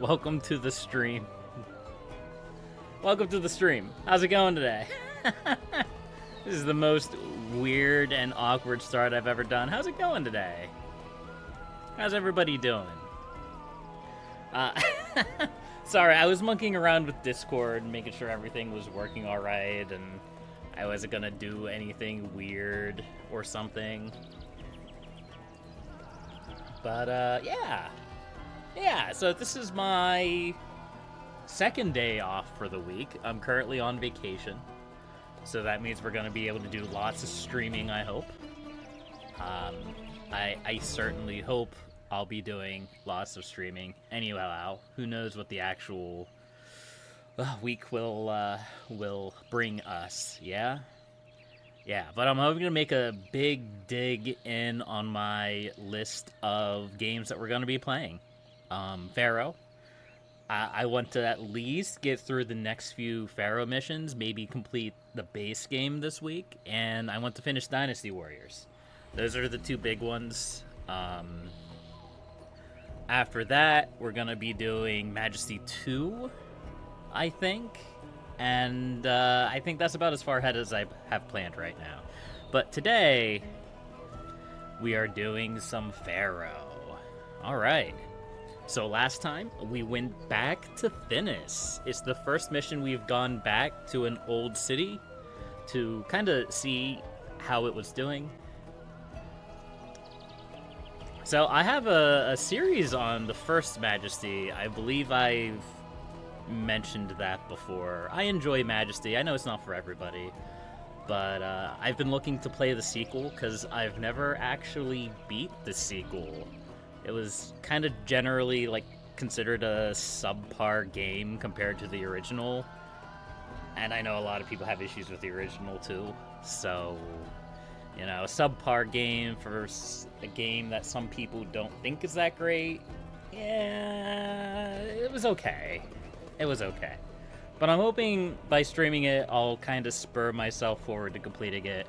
Welcome to the stream. Welcome to the stream. How's it going today? This is the most weird and awkward start I've ever done. How's it going today? How's everybody doing? Sorry, I was monkeying around with Discord, making sure everything was working alright, and I wasn't gonna do anything weird or something. But, yeah. Yeah, so this is my second day off for the week. I'm currently on vacation, so that means we're going to be able to do lots of streaming, I hope. I certainly hope I'll be doing lots of streaming. Anyhow, who knows what the actual week will bring us, yeah? Yeah, but I'm hoping to make a big dig in on my list of games that we're going to be playing. Pharaoh. I want to at least get through the next few Pharaoh missions, maybe complete the base game this week, and I want to finish Dynasty Warriors. Those are the two big ones. After that, we're going to be doing Majesty 2, I think. And I think that's about as far ahead as I have planned right now. But today, we are doing some Pharaoh. All right. So last time, we went back to Thinis. It's the first mission we've gone back to an old city to kind of see how it was doing. So I have a series on the first Majesty. I believe I've mentioned that before. I enjoy Majesty. I know it's not for everybody, but I've been looking to play the sequel because I've never actually beat the sequel. It was kind of generally like considered a subpar game compared to the original, and I know a lot of people have issues with the original too. So, you know, a subpar game for a game that some people don't think is that great. Yeah, it was okay. It was okay. But I'm hoping by streaming it, I'll kind of spur myself forward to completing it.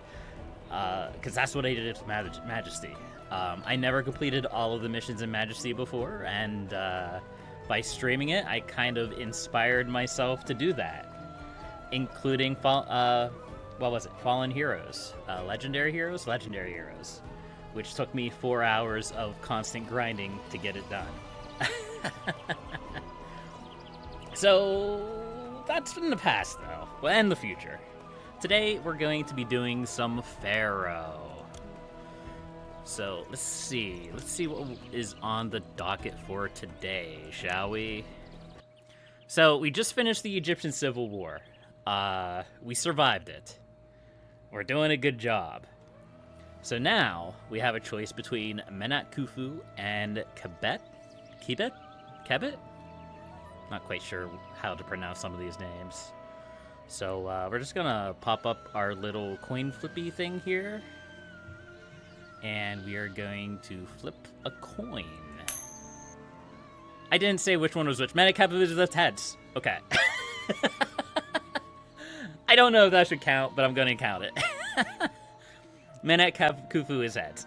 Because that's what I did with Majesty. I never completed all of the missions in Majesty before, and by streaming it, I kind of inspired myself to do that. Including, what was it? Fallen Heroes. Legendary Heroes? Legendary Heroes. Which took me 4 hours of constant grinding to get it done. So, that's in the past, though. Well, and the future. Today, we're going to be doing some Pharaoh. So, let's see. Let's see what is on the docket for today, shall we? So, we just finished the Egyptian Civil War. We survived it. We're doing a good job. So now, we have a choice between Menat, Khufu, and Kebet? Not quite sure how to pronounce some of these names. So we're just gonna pop up our little coin flippy thing here. And we are going to flip a coin. I didn't say which one was which. Menat Khufu was heads. Okay. I don't know if that should count, but I'm gonna count it. Menat Khufu is heads.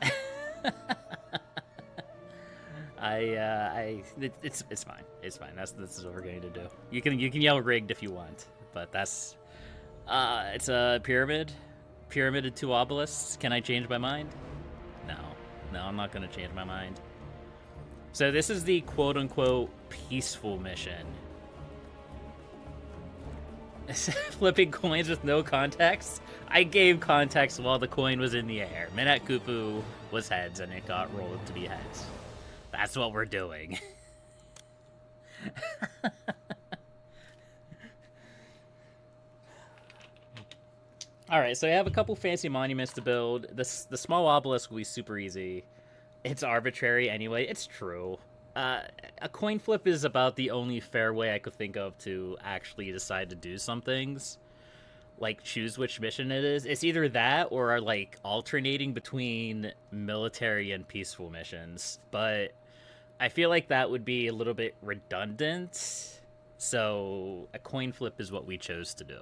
It's fine. It's fine. This is what we're going to do. You can yell rigged if you want, but that's it's a pyramid and 2 obelisks. Can I change my mind? No, I'm not going to change my mind. So this is the quote unquote peaceful mission. Flipping coins with no context. I gave context while the coin was in the air. Menat Khufu was heads, and it got rolled to be heads. That's what we're doing. Alright, so I have a couple fancy monuments to build. The small obelisk will be super easy. It's arbitrary anyway. It's true. A coin flip is about the only fair way I could think of to actually decide to do some things. Like, choose which mission it is. It's either that or, like, alternating between military and peaceful missions. But I feel like that would be a little bit redundant. So, a coin flip is what we chose to do.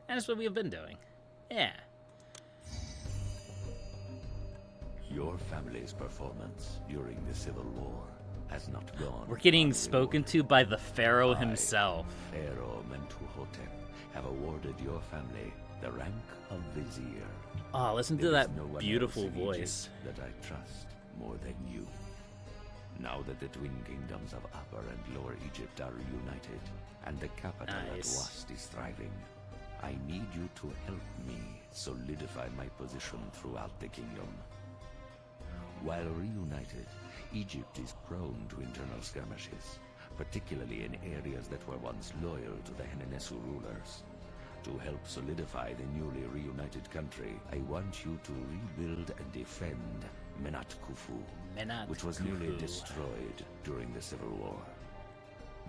And it's what we have been doing. Yeah. Your family's performance during the Civil War has not gone. We're getting spoken to by the Pharaoh himself. Pharaoh and Cleopatra have awarded your family the rank of vizier. Oh, listen to that beautiful voice. That I trust more than you. Now that the twin kingdoms of Upper and Lower Egypt are reunited, and the capital at Wast is thriving, I need you to help me solidify my position throughout the kingdom. While reunited, Egypt is prone to internal skirmishes, particularly in areas that were once loyal to the Henenesu rulers. To help solidify the newly reunited country, I want you to rebuild and defend Menat Khufu, which was nearly destroyed during the Civil War.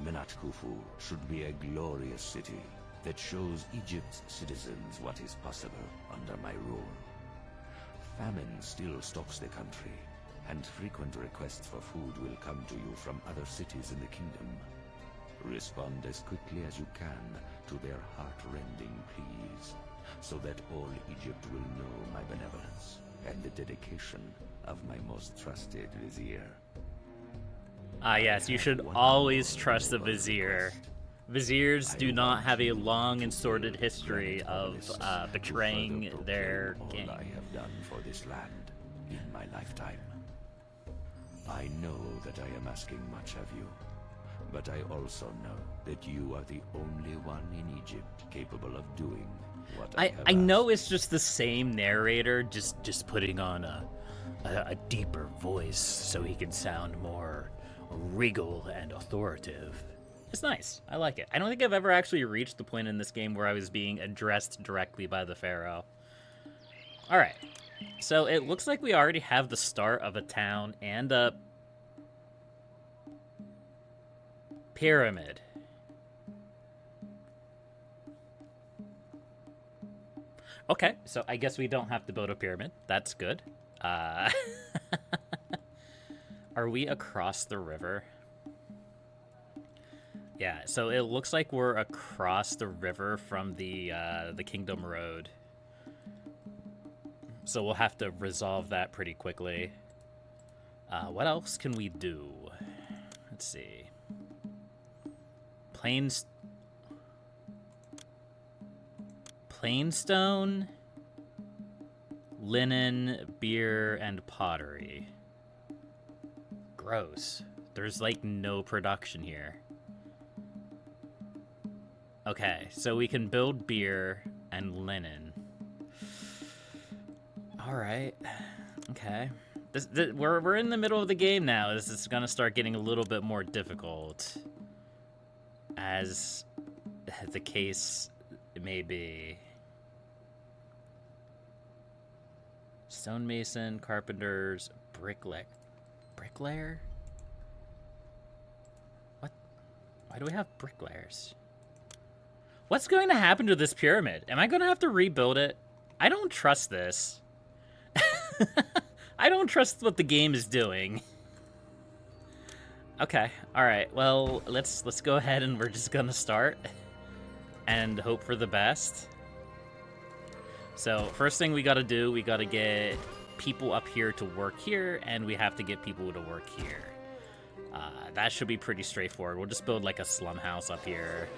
Menat Khufu should be a glorious city that shows Egypt's citizens what is possible under my rule. Famine still stalks the country, and frequent requests for food will come to you from other cities in the kingdom. Respond as quickly as you can to their heart-rending pleas, so that all Egypt will know my benevolence and the dedication of my most trusted vizier. Ah, yes, you should always trust the vizier. Viziers do not have a long and sordid history of betraying their king. All I have done for this land in my lifetime. I know that I am asking much of you, but I also know that you are the only one in Egypt capable of doing what I have I know asked. it's just the same narrator, just putting on a deeper voice so he can sound more regal and authoritative. It's nice. I like it. I don't think I've ever actually reached the point in this game where I was being addressed directly by the Pharaoh. All right. So it looks like we already have the start of a town and a pyramid. Okay, so I guess we don't have to build a pyramid. That's good. Are we across the river? Yeah, so it looks like we're across the river from the Kingdom Road. So we'll have to resolve that pretty quickly. What else can we do? Let's see. Plainstone, linen, beer, and pottery. Gross. There's like no production here. Okay, so we can build beer and linen. All right. Okay. We're in the middle of the game now. This is gonna start getting a little bit more difficult, as the case may be. Stonemason, carpenters, bricklayer? What? Why do we have bricklayers? What's going to happen to this pyramid? Am I going to have to rebuild it? I don't trust this. I don't trust what the game is doing. Okay, all right. Well, let's go ahead and we're just gonna start and hope for the best. So first thing we gotta do, we gotta get people up here to work here, and we have to get people to work here. That should be pretty straightforward. We'll just build like a slum house up here,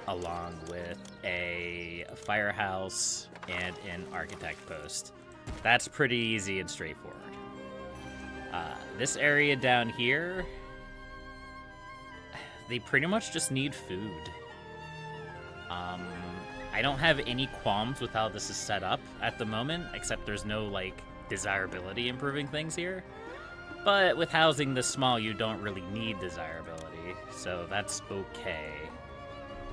along with a firehouse and an architect post. That's pretty easy and straightforward. This area down here, they pretty much just need food. I don't have any qualms with how this is set up at the moment, except there's no, like, desirability improving things here. But with housing this small, you don't really need desirability, so that's okay.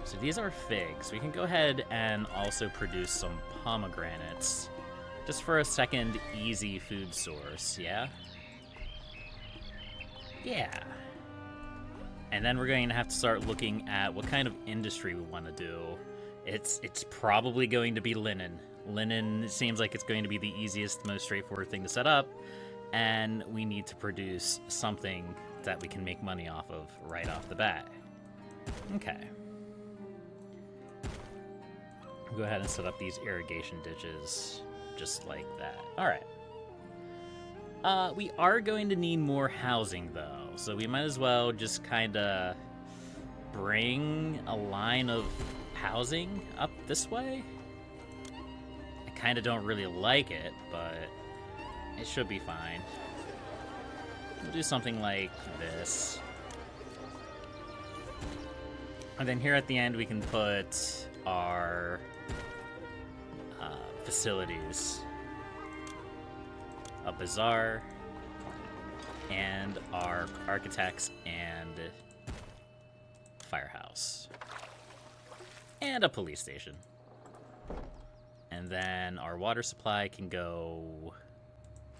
So these are figs. We can go ahead and also produce some pomegranates, just for a second easy food source, yeah? Yeah. And then we're going to have to start looking at what kind of industry we want to do. It's probably going to be linen. Linen seems like it's going to be the easiest, most straightforward thing to set up, and we need to produce something that we can make money off of right off the bat. Okay. Go ahead and set up these irrigation ditches just like that. All right. We are going to need more housing, though. So we might as well just kind of bring a line of housing up this way. I kind of don't really like it, but it should be fine. We'll do something like this. And then here at the end, we can put our facilities. A bazaar, and our architects and firehouse. And a police station. And then our water supply can go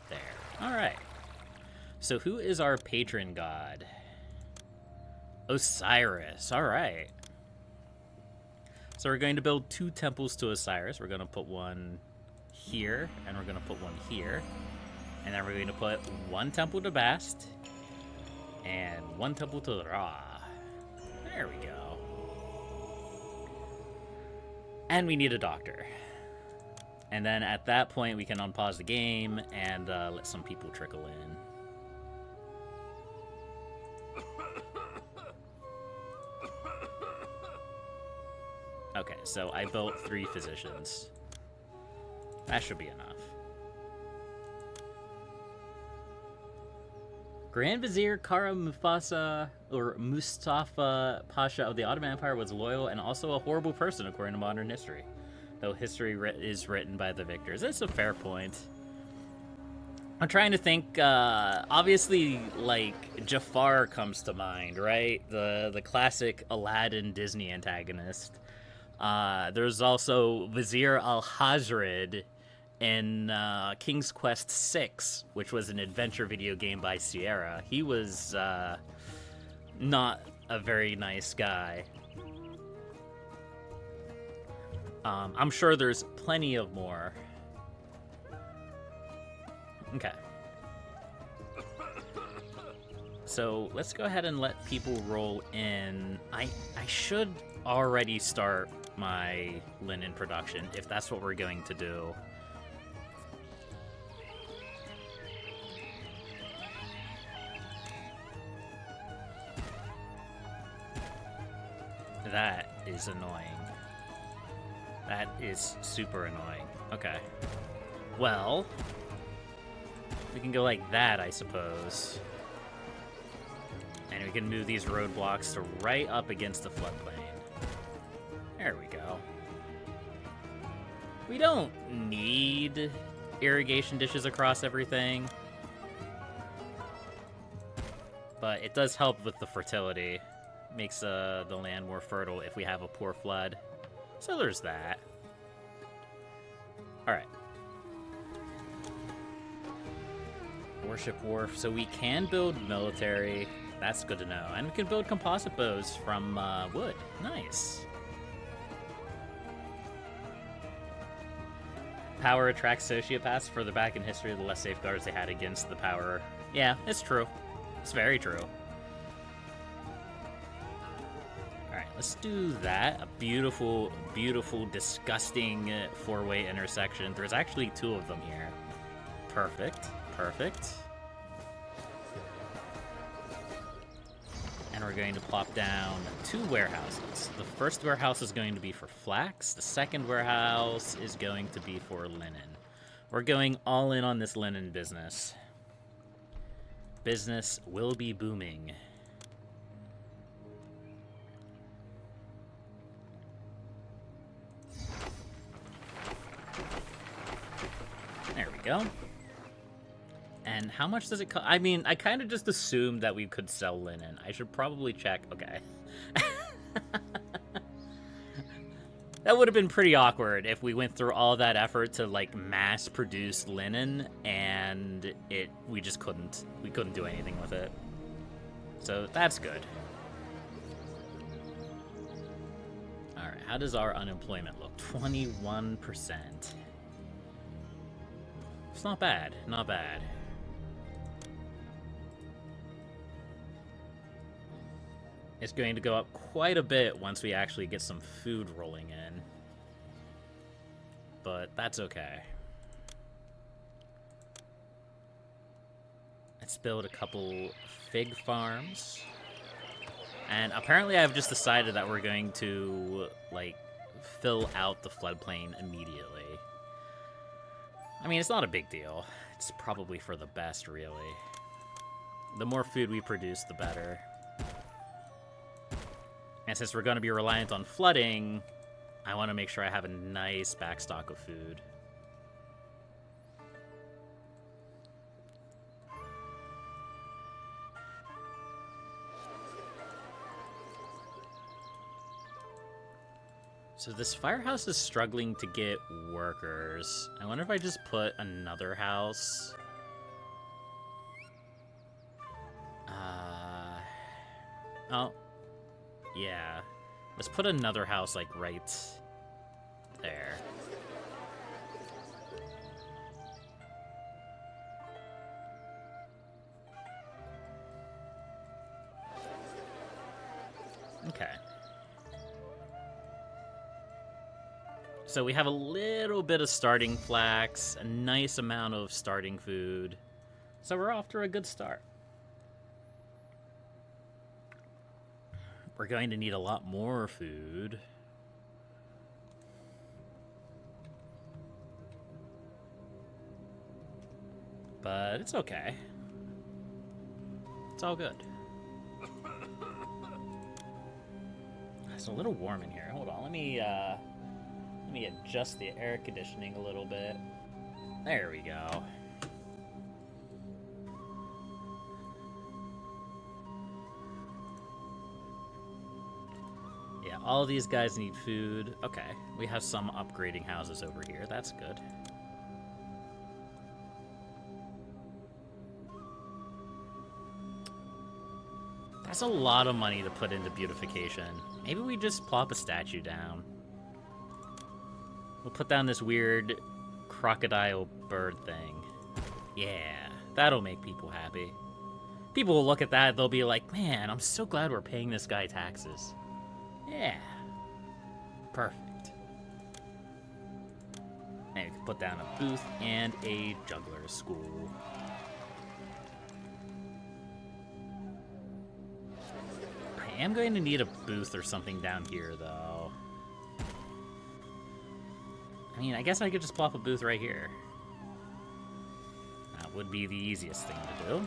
there. Alright. So who is our patron god? Osiris. Alright. So we're going to build 2 temples to Osiris. We're going to put one here, and we're going to put one here. And then we're going to put 1 temple to Bast, and 1 temple to Ra. There we go. And we need a doctor. And then at that point, we can unpause the game and let some people trickle in. Okay, so I built 3 physicians. That should be enough. Grand Vizier Kara Mustafa Pasha of the Ottoman Empire was loyal and also a horrible person according to modern history. Though history is written by the victors. That's a fair point. I'm trying to think, obviously, like, Jafar comes to mind, right? The classic Aladdin Disney antagonist. There's also Vizier Al-Hajrid in King's Quest VI, which was an adventure video game by Sierra. He was not a very nice guy. I'm sure there's plenty of more. Okay. So let's go ahead and let people roll in. I should already start my linen production if that's what we're going to do. That is annoying. That is super annoying. Okay. Well, we can go like that, I suppose. And we can move these roadblocks to right up against the floodplain. There we go. We don't need irrigation dishes across everything. But it does help with the fertility. Makes the land more fertile if we have a poor flood. So there's that. Alright. Warship Wharf. So we can build military. That's good to know. And we can build composite bows from wood. Nice. Power attracts sociopaths. Further back in history, the less safeguards they had against the power. Yeah, it's true. It's very true. Alright, let's do that. A beautiful, beautiful, disgusting 4-way intersection. There's actually 2 of them here. Perfect. Perfect. And we're going to plop down 2 warehouses. The first warehouse is going to be for flax. The second warehouse is going to be for linen. We're going all in on this linen business. Business will be booming. There we go. And how much does it cost? I mean, I kind of just assumed that we could sell linen. I should probably check. Okay. That would have been pretty awkward if we went through all that effort to, like, mass produce linen and we just couldn't. We couldn't do anything with it. So that's good. All right, how does our unemployment look? 21%. It's not bad, not bad. It's going to go up quite a bit once we actually get some food rolling in. But that's okay. Let's build a couple fig farms. And apparently I've just decided that we're going to, like, fill out the floodplain immediately. I mean, it's not a big deal. It's probably for the best, really. The more food we produce, the better. And since we're going to be reliant on flooding, I want to make sure I have a nice backstock of food. So this firehouse is struggling to get workers. I wonder if I just put another house. Oh. Yeah. Let's put another house, like, right there. Okay. So we have a little bit of starting flax, a nice amount of starting food. So we're off to a good start. We're going to need a lot more food. But it's okay. It's all good. It's a little warm in here. Hold on, let me adjust the air conditioning a little bit. There we go. Yeah, all these guys need food. Okay, we have some upgrading houses over here. That's good. That's a lot of money to put into beautification. Maybe we just plop a statue down. We'll put down this weird crocodile bird thing. Yeah, that'll make people happy. People will look at that, they'll be like, man, I'm so glad we're paying this guy taxes. Yeah. Perfect. And we can put down a booth and a juggler's school. I am going to need a booth or something down here, though. I mean, I guess I could just plop a booth right here. That would be the easiest thing to do.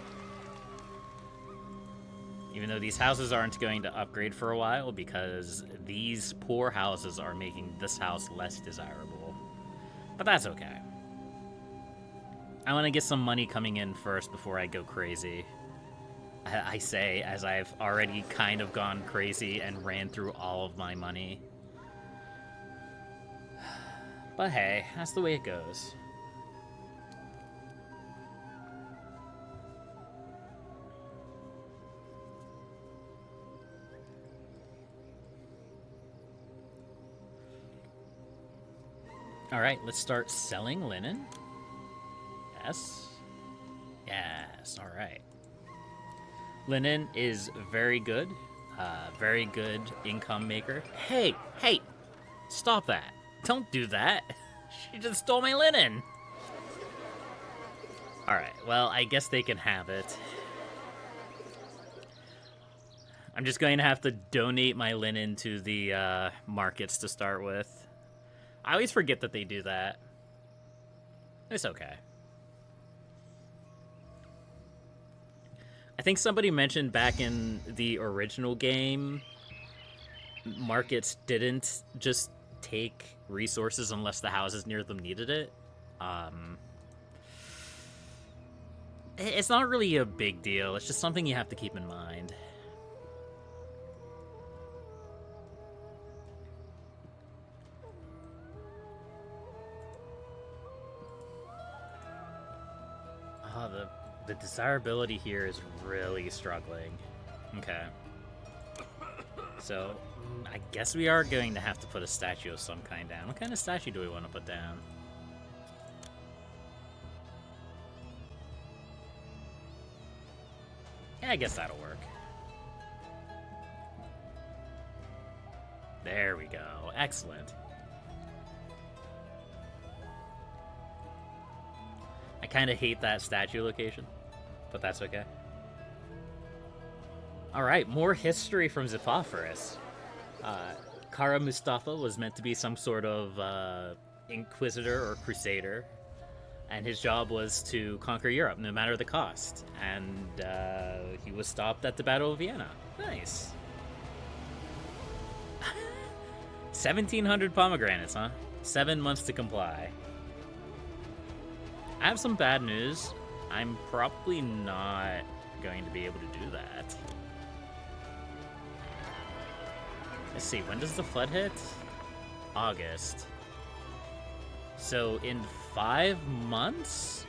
Even though these houses aren't going to upgrade for a while because these poor houses are making this house less desirable. But that's okay. I want to get some money coming in first before I go crazy. I say, as I've already kind of gone crazy and ran through all of my money. But hey, that's the way it goes. Alright, let's start selling linen. Yes. Yes, alright. Linen is very good income maker. Hey, stop that. Don't do that. She just stole my linen. Alright, well, I guess they can have it. I'm just going to have to donate my linen to the markets to start with. I always forget that they do that. It's okay. I think somebody mentioned back in the original game, markets didn't just take resources unless the houses near them needed it. It's not really a big deal. It's just something you have to keep in mind. Oh, the desirability here is really struggling. Okay. So, I guess we are going to have to put a statue of some kind down. What kind of statue do we want to put down? Yeah, I guess that'll work. There we go. Excellent. I kind of hate that statue location, but that's okay. Alright, more history from Xiphophorus. Kara Mustafa was meant to be some sort of inquisitor or crusader, and his job was to conquer Europe, no matter the cost. And he was stopped at the Battle of Vienna. Nice. 1,700 pomegranates, huh? 7 months to comply. I have some bad news. I'm probably not going to be able to do that. Let's see, when does the flood hit? August. So in 5 months?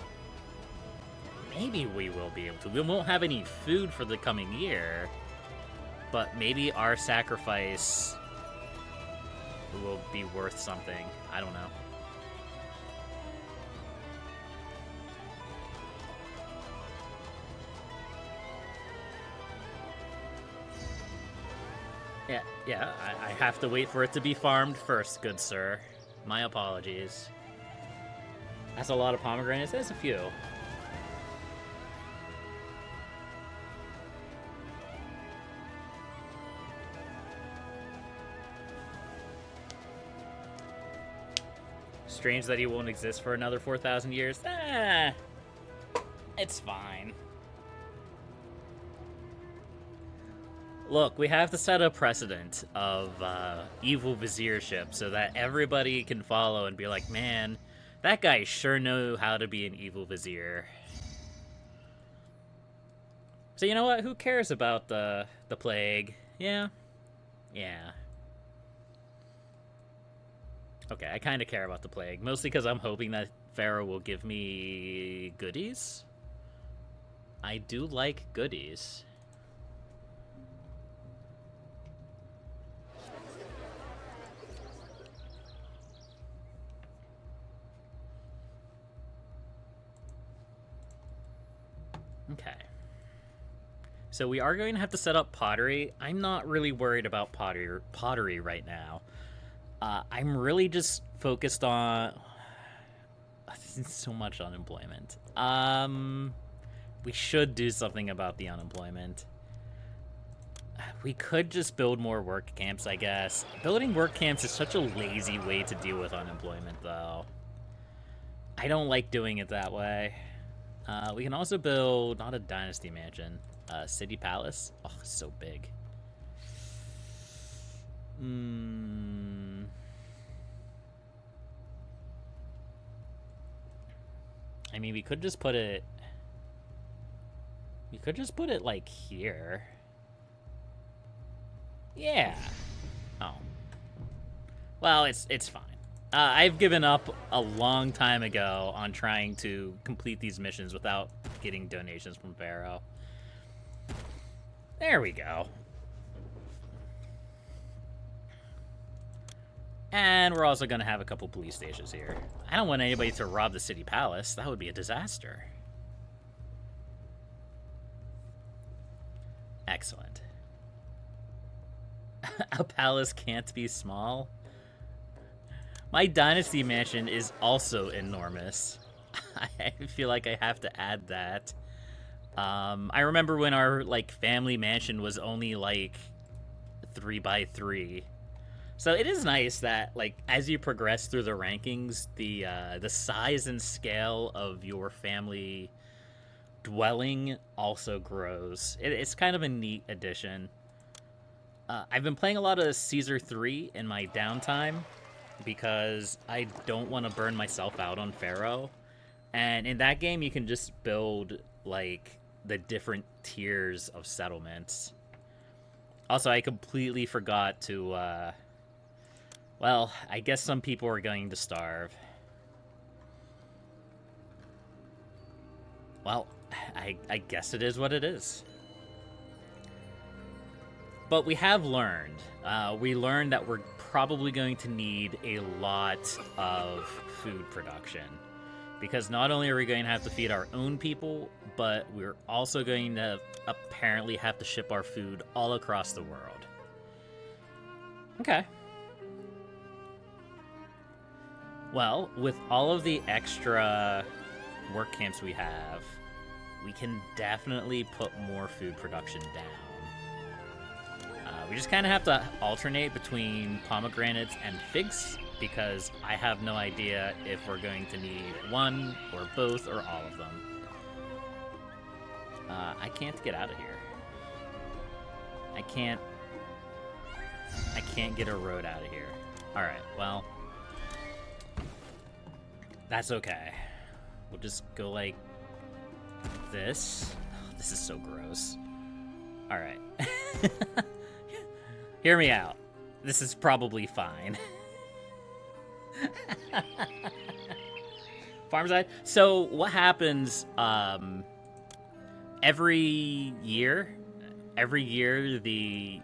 Maybe we will be able to. We won't have any food for the coming year, but maybe our sacrifice will be worth something. I don't know. Yeah, I have to wait for it to be farmed first, good sir. My apologies. That's a lot of pomegranates. There's a few. Strange that he won't exist for another 4,000 years. It's fine. Look, we have to set a precedent of evil viziership so that everybody can follow and be like, man, that guy sure knew how to be an evil vizier. So you know what? Who cares about the plague? Yeah. Yeah. Okay, I kind of care about the plague, mostly because I'm hoping that Pharaoh will give me goodies. I do like goodies. Okay. So we are going to have to set up pottery. I'm not really worried about pottery right now. I'm really just focused on so much unemployment. We should do something about the unemployment. We could just build more work camps, I guess. Building work camps is such a lazy way to deal with unemployment, though. I don't like doing it that way. We can also build, not a dynasty mansion, a city palace. Oh, so big. I mean, we could just put it... We could just put it, like, here. Yeah. Oh. Well, it's fine. I've given up a long time ago on trying to complete these missions without getting donations from Pharaoh. There we go. And we're also going to have a couple police stations here. I don't want anybody to rob the city palace. That would be a disaster. Excellent. A palace can't be small. My dynasty mansion is also enormous. I feel like I have to add that. I remember when our family mansion was only 3x3. So it is nice that as you progress through the rankings, the size and scale of your family dwelling also grows. It's kind of a neat addition. I've been playing a lot of Caesar 3 in my downtime because I don't want to burn myself out on Pharaoh. And in that game, you can just build the different tiers of settlements. Also, I completely forgot to, well, I guess some people are going to starve. Well, I guess it is what it is. But we have learned. We learned that we're probably going to need a lot of food production. Because not only are we going to have to feed our own people, but we're also going to apparently have to ship our food all across the world. Okay. Well, with all of the extra work camps we we can definitely put more food production down. We just kind of have to alternate between pomegranates and figs, because I have no idea if we're going to need one or both or all of them. I can't get out of here. I can't get a road out of here. Alright, well, that's okay. We'll just go like this. Oh, this is so gross. Alright. Hear me out. This is probably fine. Farm side. So what happens every year the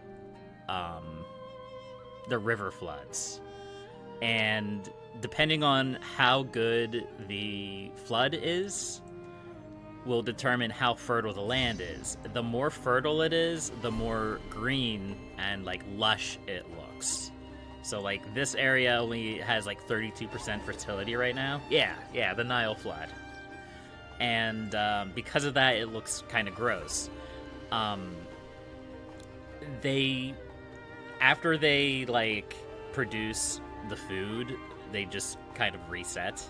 river floods. And depending on how good the flood is, will determine how fertile the land is. The more fertile it is, the more green and like lush it looks. So like this area only has like 32% fertility right now. Yeah, the Nile flood. And because of that, it looks kind of gross. After they like produce the food, they just kind of reset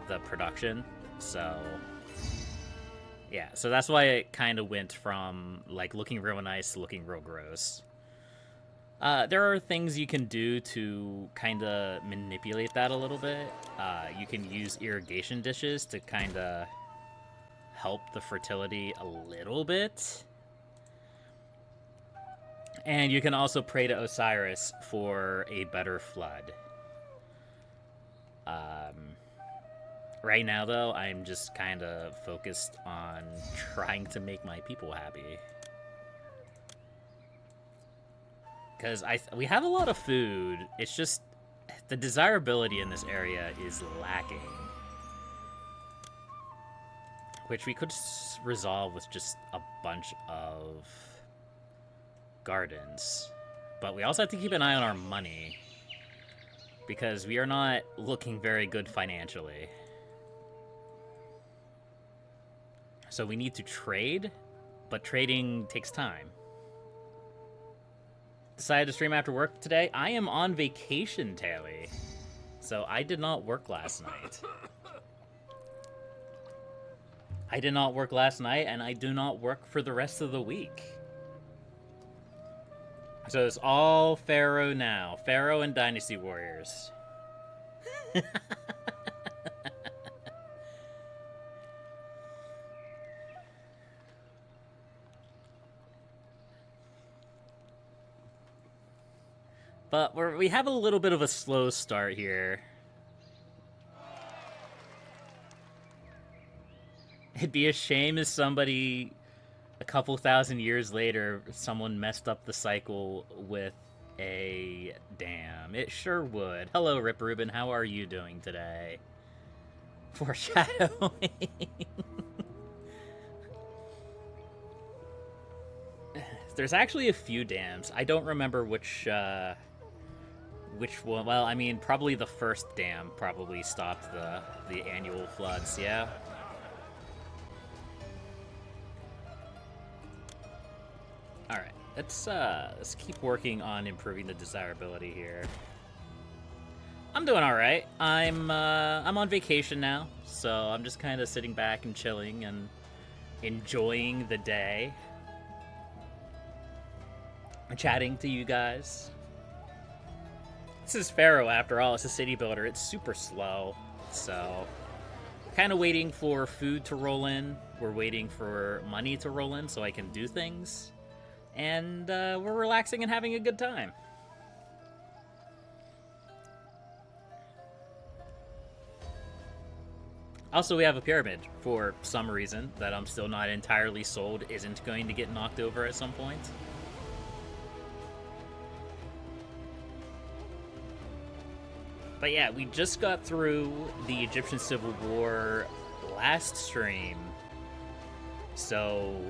the production. So yeah, so that's why it kind of went from like looking real nice to looking real gross. There are things you can do to kind of manipulate that a little bit. You can use irrigation dishes to kind of help the fertility a little bit. And you can also pray to Osiris for a better flood. Right now, though, I'm just kind of focused on trying to make my people happy. Because we have a lot of food. It's just the desirability in this area is lacking. Which we could resolve with just a bunch of gardens. But we also have to keep an eye on our money, because we are not looking very good financially. So we need to trade, but trading takes time. Decided to stream after work today. I am on vacation, Tally. So I did not work last night. And I do not work for the rest of the week. So it's all Pharaoh now. Pharaoh and Dynasty Warriors. But we have a little bit of a slow start here. It'd be a shame if somebody, a couple thousand years later, someone messed up the cycle with a dam. It sure would. Hello, Rip Rubin. How are you doing today? Foreshadowing. There's actually a few dams. I don't remember which one. Well, I mean, probably the first dam probably stopped the annual floods, yeah? Alright, let's keep working on improving the desirability here. I'm doing alright. I'm on vacation now, so I'm just kind of sitting back and chilling and enjoying the day. Chatting to you guys. This is Pharaoh, after all. It's a city builder. It's super slow. So, kind of waiting for food to roll in. We're waiting for money to roll in so I can do things. And we're relaxing and having a good time. Also, we have a pyramid, for some reason, that I'm still not entirely sold isn't going to get knocked over at some point. But yeah, we just got through the Egyptian Civil War last stream. So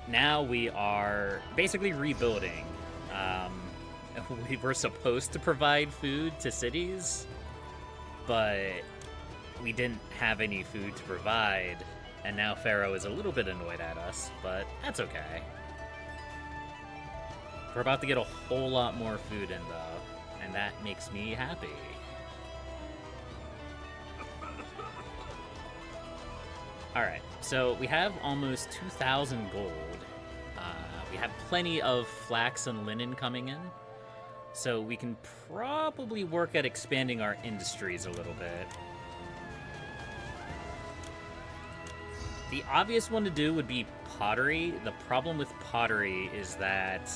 now we are basically rebuilding. We were supposed to provide food to cities, but we didn't have any food to provide. And now Pharaoh is a little bit annoyed at us, but that's okay. We're about to get a whole lot more food in, though, and that makes me happy. Alright, so we have almost 2,000 gold. We have plenty of flax and linen coming in, so we can probably work at expanding our industries a little bit. The obvious one to do would be pottery. The problem with pottery is that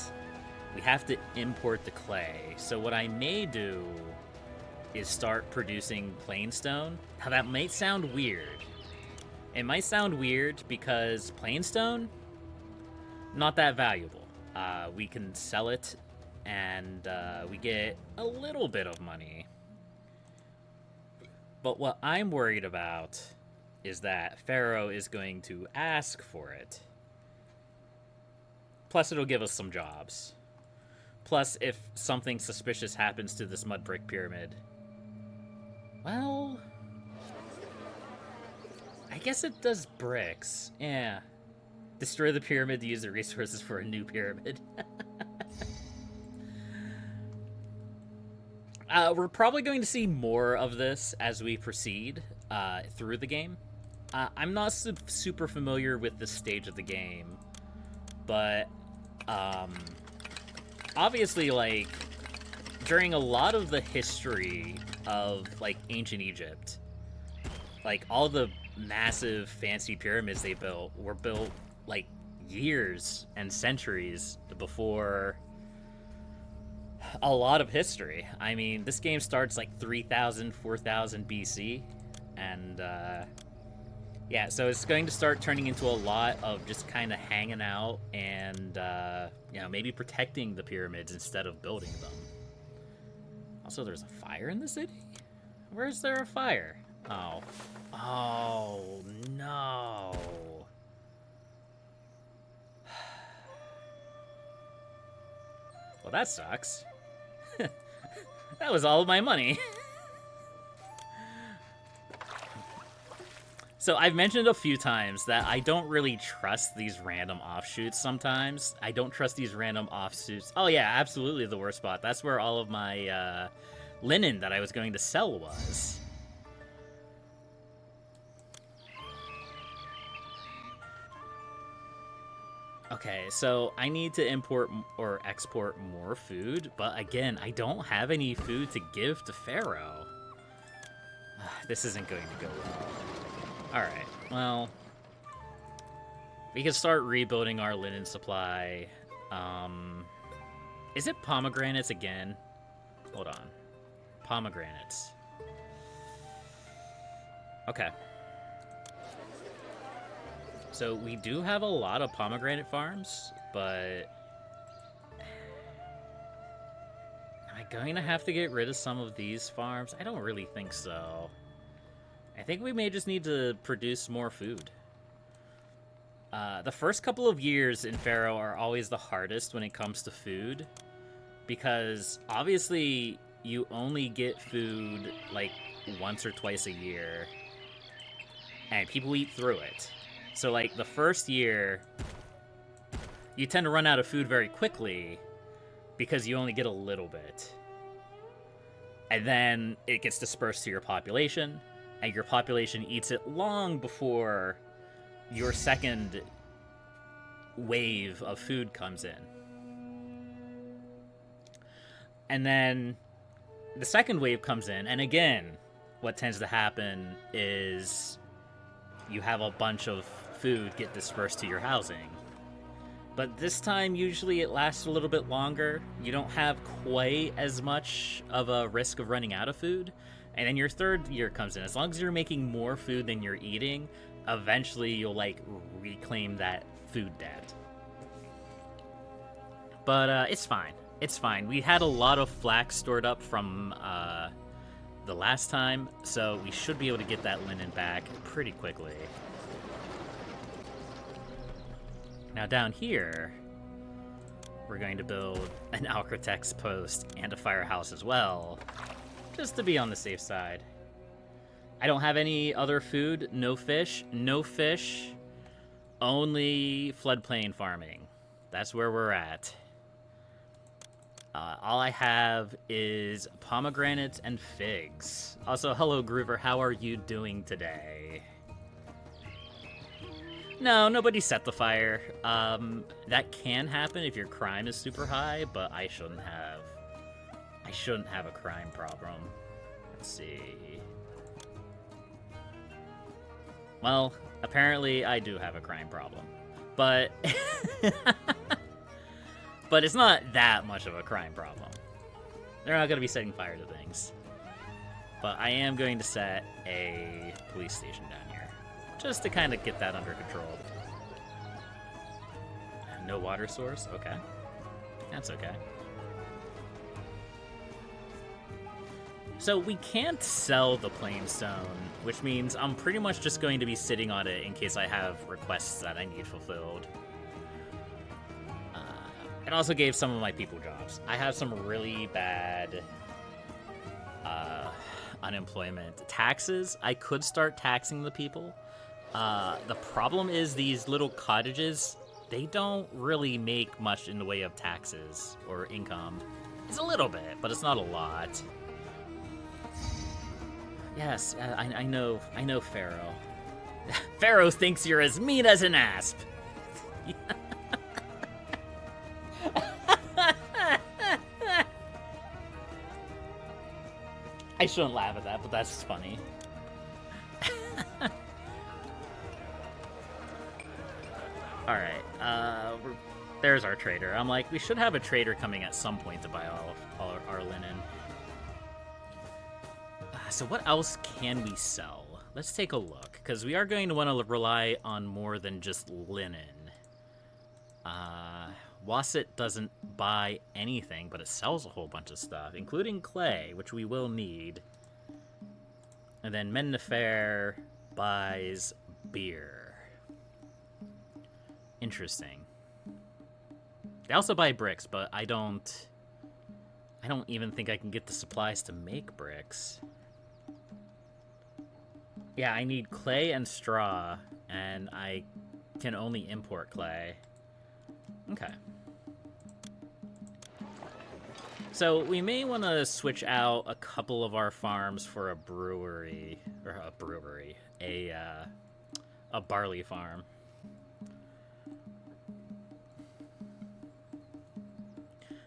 we have to import the clay. So what I may do is start producing plain stone. Now that might sound weird. It might sound weird because plain stone, not that valuable. We can sell it and we get a little bit of money. But what I'm worried about is that Pharaoh is going to ask for it. Plus, it'll give us some jobs. Plus, if something suspicious happens to this mud brick pyramid, well, I guess it does bricks. Yeah. Destroy the pyramid to use the resources for a new pyramid. We're probably going to see more of this as we proceed through the game. I'm not super familiar with this stage of the game, but obviously, like, during a lot of the history of, like, ancient Egypt, like, all the massive fancy pyramids they built were built, like, years and centuries before a lot of history. I mean, this game starts, like, 3,000, 4,000 BC, and, yeah, so it's going to start turning into a lot of just kind of hanging out and, you know, maybe protecting the pyramids instead of building them. Also, there's a fire in the city? Where's there a fire? Oh. Oh, no. Well, that sucks. That was all of my money. So I've mentioned a few times that I don't really trust these random offshoots sometimes. I don't trust these random offshoots. Oh yeah, absolutely the worst spot. That's where all of my linen that I was going to sell was. Okay, so I need to import or export more food, but again, I don't have any food to give to Pharaoh. This isn't going to go well. Alright, well, we can start rebuilding our linen supply. Is it pomegranates again? Hold on. Pomegranates. Okay. So we do have a lot of pomegranate farms, but am I going to have to get rid of some of these farms? I don't really think so. I think we may just need to produce more food. The first couple of years in Pharaoh are always the hardest when it comes to food, because obviously you only get food like once or twice a year, and people eat through it. So like the first year, you tend to run out of food very quickly because you only get a little bit. And then it gets dispersed to your population, and your population eats it long before your second wave of food comes in. And then the second wave comes in, and again, what tends to happen is you have a bunch of food get dispersed to your housing. But this time, usually it lasts a little bit longer. You don't have quite as much of a risk of running out of food. And then your third year comes in. As long as you're making more food than you're eating, eventually you'll, like, reclaim that food debt. But it's fine. It's fine. We had a lot of flax stored up from the last time, so we should be able to get that linen back pretty quickly. Now down here, we're going to build an Alcratex post and a firehouse as well, just to be on the safe side. I don't have any other food. No fish. No fish. Only floodplain farming. That's where we're at. All I have is pomegranates and figs. Also, hello, Groover. How are you doing today? No, nobody set the fire. That can happen if your crime is super high, but I shouldn't have a crime problem. Let's see. Well, apparently I do have a crime problem. But but it's not that much of a crime problem. They're not going to be setting fire to things. But I am going to set a police station down here, just to kind of get that under control. No water source? Okay. That's okay. So we can't sell the plainstone, which means I'm pretty much just going to be sitting on it in case I have requests that I need fulfilled. It also gave some of my people jobs. I have some really bad unemployment. Taxes, I could start taxing the people. The problem is these little cottages, they don't really make much in the way of taxes or income. It's a little bit, but it's not a lot. Yes, I know, Pharaoh. Pharaoh thinks you're as mean as an asp. I shouldn't laugh at that, but that's funny. Alright, there's our trader. I'm like, we should have a trader coming at some point to buy all our linen. So what else can we sell? Let's take a look, because we are going to want to rely on more than just linen. Wasset doesn't buy anything, but it sells a whole bunch of stuff, including clay, which we will need. And then Menat buys beer. Interesting. They also buy bricks, but I don't even think I can get the supplies to make bricks. Yeah, I need clay and straw, and I can only import clay. Okay. So we may want to switch out a couple of our farms for a barley farm.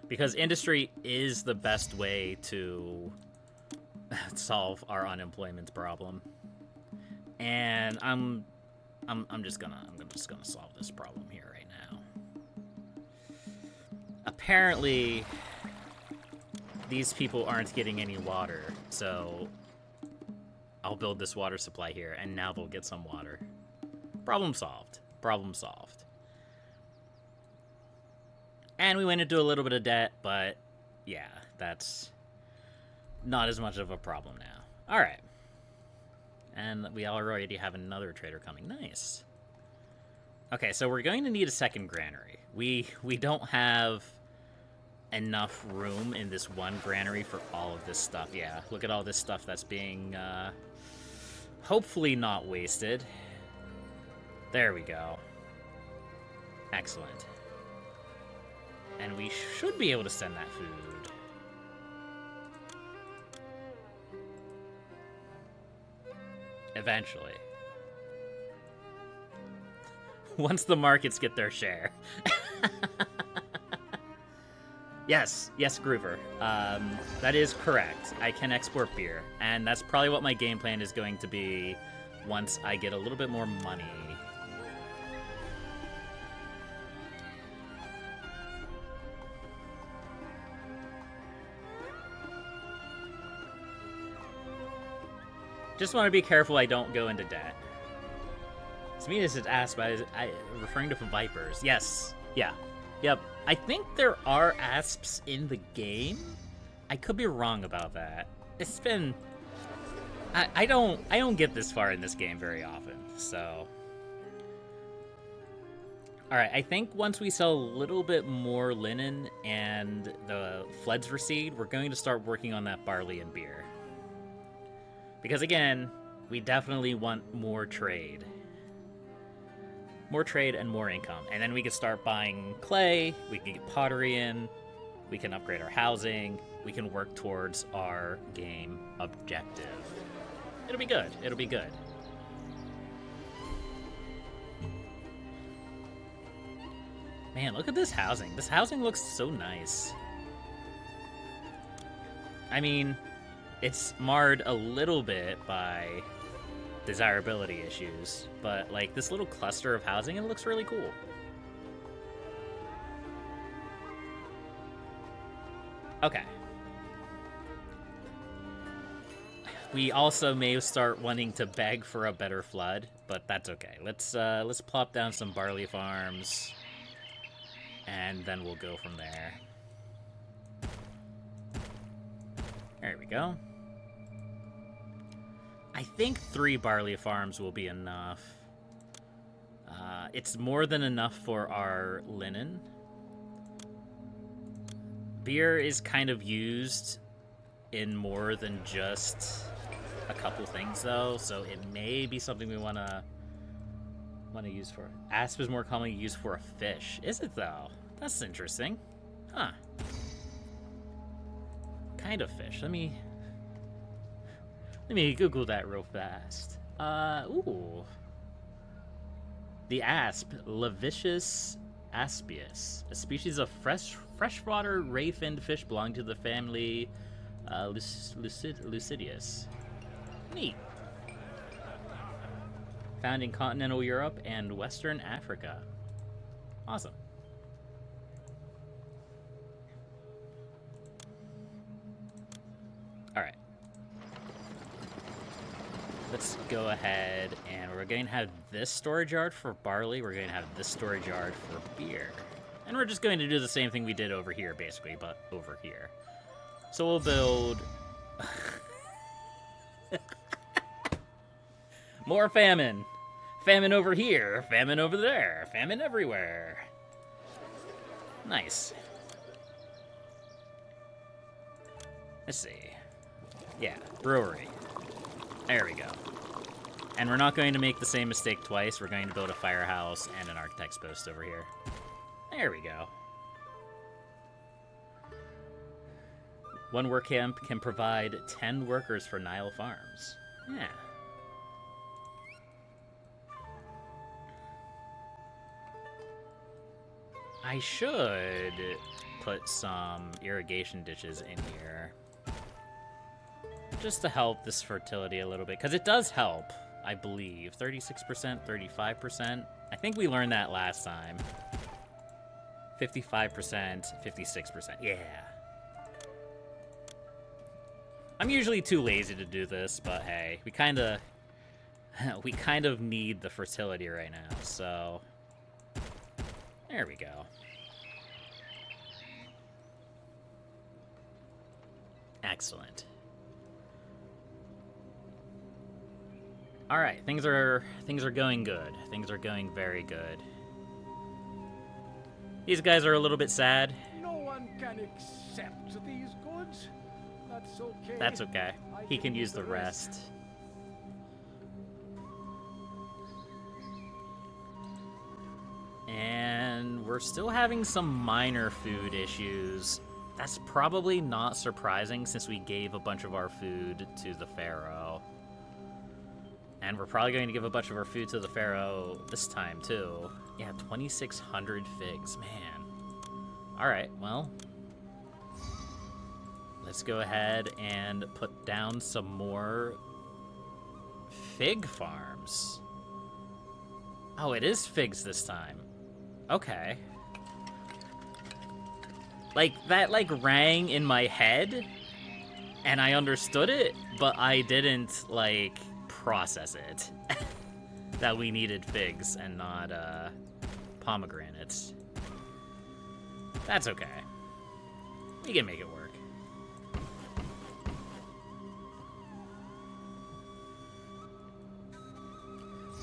Because industry is the best way to solve our unemployment problem. And I'm just gonna solve this problem here right now. Apparently, these people aren't getting any water, so I'll build this water supply here, and now they'll get some water. Problem solved. Problem solved. And we went into a little bit of debt, but yeah, that's not as much of a problem now. All right. And we already have another trader coming. Nice. Okay, so we're going to need a second granary. We don't have enough room in this one granary for all of this stuff. Yeah, look at all this stuff that's being hopefully not wasted. There we go. Excellent. And we should be able to send that food. Eventually. Once the markets get their share. Yes, Groover. That is correct. I can export beer. And that's probably what my game plan is going to be once I get a little bit more money. Just want to be careful I don't go into debt. Sminas is asked by referring to vipers. Yes. Yeah. Yep. I think there are asps in the game. I could be wrong about that. It's been I don't get this far in this game very often, so. Alright, I think once we sell a little bit more linen and the floods recede, we're going to start working on that barley and beer. Because again, We definitely want more trade. More trade and more income. And then we can start buying clay, we can get pottery in, we can upgrade our housing, we can work towards our game objective. It'll be good. It'll be good. Man, look at this housing. This housing looks so nice. I mean, it's marred a little bit by desirability issues, but like this little cluster of housing, it looks really cool. Okay. We also may start wanting to beg for a better flood, but that's okay. Let's plop down some barley farms, and then we'll go from there. There we go. I think 3 barley farms will be enough. It's more than enough for our linen. Beer is kind of used in more than just a couple things, though, so it may be something we want to use for. Asp is more commonly used for a fish. Is it, though? That's interesting. Huh. Kind of fish. Let me Google that real fast. Ooh. The asp, Levicius aspius, a species of freshwater ray-finned fish belonging to the family Lucidius. Neat. Found in continental Europe and Western Africa. Awesome. All right. Let's go ahead, and we're going to have this storage yard for barley. We're going to have this storage yard for beer. And we're just going to do the same thing we did over here, basically, but over here. So we'll build... more famine. Famine over here, famine over there, famine everywhere. Nice. Let's see. Yeah, brewery. There we go. And we're not going to make the same mistake twice. We're going to build a firehouse and an architect's post over here. There we go. One work camp can provide 10 workers for Nile Farms. Yeah. I should put some irrigation ditches in here. Just to help this fertility a little bit, because it does help, I believe. 36%, 35%. I think we learned that last time. 55%, 56%. Yeah. I'm usually too lazy to do this, but hey, we kind of need the fertility right now, so there we go. Excellent. All right, things are going good. Things are going very good. These guys are a little bit sad. No one can accept these goods. That's okay. That's okay. He can use the rest. And we're still having some minor food issues. That's probably not surprising since we gave a bunch of our food to the Pharaoh. And we're probably going to give a bunch of our food to the Pharaoh this time, too. Yeah, 2,600 figs, man. Alright, well. Let's go ahead and put down some more fig farms. Oh, it is figs this time. Okay. Like, that, like, rang in my head, and I understood it, but I didn't, like, process it. That we needed figs and not, pomegranates. That's okay. We can make it work.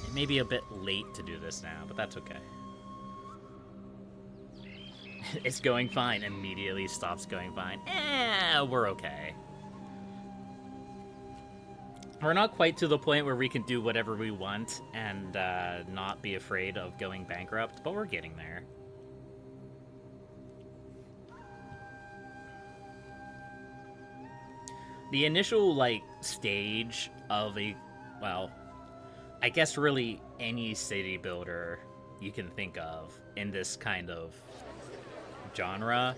It may be a bit late to do this now, but that's okay. It's going fine. Immediately stops going fine. We're okay. We're not quite to the point where we can do whatever we want and not be afraid of going bankrupt, but we're getting there. The initial, like, stage of a, well, I guess really any city builder you can think of in this kind of genre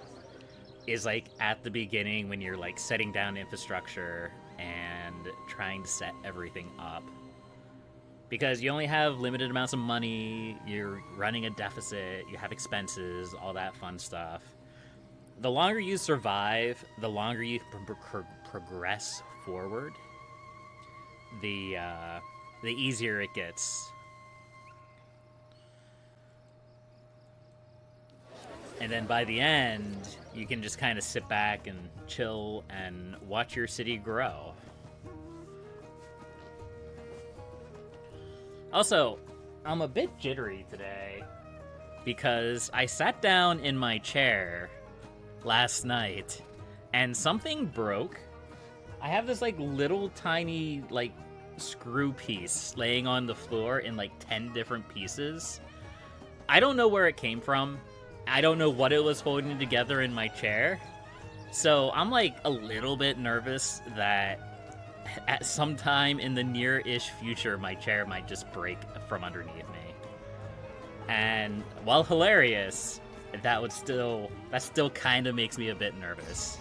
is, like, at the beginning when you're, like, setting down infrastructure and trying to set everything up. Because you only have limited amounts of money, you're running a deficit, you have expenses, all that fun stuff. The longer you survive, the longer you progress forward, the easier it gets. And then by the end, you can just kind of sit back and chill and watch your city grow. Also, I'm a bit jittery today because I sat down in my chair last night and something broke. I have this like little tiny like screw piece laying on the floor in like 10 different pieces. I don't know where it came from. I don't know what it was holding together in my chair. So I'm like a little bit nervous that at some time in the near-ish future, my chair might just break from underneath me. And while hilarious, that still kind of makes me a bit nervous.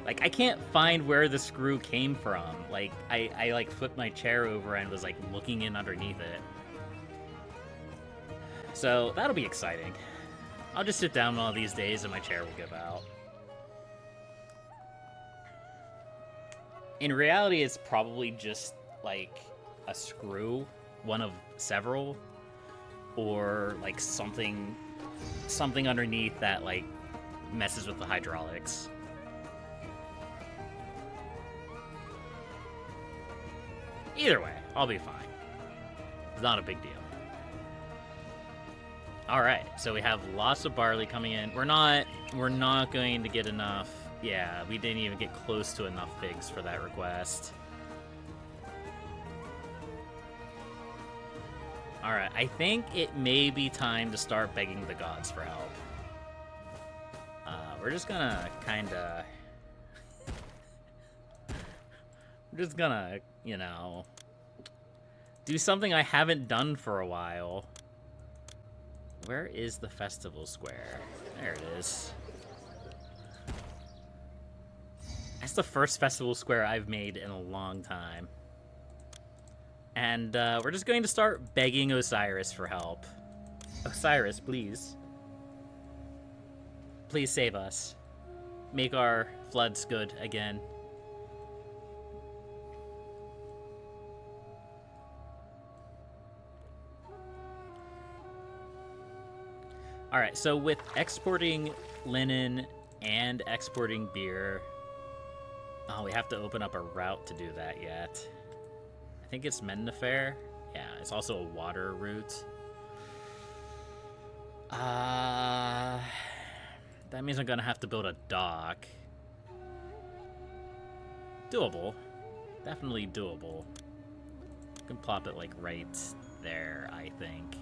Like, I can't find where the screw came from. Like, I like flipped my chair over and was like looking in underneath it. So that'll be exciting. I'll just sit down one of these days and my chair will give out. In reality, it's probably just, like, a screw, one of several, or, like, something underneath that, like, messes with the hydraulics. Either way, I'll be fine. It's not a big deal. Alright, so we have lots of barley coming in. We're not going to get enough. Yeah, we didn't even get close to enough figs for that request. Alright, I think it may be time to start begging the gods for help. We're just gonna kinda... We're just gonna, you know... do something I haven't done for a while. Where is the festival square? There it is. That's the first festival square I've made in a long time. And we're just going to start begging Osiris for help. Osiris, please. Please save us. Make our floods good again. Alright, so with exporting linen and exporting beer... Oh, we have to open up a route to do that yet. I think it's Menat. Yeah, it's also a water route. That means I'm gonna have to build a dock. Doable. Definitely doable. I can plop it, like, right there, I think.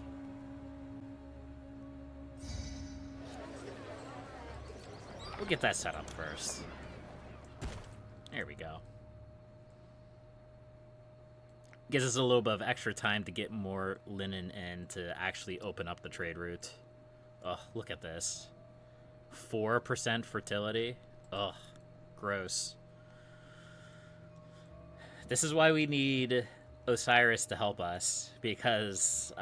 We'll get that set up first. There we go. Gives us a little bit of extra time to get more linen in to actually open up the trade route. Ugh, look at this. 4% fertility? Ugh, gross. This is why we need Osiris to help us, because,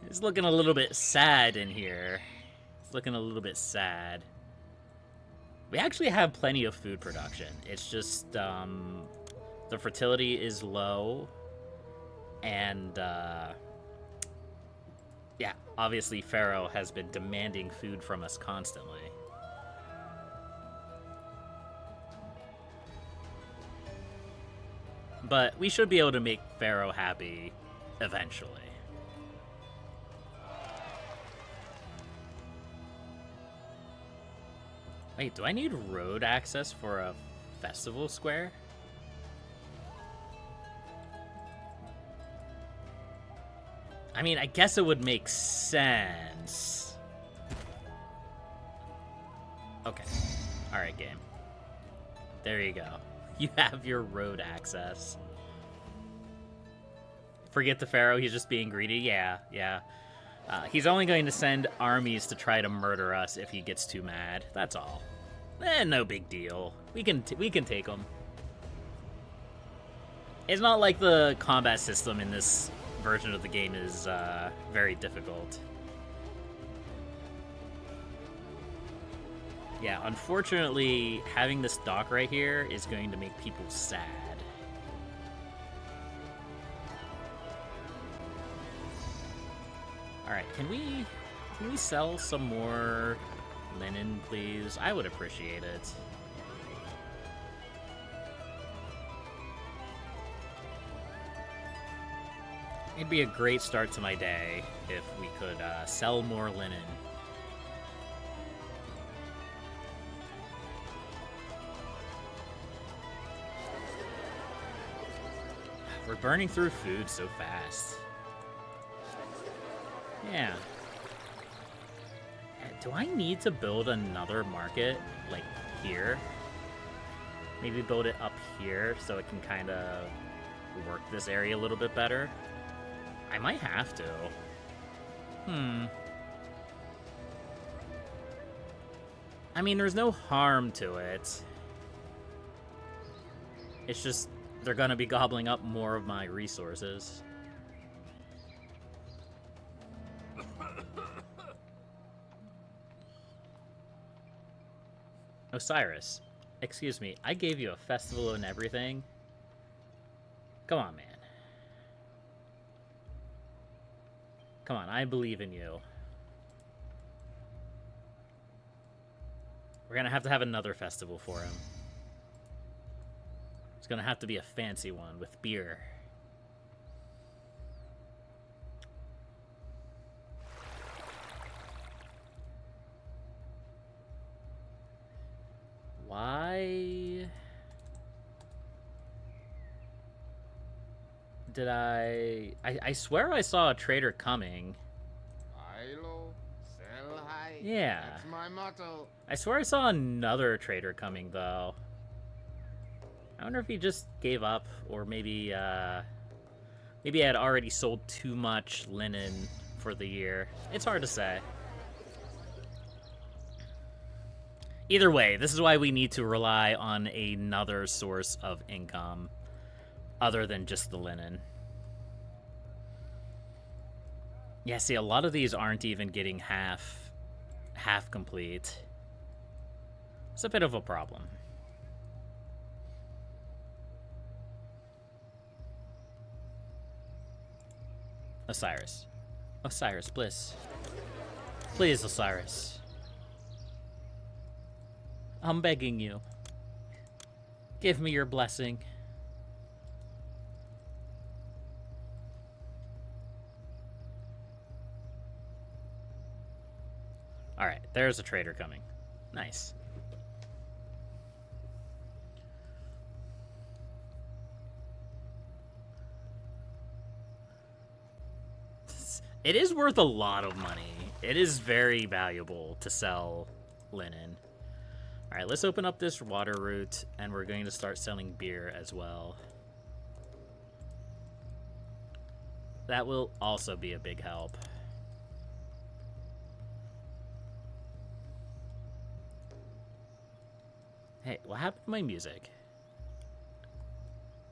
it's looking a little bit sad in here. It's looking a little bit sad. We actually have plenty of food production. It's just, the fertility is low, and, yeah, obviously Pharaoh has been demanding food from us constantly. But we should be able to make Pharaoh happy eventually. Wait, do I need road access for a Festival Square? I mean, I guess it would make sense. Okay. Alright, game. There you go. You have your road access. Forget the Pharaoh, he's just being greedy. Yeah. He's only going to send armies to try to murder us if he gets too mad. That's all. No big deal. We can take him. It's not like the combat system in this version of the game is very difficult. Yeah, unfortunately, having this dock right here is going to make people sad. Alright, can we sell some more linen, please? I would appreciate it. It'd be a great start to my day if we could sell more linen. We're burning through food so fast. Yeah. Do I need to build another market, like, here? Maybe build it up here so it can kind of work this area a little bit better? I might have to. I mean, there's no harm to it. It's just, they're gonna be gobbling up more of my resources. Osiris, excuse me, I gave you a festival and everything. Come on, man. Come on, I believe in you. We're gonna have to have another festival for him. It's gonna have to be a fancy one with beer. Why did I swear I saw a trader coming. Buy low, sell high. Yeah. That's my motto. I swear I saw another trader coming, though. I wonder if he just gave up, or maybe maybe I had already sold too much linen for the year. It's hard to say. Either way, this is why we need to rely on another source of income other than just the linen. Yeah, see, a lot of these aren't even getting half complete. It's a bit of a problem. Osiris. Osiris Bliss. Please, Osiris. I'm begging you. Give me your blessing. Alright, there's a trader coming. Nice. It is worth a lot of money. It is very valuable to sell linen. Alright, let's open up this water route, and we're going to start selling beer as well. That will also be a big help. Hey, what happened to my music?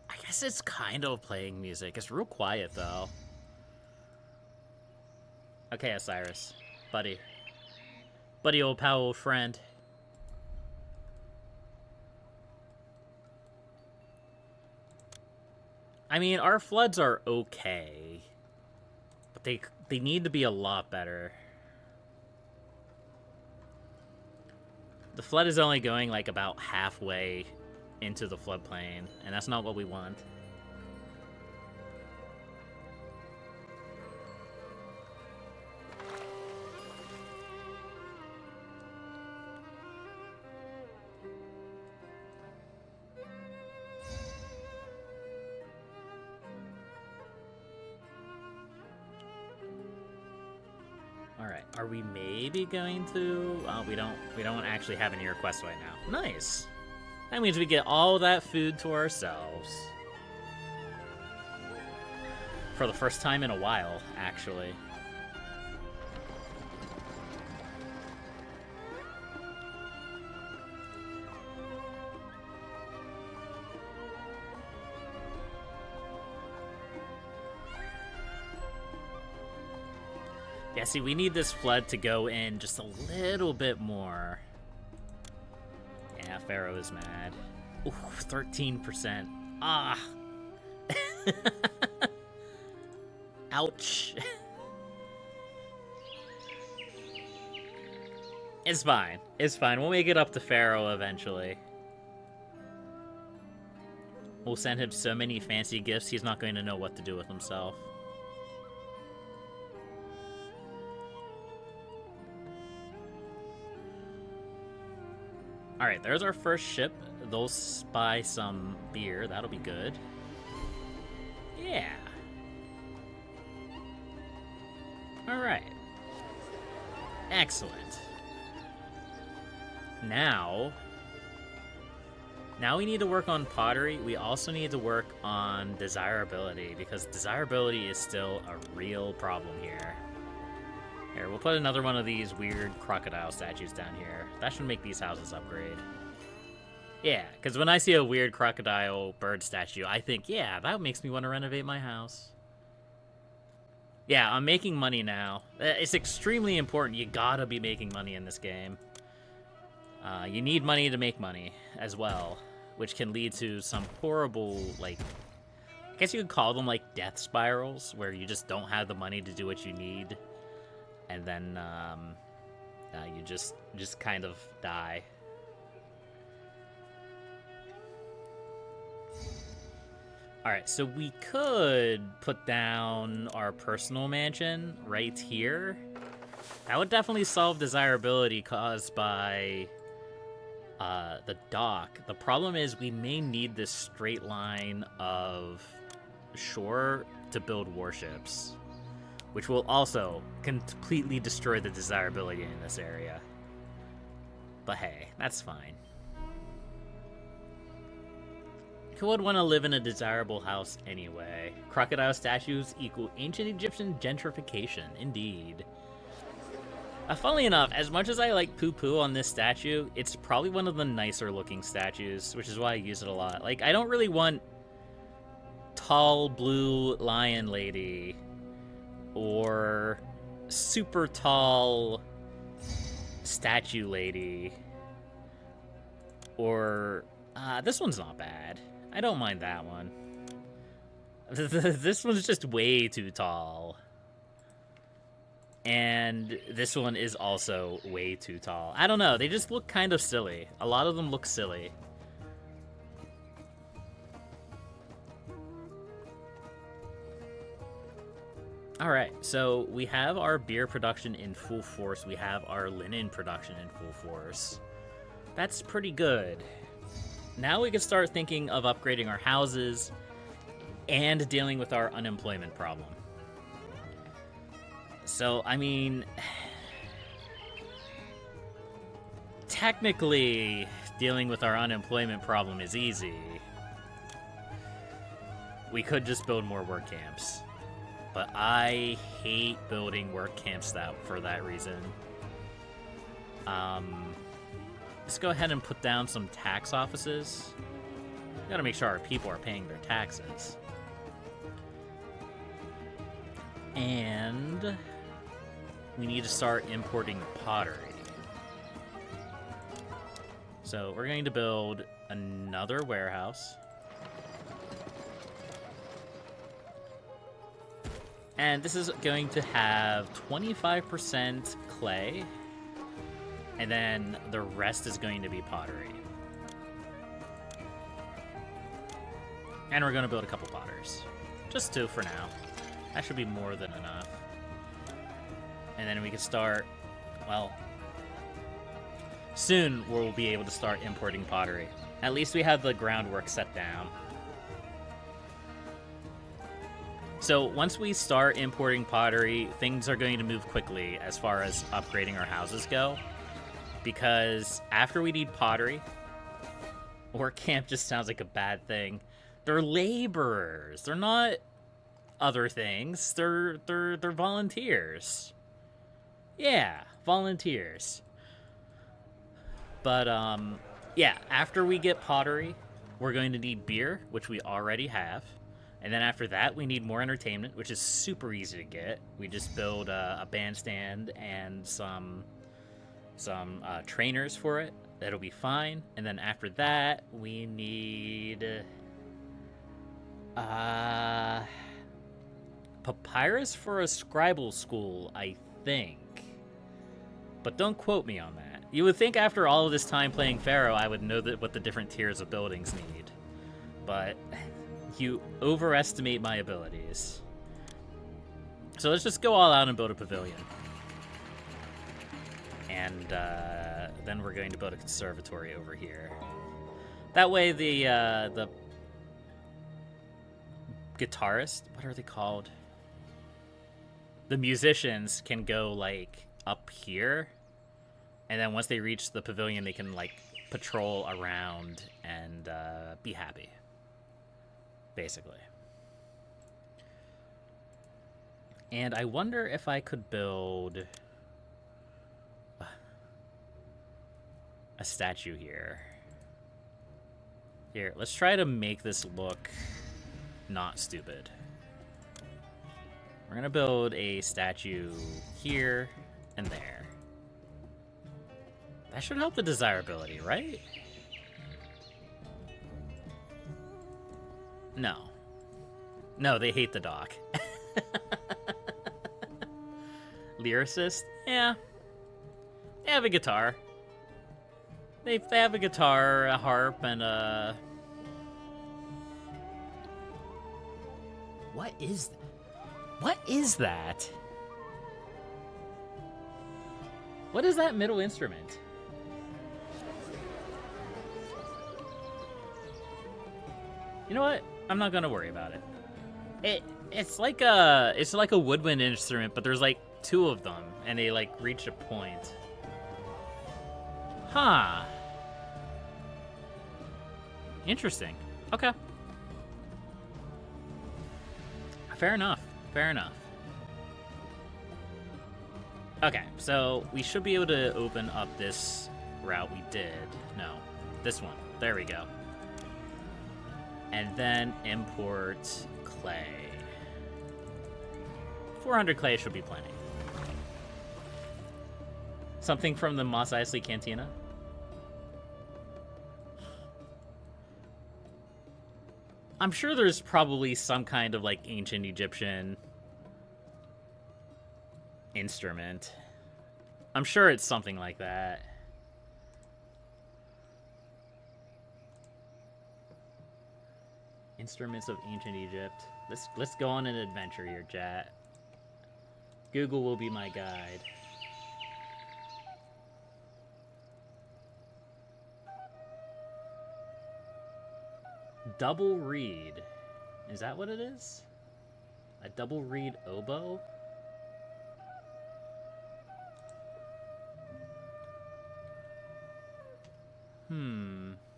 I guess it's kind of playing music. It's real quiet, though. Okay, Osiris. Buddy. Buddy, old pal, old friend. I mean, our floods are okay. But they need to be a lot better. The flood is only going, like, about halfway into the floodplain, and that's not what we want. Alright, are we maybe going to... Oh, we don't actually have any requests right now. Nice! That means we get all that food to ourselves. For the first time in a while, actually. Yeah, see, we need this flood to go in just a little bit more. Yeah, Pharaoh is mad. Ooh, 13%. Ah! Ouch. It's fine. It's fine. We'll make it up to Pharaoh eventually. We'll send him so many fancy gifts, he's not going to know what to do with himself. Alright, there's our first ship. They'll spy some beer. That'll be good. Yeah. Alright. Excellent. Now we need to work on pottery. We also need to work on desirability, because desirability is still a real problem here. Here, we'll put another one of these weird crocodile statues down here. That should make these houses upgrade. Yeah, because when I see a weird crocodile bird statue, I think, yeah, that makes me want to renovate my house. Yeah, I'm making money now. It's extremely important. You gotta be making money in this game. You need money to make money as well, which can lead to some horrible, like, I guess you could call them like death spirals, where you just don't have the money to do what you need. And then you just kind of die. Alright, so we could put down our personal mansion right here. That would definitely solve desirability caused by the dock. The problem is we may need this straight line of shore to build warships, which will also completely destroy the desirability in this area. But hey, that's fine. Who would want to live in a desirable house anyway? Crocodile statues equal ancient Egyptian gentrification, indeed. Funnily enough, as much as I like poo-poo on this statue, it's probably one of the nicer looking statues, which is why I use it a lot. Like, I don't really want tall blue lion lady or super tall statue lady, or this one's not bad. I don't mind that one. This one's just way too tall, and this one is also way too tall. I don't know, they just look kind of silly. A lot of them look silly. Alright, so we have our beer production in full force. We have our linen production in full force. That's pretty good. Now we can start thinking of upgrading our houses and dealing with our unemployment problem. So, I mean, technically, dealing with our unemployment problem is easy. We could just build more work camps. But I hate building work camps for that reason. Let's go ahead and put down some tax offices. We gotta make sure our people are paying their taxes. And we need to start importing pottery. So we're going to build another warehouse. And this is going to have 25% clay, and then the rest is going to be pottery. And we're going to build a couple potters. Just 2 for now. That should be more than enough. And then we can start, well, soon we'll be able to start importing pottery. At least we have the groundwork set down. So once we start importing pottery, things are going to move quickly as far as upgrading our houses go. Because after we need pottery, work camp just sounds like a bad thing. They're laborers. They're not other things. They're volunteers. Yeah, volunteers. But yeah, after we get pottery, we're going to need beer, which we already have. And then after that, we need more entertainment, which is super easy to get. We just build a bandstand and some trainers for it. That'll be fine. And then after that, we need papyrus for a scribal school, I think. But don't quote me on that. You would think after all of this time playing Pharaoh, I would know what the different tiers of buildings need. But you overestimate my abilities. So let's just go all out and build a pavilion. And then we're going to build a conservatory over here. That way the guitarist, what are they called? The musicians can go like up here, and then once they reach the pavilion, they can like patrol around and be happy, basically. And I wonder if I could build a statue here. Here, let's try to make this look not stupid. We're gonna build a statue here and there. That should help the desirability, right? No. No, they hate the dock. Lyricist? Yeah. They have a guitar. They have a guitar, a harp, and a... What is that? What is that? What is that middle instrument? You know what? I'm not gonna worry about it. It's like a woodwind instrument, but there's like two of them, and they like reach a point. Huh. Interesting. Okay. Fair enough. Fair enough. Okay, so we should be able to open up this route we did. No, this one. There we go. And then import clay. 400 clay should be plenty. Something from the Mos Eisley Cantina? I'm sure there's probably some kind of like ancient Egyptian instrument. I'm sure it's something like that. Instruments of ancient Egypt. Let's go on an adventure here, chat. Google will be my guide. Double reed. Is that what it is? A double reed oboe?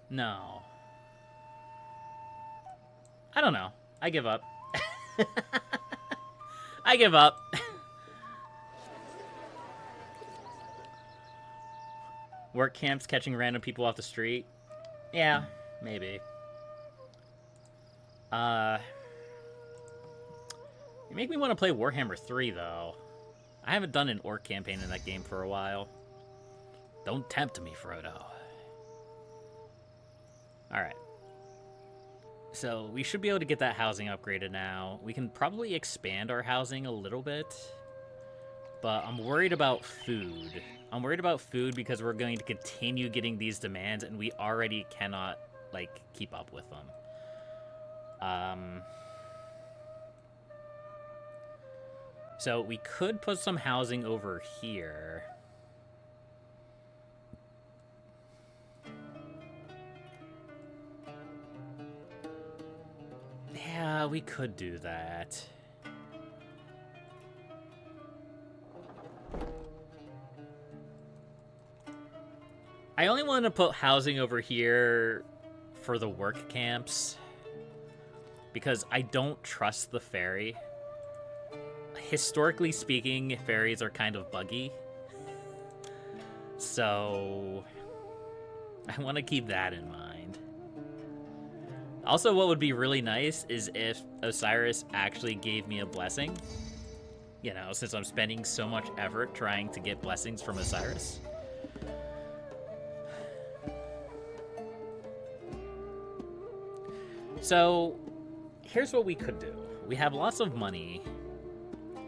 No. I don't know. I give up. I give up. Work camps catching random people off the street? Yeah, maybe. You make me want to play Warhammer 3, though. I haven't done an orc campaign in that game for a while. Don't tempt me, Frodo. Alright. So, we should be able to get that housing upgraded now. We can probably expand our housing a little bit. But I'm worried about food. I'm worried about food because we're going to continue getting these demands, and we already cannot, like, keep up with them. So we could put some housing over here. Yeah, we could do that. I only want to put housing over here for the work camps because I don't trust the ferry. Historically speaking, ferries are kind of buggy. So I want to keep that in mind. Also, what would be really nice is if Osiris actually gave me a blessing. You know, since I'm spending so much effort trying to get blessings from Osiris. So, here's what we could do. We have lots of money.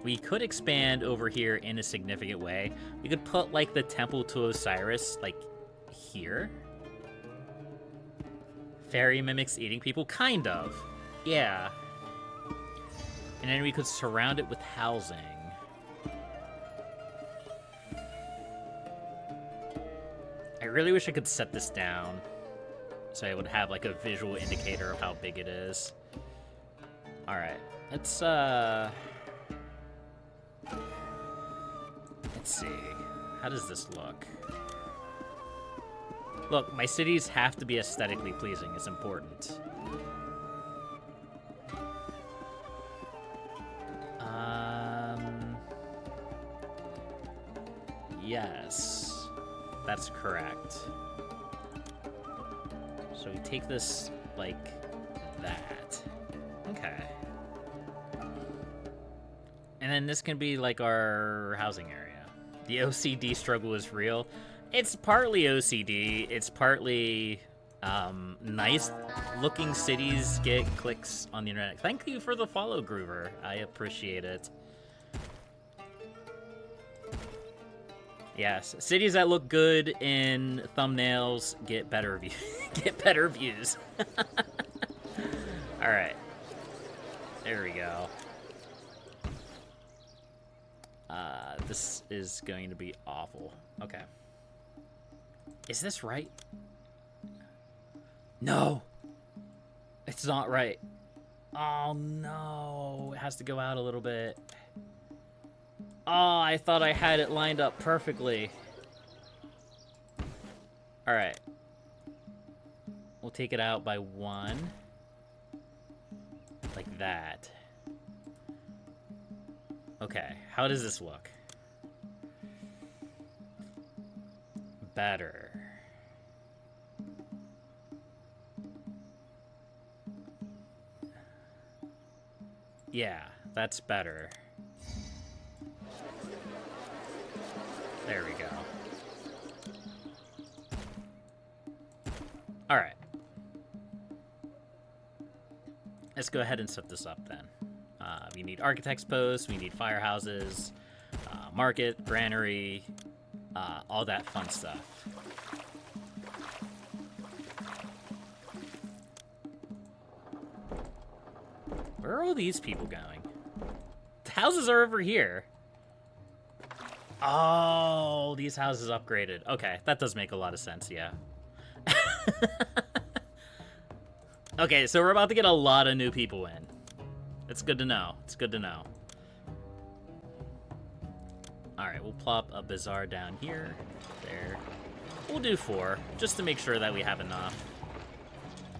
We could expand over here in a significant way. We could put, like, the temple to Osiris, like, here. Fairy mimics eating people? Kind of. Yeah. And then we could surround it with housing. I really wish I could set this down so I would have like a visual indicator of how big it is. Alright, let's see. How does this look? Look, my cities have to be aesthetically pleasing. It's important. Yes, that's correct. So we take this like that. Okay. And then this can be like our housing area. The OCD struggle is real. It's partly OCD. It's partly nice looking cities get clicks on the internet. Thank you for the follow, Groover. I appreciate it. Yes, cities that look good in thumbnails get better views. Get better views. All right, there we go. This is going to be awful. Okay, is this right? No, it's not right. Oh no, it has to go out a little bit. Oh, I thought I had it lined up perfectly. All right. We'll take it out by 1. Like that. Okay, how does this look? Better. Yeah, that's better. There we go. All right. Let's go ahead and set this up then. We need architect's posts, we need firehouses, market, granary, all that fun stuff. Where are all these people going? The houses are over here. Oh, these houses upgraded. Okay, that does make a lot of sense, yeah. Okay, so we're about to get a lot of new people in. It's good to know. It's good to know. Alright, we'll plop a bazaar down here. There. We'll do 4, just to make sure that we have enough.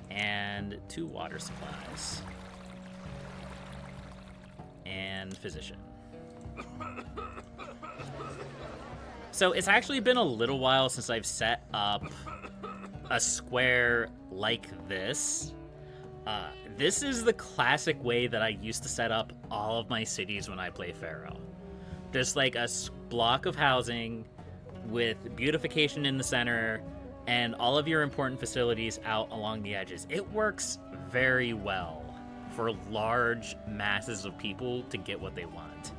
And 2 water supplies. And physician. So it's actually been a little while since I've set up a square like this. This is the classic way that I used to set up all of my cities when I play Pharaoh. Just like a block of housing with beautification in the center and all of your important facilities out along the edges. It works very well for large masses of people to get what they want.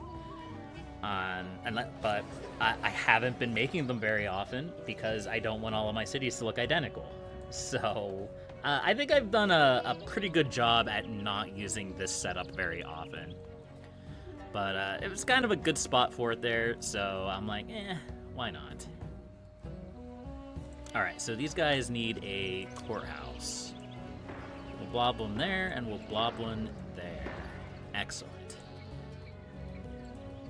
But I haven't been making them very often because I don't want all of my cities to look identical. So I think I've done a pretty good job at not using this setup very often. But it was kind of a good spot for it there, so I'm like, why not? Alright, so these guys need a courthouse. We'll blob one there, and we'll blob one there. Excellent.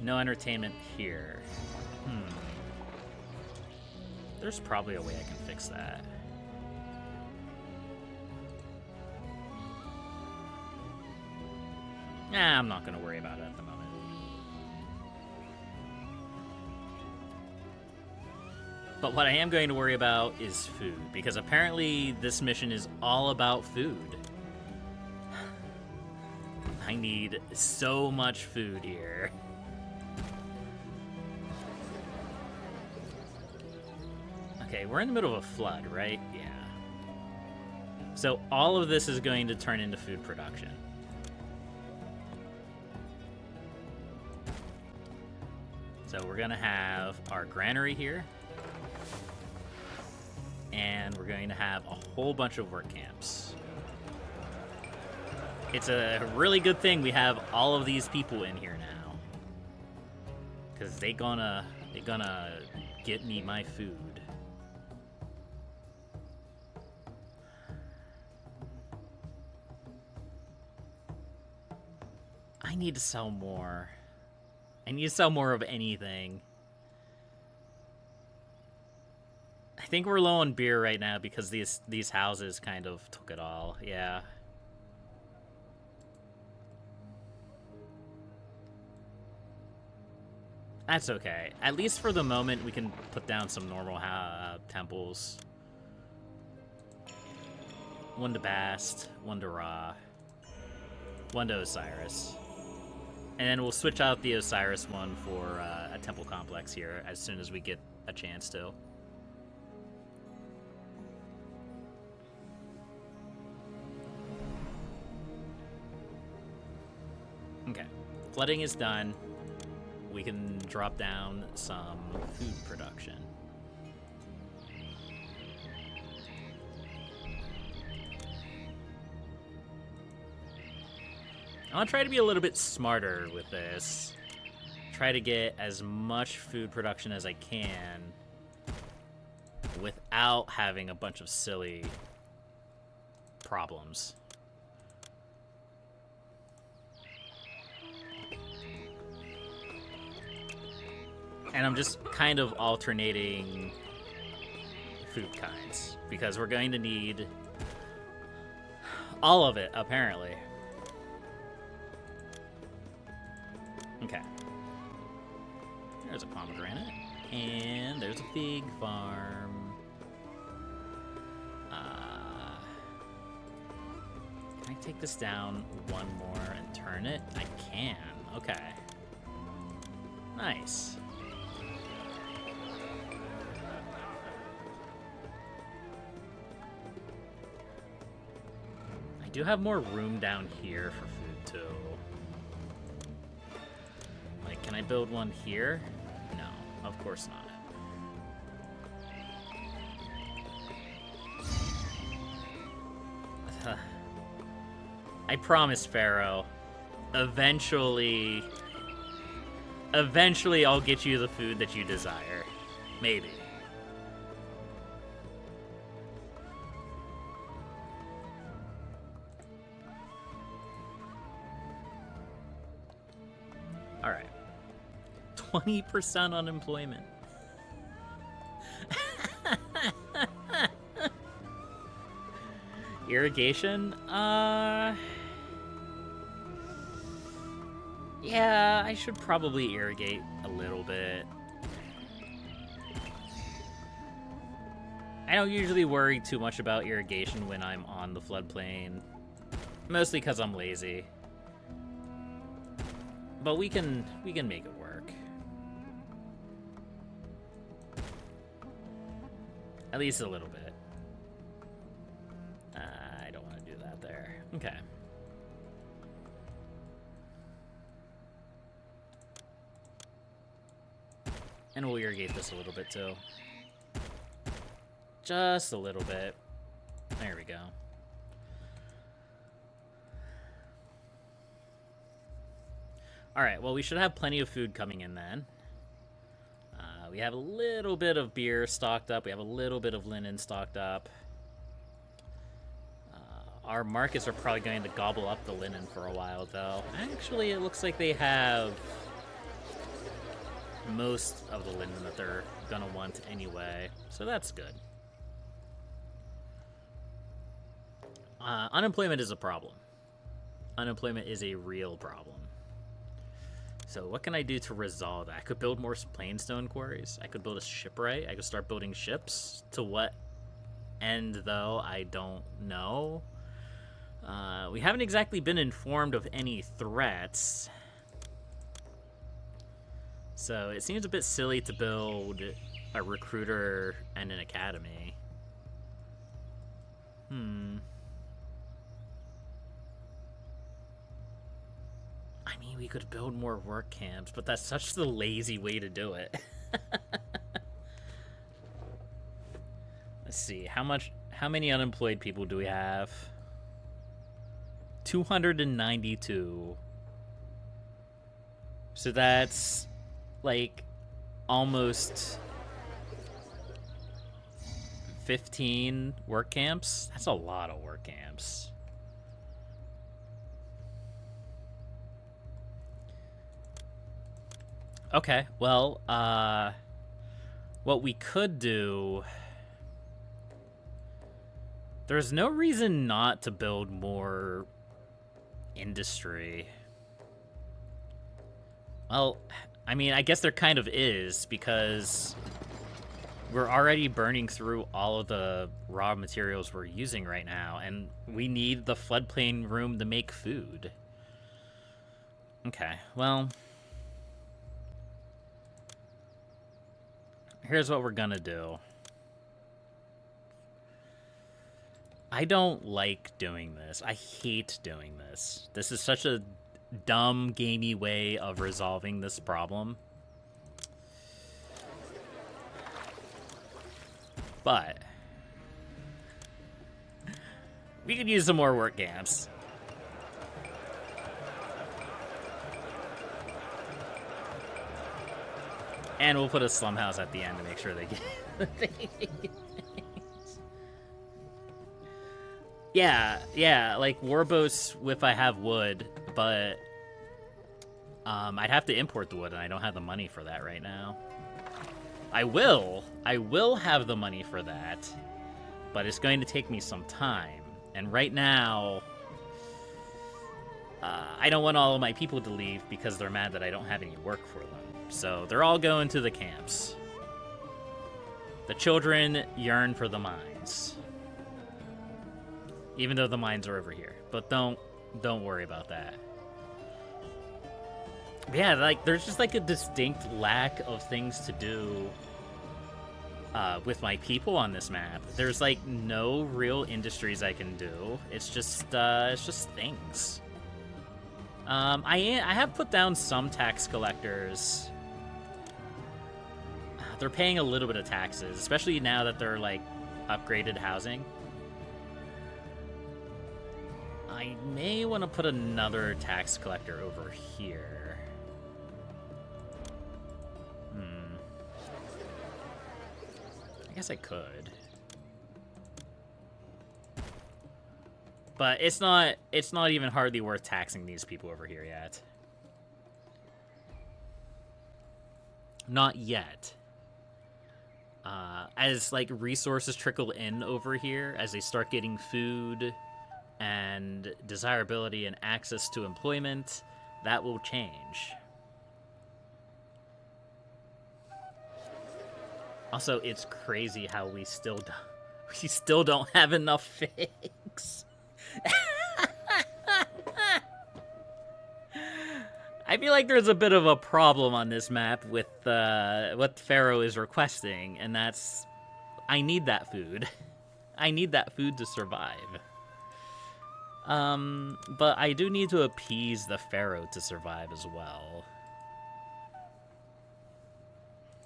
No entertainment here. There's probably a way I can fix that. Nah, I'm not going to worry about it at the moment. But what I am going to worry about is food, because apparently this mission is all about food. I need so much food here. Okay, we're in the middle of a flood, right? Yeah. So all of this is going to turn into food production. So we're going to have our granary here. And we're going to have a whole bunch of work camps. It's a really good thing we have all of these people in here now. Because they gonna get me my food. I need to sell more. I need to sell more of anything. I think we're low on beer right now because these houses kind of took it all. Yeah. That's okay. At least for the moment, we can put down some normal temples. One to Bast, one to Ra, one to Osiris. And then we'll switch out the Osiris one for a temple complex here as soon as we get a chance to. Okay, flooding is done. We can drop down some food production. I want to try to be a little bit smarter with this. Try to get as much food production as I can without having a bunch of silly problems. And I'm just kind of alternating food kinds because we're going to need all of it, apparently. Okay. There's a pomegranate. And there's a fig farm. Can I take this down one more and turn it? I can. Okay. Nice. I do have more room down here for food, too. Like, can I build one here? No, of course not. I promise, Pharaoh. Eventually I'll get you the food that you desire. Maybe. All right. 20% unemployment. Irrigation? Yeah, I should probably irrigate a little bit. I don't usually worry too much about irrigation when I'm on the floodplain. Mostly because I'm lazy. But we can make it work. At least a little bit. I don't want to do that there. Okay. And we'll irrigate this a little bit too. Just a little bit. There we go. Alright, well, we should have plenty of food coming in then. We have a little bit of beer stocked up. We have a little bit of linen stocked up. Our markets are probably going to gobble up the linen for a while, though. Actually, it looks like they have most of the linen that they're gonna want anyway, so that's good. Unemployment is a problem. Unemployment is a real problem. So what can I do to resolve that? I could build more plainstone quarries. I could build a shipwright. I could start building ships. To what end, though, I don't know. We haven't exactly been informed of any threats. So it seems a bit silly to build a recruiter and an academy. I mean, we could build more work camps, but that's such the lazy way to do it. Let's see, how many unemployed people do we have? 292. So that's like almost 15 work camps. That's a lot of work camps. Okay, well, what we could do... There's no reason not to build more industry. Well, I mean, I guess there kind of is, because we're already burning through all of the raw materials we're using right now, and we need the floodplain room to make food. Okay, well... Here's what we're gonna do. I don't like doing this. I hate doing this. This is such a dumb, gamey way of resolving this problem. But we could use some more work camps. And we'll put a slum house at the end to make sure they get the things. Yeah, like warboats if I have wood, but I'd have to import the wood, and I don't have the money for that right now. I will have the money for that, but it's going to take me some time. And right now, I don't want all of my people to leave because they're mad that I don't have any work for them. So they're all going to the camps. The children yearn for the mines. Even though the mines are over here. But don't worry about that. But yeah, like there's just like a distinct lack of things to do with my people on this map. There's like no real industries I can do. It's just things. I have put down some tax collectors. They're paying a little bit of taxes, especially now that they're like upgraded housing. I may want to put another tax collector over here. I guess I could. But it's not even hardly worth taxing these people over here yet. Not yet. As like resources trickle in over here, as they start getting food and desirability and access to employment, that will change. Also, it's crazy how we still don't have enough figs. I feel like there's a bit of a problem on this map with what Pharaoh is requesting, and that's I need that food. I need that food to survive. But I do need to appease the Pharaoh to survive as well.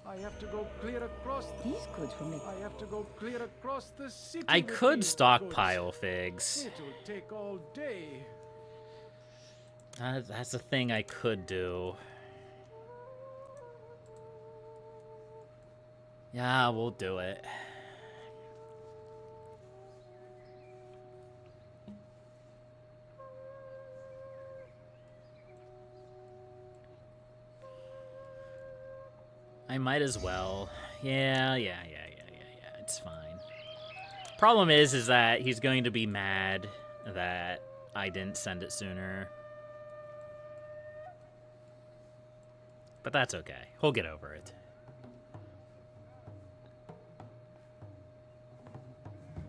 I have to go clear across. He's good for me. I have to go clear across the city. I with could these stockpile goods. figs. It'll take all day. That's a thing I could do. Yeah, we'll do it. I might as well. Yeah. It's fine. Problem is that he's going to be mad that I didn't send it sooner. But that's okay. He'll get over it.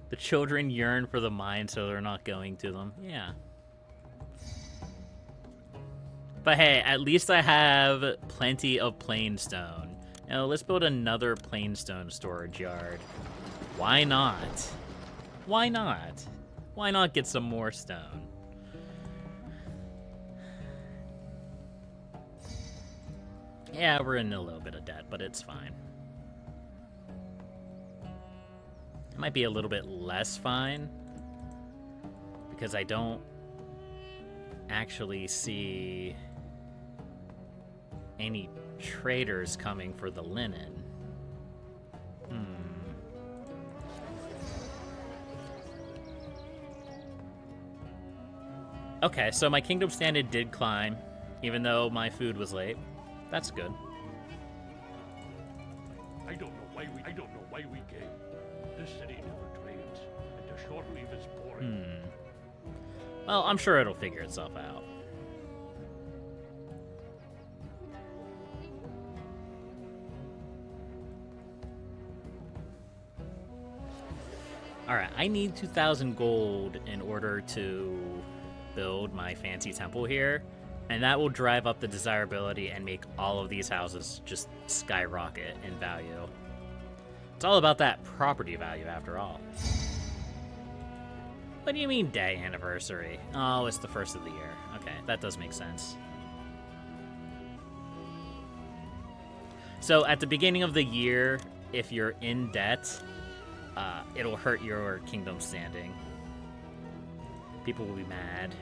The children yearn for the mine, so they're not going to them. Yeah. But hey, at least I have plenty of plainstone. Now, let's build another plainstone storage yard. Why not? Why not? Why not get some more stone? Yeah, we're in a little bit of debt, but it's fine. It might be a little bit less fine because I don't actually see any traders coming for the linen. Okay, so my kingdom standard did climb, even though my food was late. That's good. I don't know why we came. This city never trades, and the short leave is boring. Well, I'm sure it'll figure itself out. Alright, I need 2,000 gold in order to build my fancy temple here, and that will drive up the desirability and make all of these houses just skyrocket in value. It's all about that property value after all. What do you mean day anniversary? Oh, it's the first of the year. Okay, that does make sense. So at the beginning of the year, if you're in debt, it'll hurt your kingdom standing. People will be mad.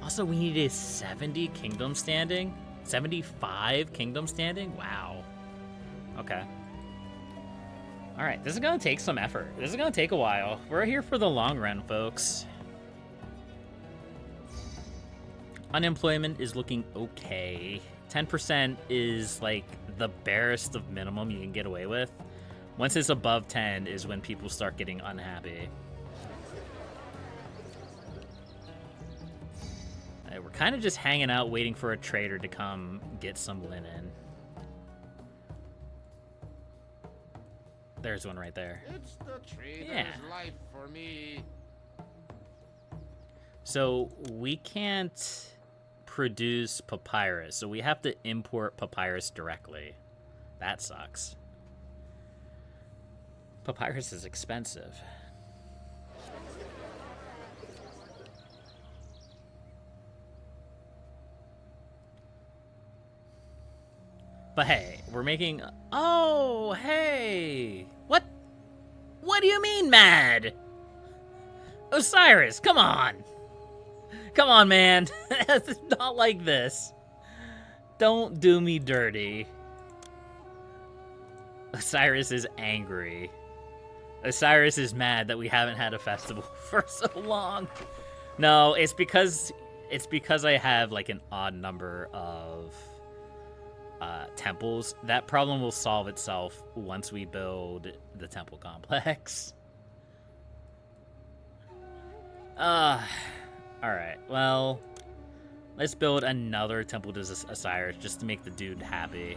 Also, we needed 70 kingdom standing? 75 kingdom standing? Wow. Okay. Alright, this is gonna take some effort. This is gonna take a while. We're here for the long run, folks. Unemployment is looking okay. 10% is like the barest of minimum you can get away with. Once it's above 10 is when people start getting unhappy. We're kind of just hanging out waiting for a trader to come get some linen. There's one right there. It's the trader's Yeah. life for me. So we can't produce papyrus, so we have to import papyrus directly. That sucks. Papyrus is expensive. But hey, we're making... Oh, hey! What? What do you mean mad? Osiris, come on! Come on, man. It's not like this. Don't do me dirty. Osiris is angry. Osiris is mad that we haven't had a festival for so long. No, it's because I have like an odd number of temples. That problem will solve itself once we build the temple complex. Alright, well, let's build another temple to Osiris just to make the dude happy.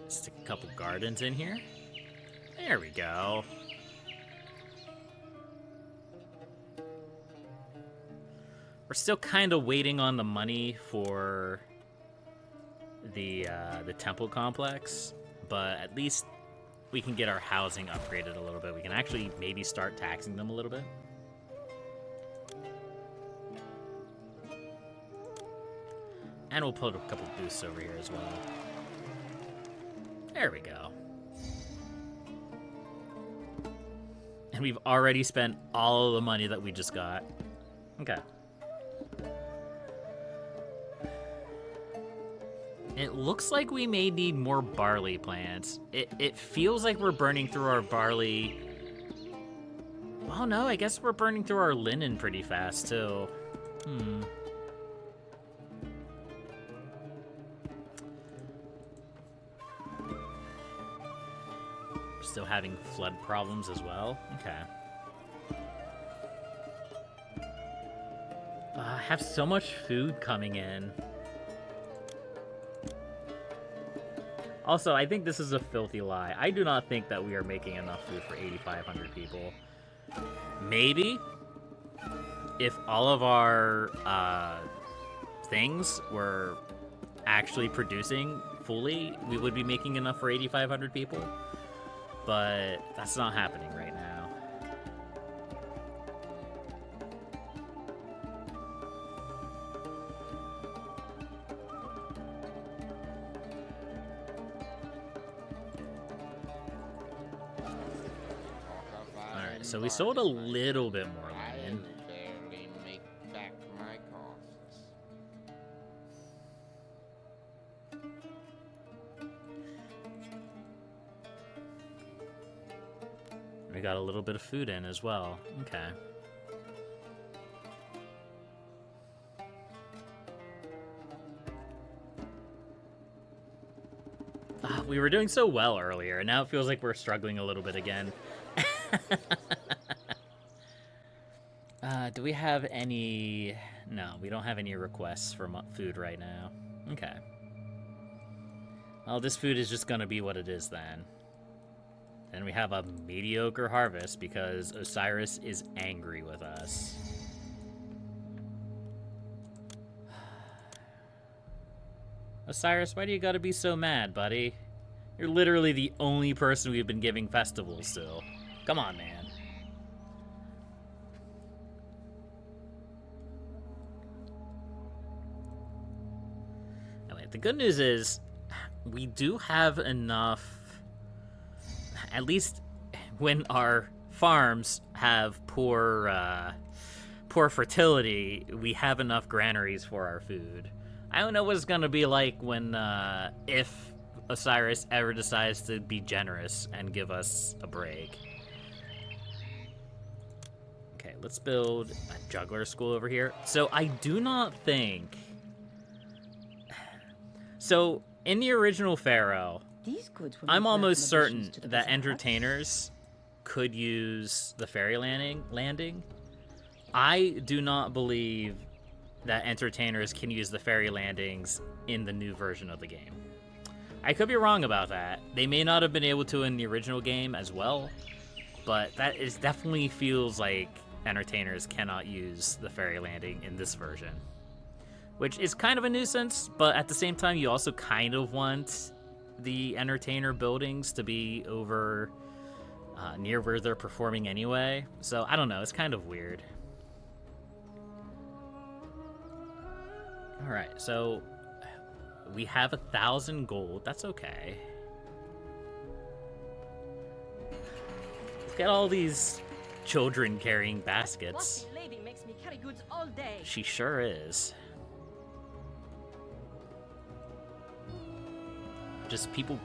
Stick a couple gardens in here. There we go. We're still kind of waiting on the money for the temple complex, but at least we can get our housing upgraded a little bit. We can actually maybe start taxing them a little bit. And we'll put a couple boosts over here as well. There we go. And we've already spent all of the money that we just got. Okay. It looks like we may need more barley plants. It feels like we're burning through our barley. Oh no, I guess we're burning through our linen pretty fast too. Still having flood problems as well? Okay. I have so much food coming in. Also, I think this is a filthy lie. I do not think that we are making enough food for 8,500 people. Maybe if all of our things were actually producing fully, we would be making enough for 8,500 people. But that's not happening right now. Alright, so we sold a little bit more linen. Barely make back my costs. We got a little bit of food in as well. Okay. We were doing so well earlier, and now it feels like we're struggling a little bit again. Do we have any... No, we don't have any requests for food right now. Okay. Well, this food is just gonna be what it is then. And we have a mediocre harvest because Osiris is angry with us. Osiris, why do you gotta be so mad, buddy? You're literally the only person we've been giving festivals to. Come on, man. Anyway, the good news is we do have enough. At least when our farms have poor fertility, we have enough granaries for our food. I don't know what it's gonna be like when, if Osiris ever decides to be generous and give us a break. Okay, let's build a juggler school over here. So I do not think... So, in the original Pharaoh, I'm almost certain that entertainers could use the ferry landing. I do not believe that entertainers can use the ferry landings in the new version of the game. I could be wrong about that. They may not have been able to in the original game as well, but that is definitely feels like entertainers cannot use the ferry landing in this version, which is kind of a nuisance, but at the same time, you also kind of want the entertainer buildings to be over near where they're performing anyway. So I don't know, it's kind of weird. All right, so we have 1,000 gold. That's okay. Look at all these children carrying baskets. Bossy lady makes me carry goods all day. She sure is. Just people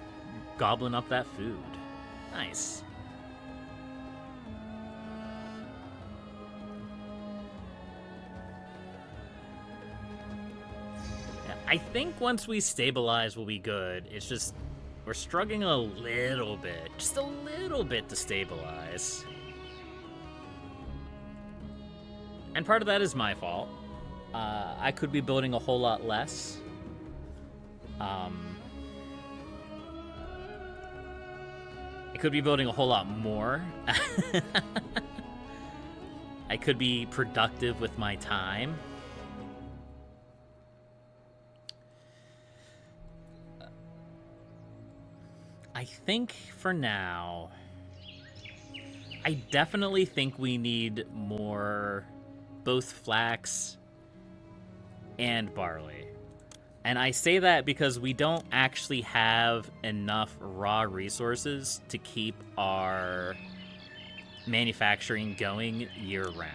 gobbling up that food. Nice. Yeah, I think once we stabilize, we'll be good. It's just we're struggling a little bit, just a little bit to stabilize. And part of that is my fault. I could be building a whole lot less. I could be building a whole lot more. I could be productive with my time. I think for now, I definitely think we need more both flax and barley. And I say that because we don't actually have enough raw resources to keep our manufacturing going year-round.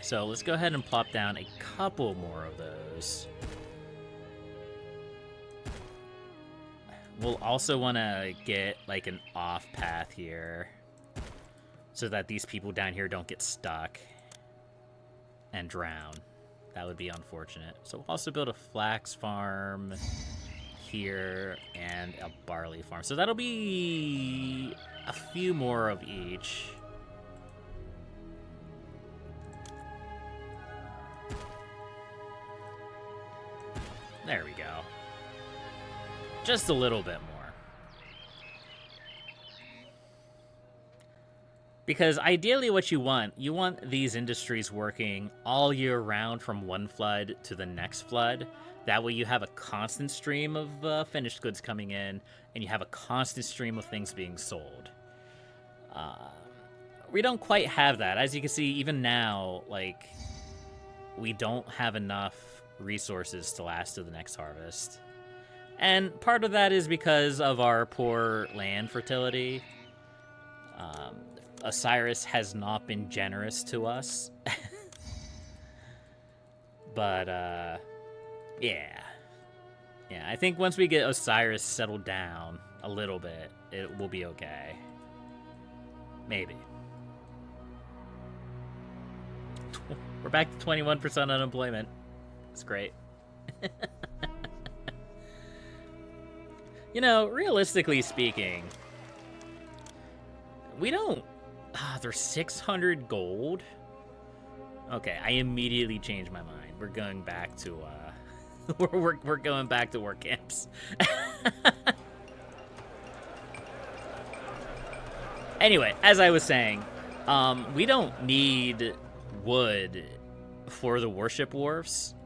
So let's go ahead and plop down a couple more of those. We'll also want to get like an off path here so that these people down here don't get stuck and drown. That would be unfortunate. So we'll also build a flax farm here and a barley farm. So that'll be a few more of each. There we go. Just a little bit more. Because ideally what you want these industries working all year round from one flood to the next flood. That way you have a constant stream of finished goods coming in, and you have a constant stream of things being sold. We don't quite have that. As you can see, even now, like, we don't have enough resources to last to the next harvest. And part of that is because of our poor land fertility. Osiris has not been generous to us. But, yeah. Yeah, I think once we get Osiris settled down a little bit, it will be okay. Maybe. We're back to 21% unemployment. It's great. You know, realistically speaking, we don't... there's 600 gold? Okay, I immediately changed my mind. We're going back to, we're going back to work camps. Anyway, as I was saying, we don't need wood for the worship wharfs.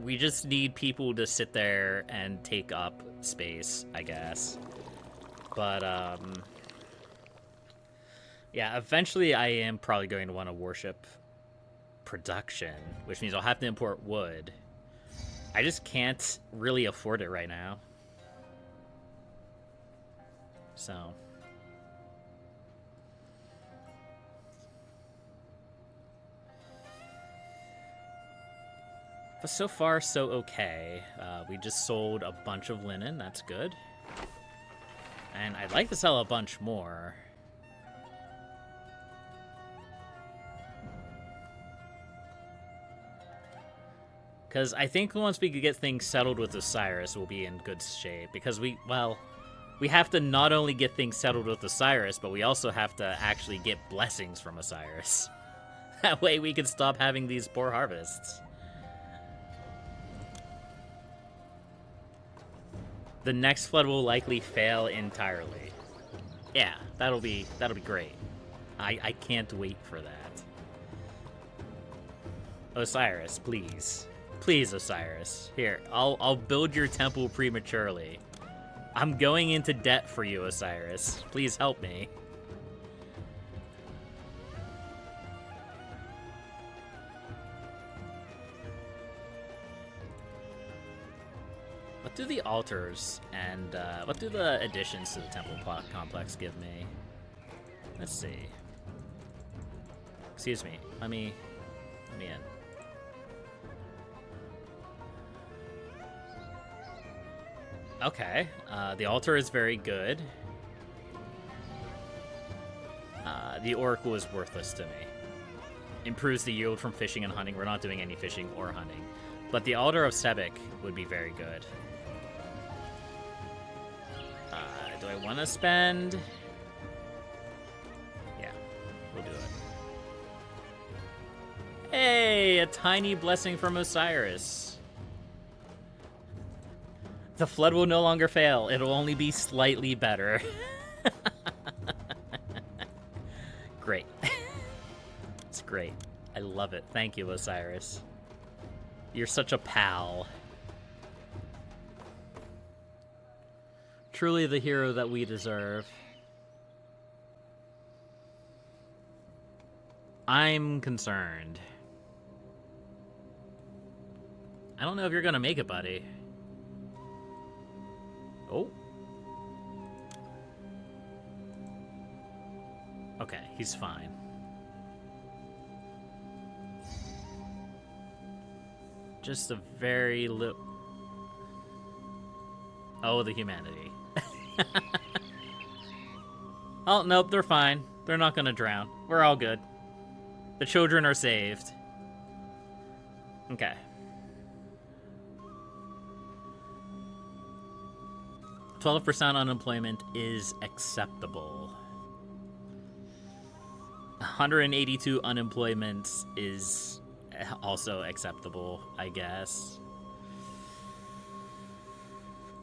We just need people to sit there and take up space, I guess. But, yeah, eventually I am probably going to want to worship production, which means I'll have to import wood. I just can't really afford it right now. So... But so far, so okay. We just sold a bunch of linen. That's good. And I'd like to sell a bunch more. Because I think once we could get things settled with Osiris, we'll be in good shape. Because we have to not only get things settled with Osiris, but we also have to actually get blessings from Osiris. That way we can stop having these poor harvests. The next flood will likely fail entirely. Yeah, that'll be great. I can't wait for that. Osiris, please. Please, Osiris. Here, I'll build your temple prematurely. I'm going into debt for you, Osiris. Please help me. What do the altars and what do the additions to the temple complex give me? Let's see. Excuse me. Let me in. Okay. The altar is very good. The oracle is worthless to me. Improves the yield from fishing and hunting. We're not doing any fishing or hunting. But the altar of Sebek would be very good. Do I want to spend? Yeah, we'll do it. Hey, a tiny blessing from Osiris. The flood will no longer fail. It'll only be slightly better. Great. It's great. I love it. Thank you, Osiris. You're such a pal. Truly the hero that we deserve. I'm concerned. I don't know if you're gonna make it, buddy. Oh. Okay, he's fine. Just a very little... Oh, the humanity. Oh, nope, they're fine. They're not gonna drown. We're all good. The children are saved. Okay. 12% unemployment is acceptable. 182 unemployment is also acceptable, I guess.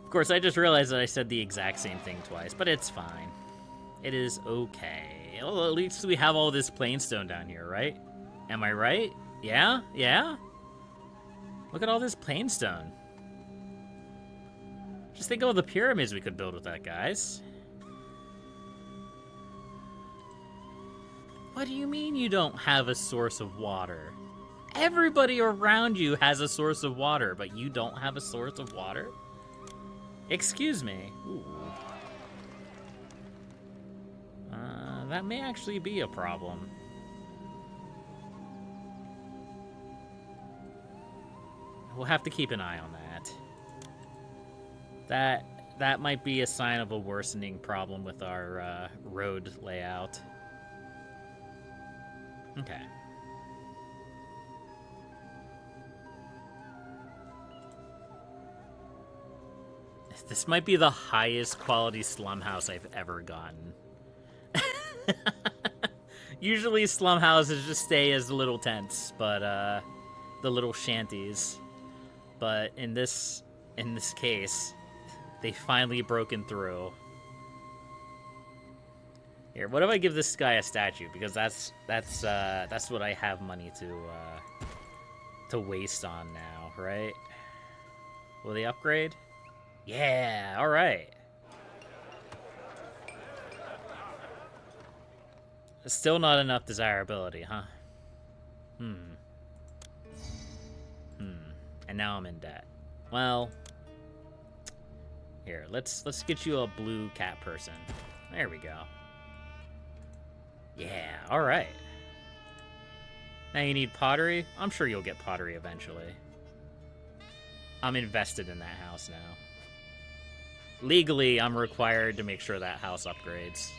Of course, I just realized that I said the exact same thing twice, but it's fine. It is okay. Well, at least we have all this plainstone down here, right? Am I right? Yeah? Yeah? Look at all this plainstone. Just think of all the pyramids we could build with that, guys. What do you mean you don't have a source of water? Everybody around you has a source of water, but you don't have a source of water? Excuse me. Ooh. That may actually be a problem. We'll have to keep an eye on that. That might be a sign of a worsening problem with our road layout. Okay. This might be the highest quality slum house I've ever gotten. Usually slum houses just stay as little tents, but the little shanties. But in this case, they finally broken through. Here, what if I give this guy a statue? Because that's what I have money to waste on now, right? Will they upgrade? Yeah, all right. Still not enough desirability, huh? And now I'm in debt. Well, here, let's get you a blue cat person. There we go. Yeah, all right. Now you need pottery? I'm sure you'll get pottery eventually. I'm invested in that house now. Legally, I'm required to make sure that house upgrades.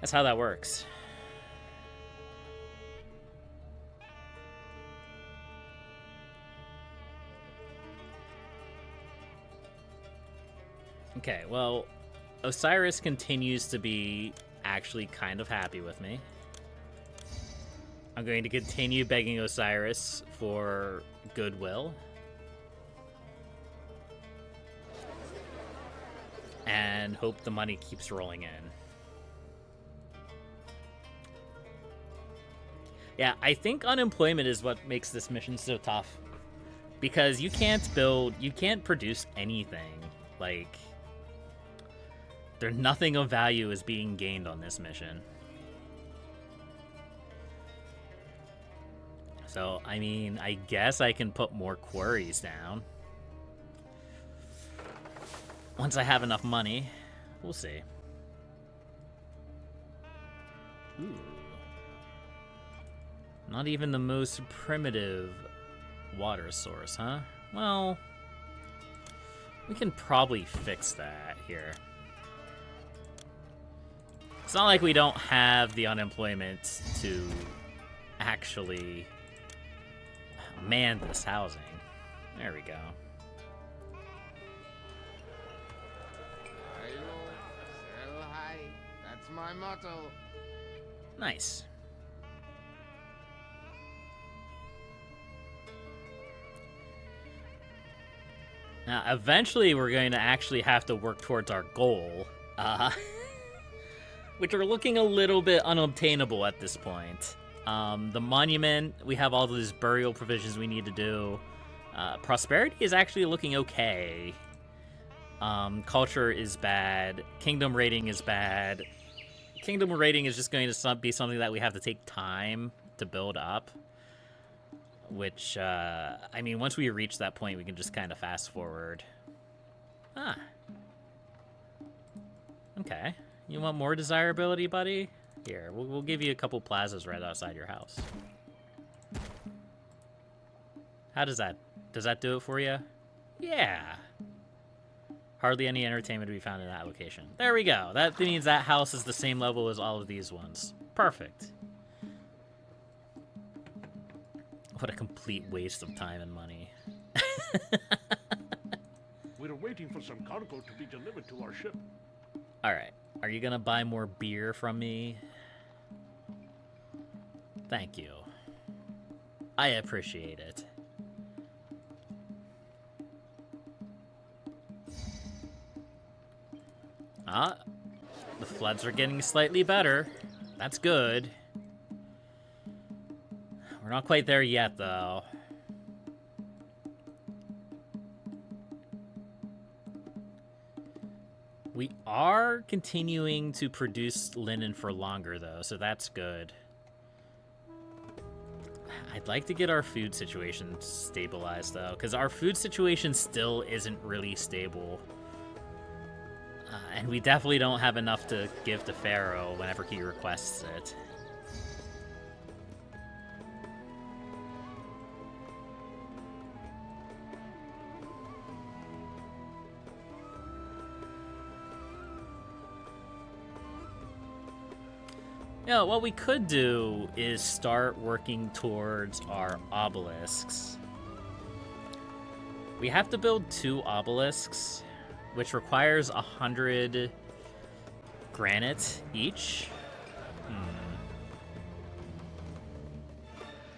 That's how that works. Okay, well, Osiris continues to be actually kind of happy with me. I'm going to continue begging Osiris for goodwill. And hope the money keeps rolling in. Yeah, I think unemployment is what makes this mission so tough. Because you can't produce anything. Like, nothing of value is being gained on this mission. So, I mean, I guess I can put more quarries down. Once I have enough money, we'll see. Ooh. Not even the most primitive water source, huh? Well, we can probably fix that here. It's not like we don't have the unemployment to actually man this housing. There we go. Sell high. That's my motto. Nice. Now, eventually we're going to actually have to work towards our goal, which are looking a little bit unobtainable at this point. The monument, we have all these burial provisions we need to do. Prosperity is actually looking okay. Culture is bad. Kingdom rating is bad. Kingdom rating is just going to be something that we have to take time to build up. Which, I mean, once we reach that point, we can just kind of fast forward. Ah. Okay. You want more desirability, buddy? Here, we'll give you a couple plazas right outside your house. How does that do it for you? Yeah. Hardly any entertainment to be found in that location. There we go. That means that house is the same level as all of these ones. Perfect. What a complete waste of time and money. We're waiting for some cargo to be delivered to our ship. Alright. Are you gonna buy more beer from me? Thank you. I appreciate it. Ah, the floods are getting slightly better. That's good. We're not quite there yet, though. We are continuing to produce linen for longer, though, so that's good. I'd like to get our food situation stabilized, though, because our food situation still isn't really stable. And we definitely don't have enough to give to Pharaoh whenever he requests it. Yeah, what we could do is start working towards our obelisks. We have to build 2 obelisks, which requires 100 granite each.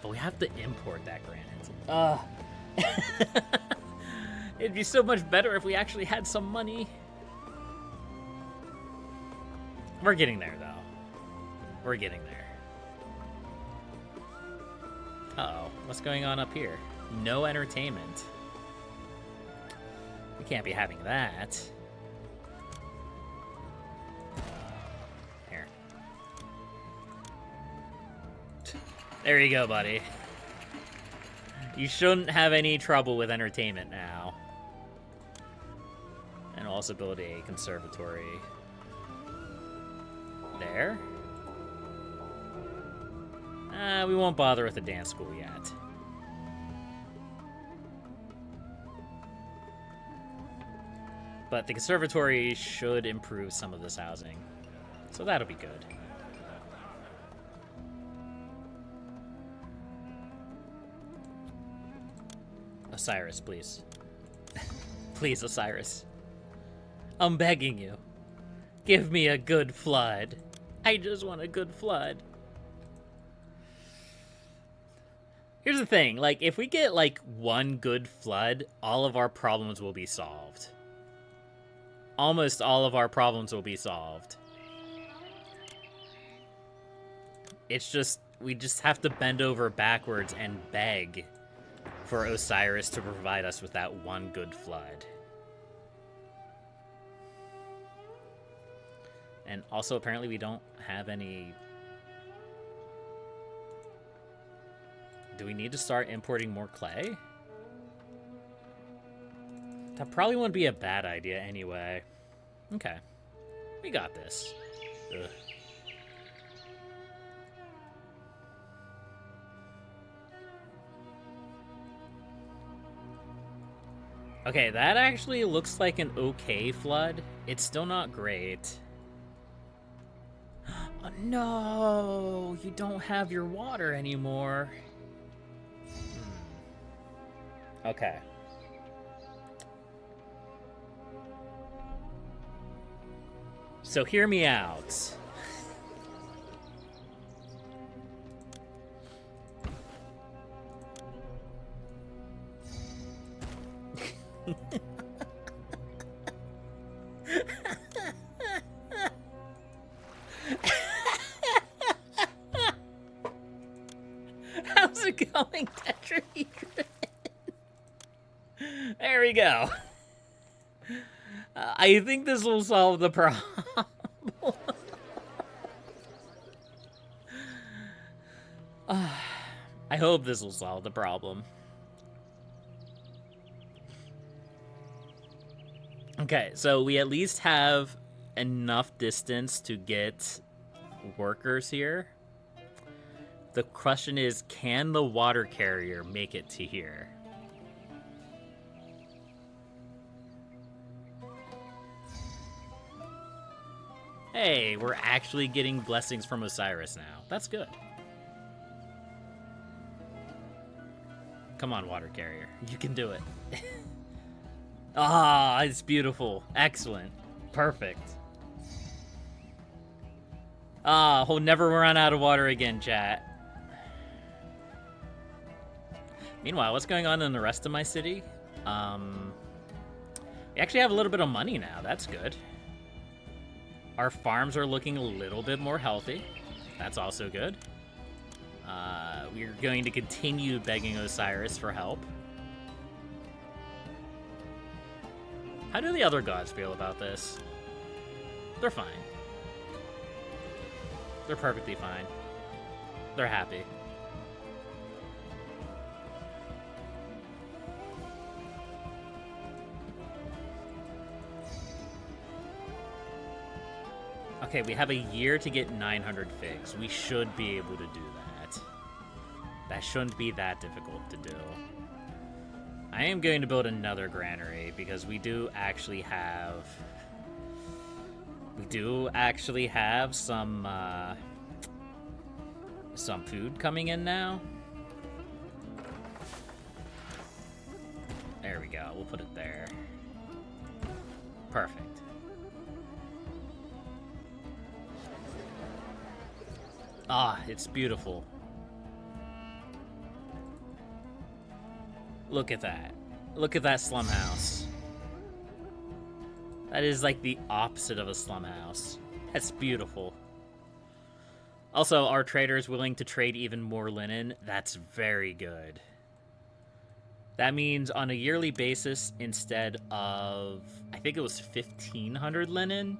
But we have to import that granite. It'd be so much better if we actually had some money. We're getting there, though. We're getting there. Uh-oh. What's going on up here? No entertainment. We can't be having that. Here. There you go, buddy. You shouldn't have any trouble with entertainment now. And also build a conservatory. There. We won't bother with the dance school yet. But the conservatory should improve some of this housing. So that'll be good. Osiris, please. Please, Osiris. I'm begging you. Give me a good flood. I just want a good flood. Here's the thing, like, if we get, like, one good flood, all of our problems will be solved. Almost all of our problems will be solved. It's just, we just have to bend over backwards and beg for Osiris to provide us with that one good flood. And also, apparently, we don't have any... Do we need to start importing more clay? That probably wouldn't be a bad idea anyway. Okay. We got this. Ugh. Okay, that actually looks like an okay flood. It's still not great. Oh, no! You don't have your water anymore. Okay. So hear me out. How's it going, Tetrahedron? There we go. I think this will solve the problem. I hope this will solve the problem. Okay, so we at least have enough distance to get workers here. The question is, can the water carrier make it to here? Hey, we're actually getting blessings from Osiris now. That's good. Come on, water carrier. You can do it. Ah, it's beautiful. Excellent. Perfect. Ah, we'll never run out of water again, chat. Meanwhile, what's going on in the rest of my city? We actually have a little bit of money now. That's good. Our farms are looking a little bit more healthy. That's also good. We're going to continue begging Osiris for help. How do the other gods feel about this? They're fine. They're perfectly fine. They're happy. Okay, we have a year to get 900 figs. We should be able to do that. That shouldn't be that difficult to do. I am going to build another granary because we do actually have some food coming in now. There we go. We'll put it there. Perfect. Ah, it's beautiful. Look at that. Look at that slum house. That is like the opposite of a slum house. That's beautiful. Also, our trader is willing to trade even more linen. That's very good. That means on a yearly basis, instead of, I think it was 1,500 linen,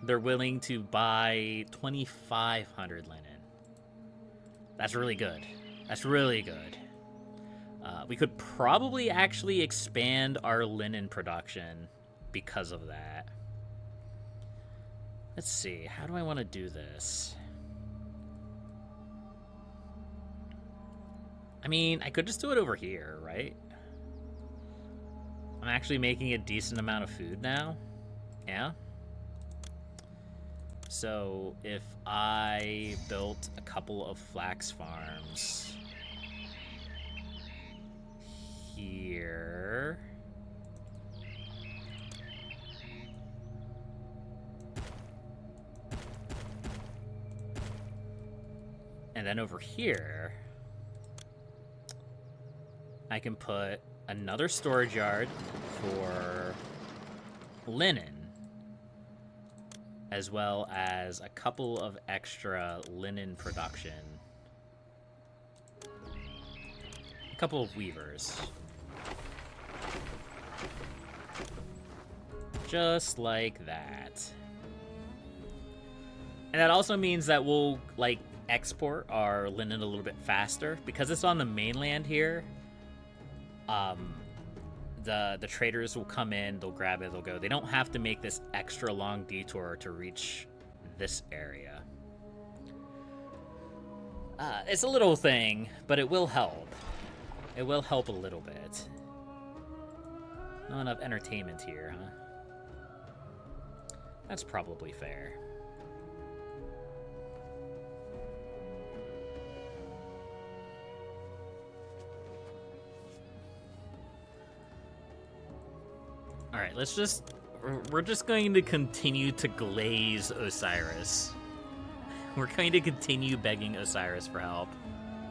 they're willing to buy 2,500 linen. That's really good. That's really good. We could probably actually expand our linen production because of that. Let's see. How do I want to do this? I mean, I could just do it over here, right? I'm actually making a decent amount of food now. Yeah. So if I built a couple of flax farms here, and then over here, I can put another storage yard for linen, as well as a couple of extra linen production. A couple of weavers. Just like that. And that also means that we'll, like, export our linen a little bit faster. Because it's on the mainland here, the traders will come in, they'll grab it, they'll go. They don't have to make this extra long detour to reach this area. It's a little thing, but it will help. It will help a little bit. Not enough entertainment here, huh? That's probably fair. Alright, we're just going to continue to glaze Osiris. We're going to continue begging Osiris for help.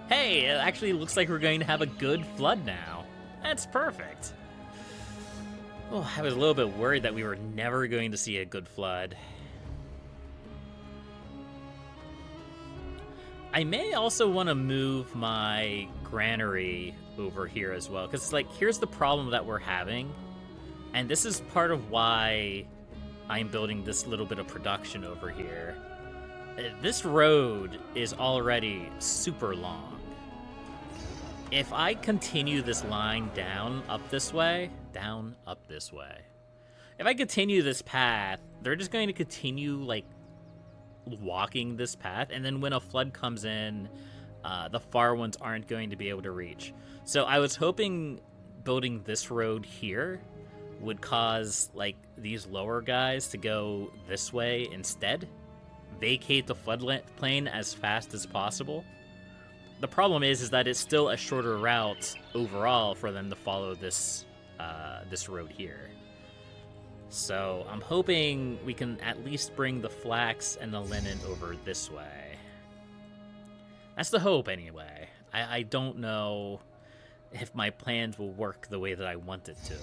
Hey, it actually looks like we're going to have a good flood now. That's perfect. Oh, I was a little bit worried that we were never going to see a good flood. I may also want to move my granary over here as well, because, like, here's the problem that we're having. And this is part of why I'm building this little bit of production over here. This road is already super long. If I continue this line down, up this way, if I continue this path they're just going to continue, like, walking this path, and then when a flood comes in, the far ones aren't going to be able to reach. So I was hoping building this road here would cause, like, these lower guys to go this way instead. Vacate the floodplain as fast as possible. The problem is that it's still a shorter route overall for them to follow this this road here. So I'm hoping we can at least bring the flax and the linen over this way. That's the hope, anyway. I don't know if my plans will work the way that I want it to.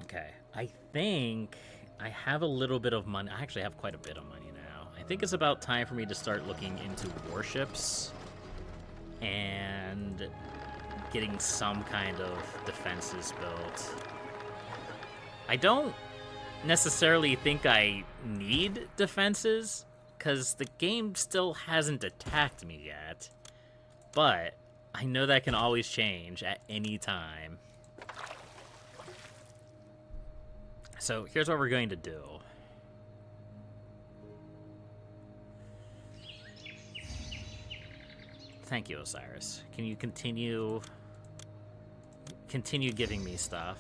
Okay, I think I have a little bit of money. I actually have quite a bit of money now. I think it's about time for me to start looking into warships and getting some kind of defenses built. I don't necessarily think I need defenses, because the game still hasn't attacked me yet. But I know that can always change at any time. So here's what we're going to do. Thank you, Osiris. Can you continue giving me stuff?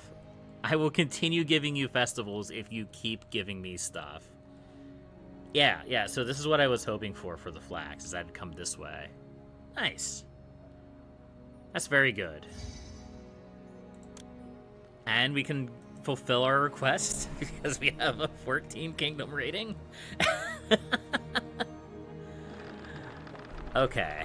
I will continue giving you festivals if you keep giving me stuff. Yeah, so this is what I was hoping for the flax, is that it'd come this way. Nice. That's very good. And we can fulfill our request because we have a 14 kingdom rating. Okay.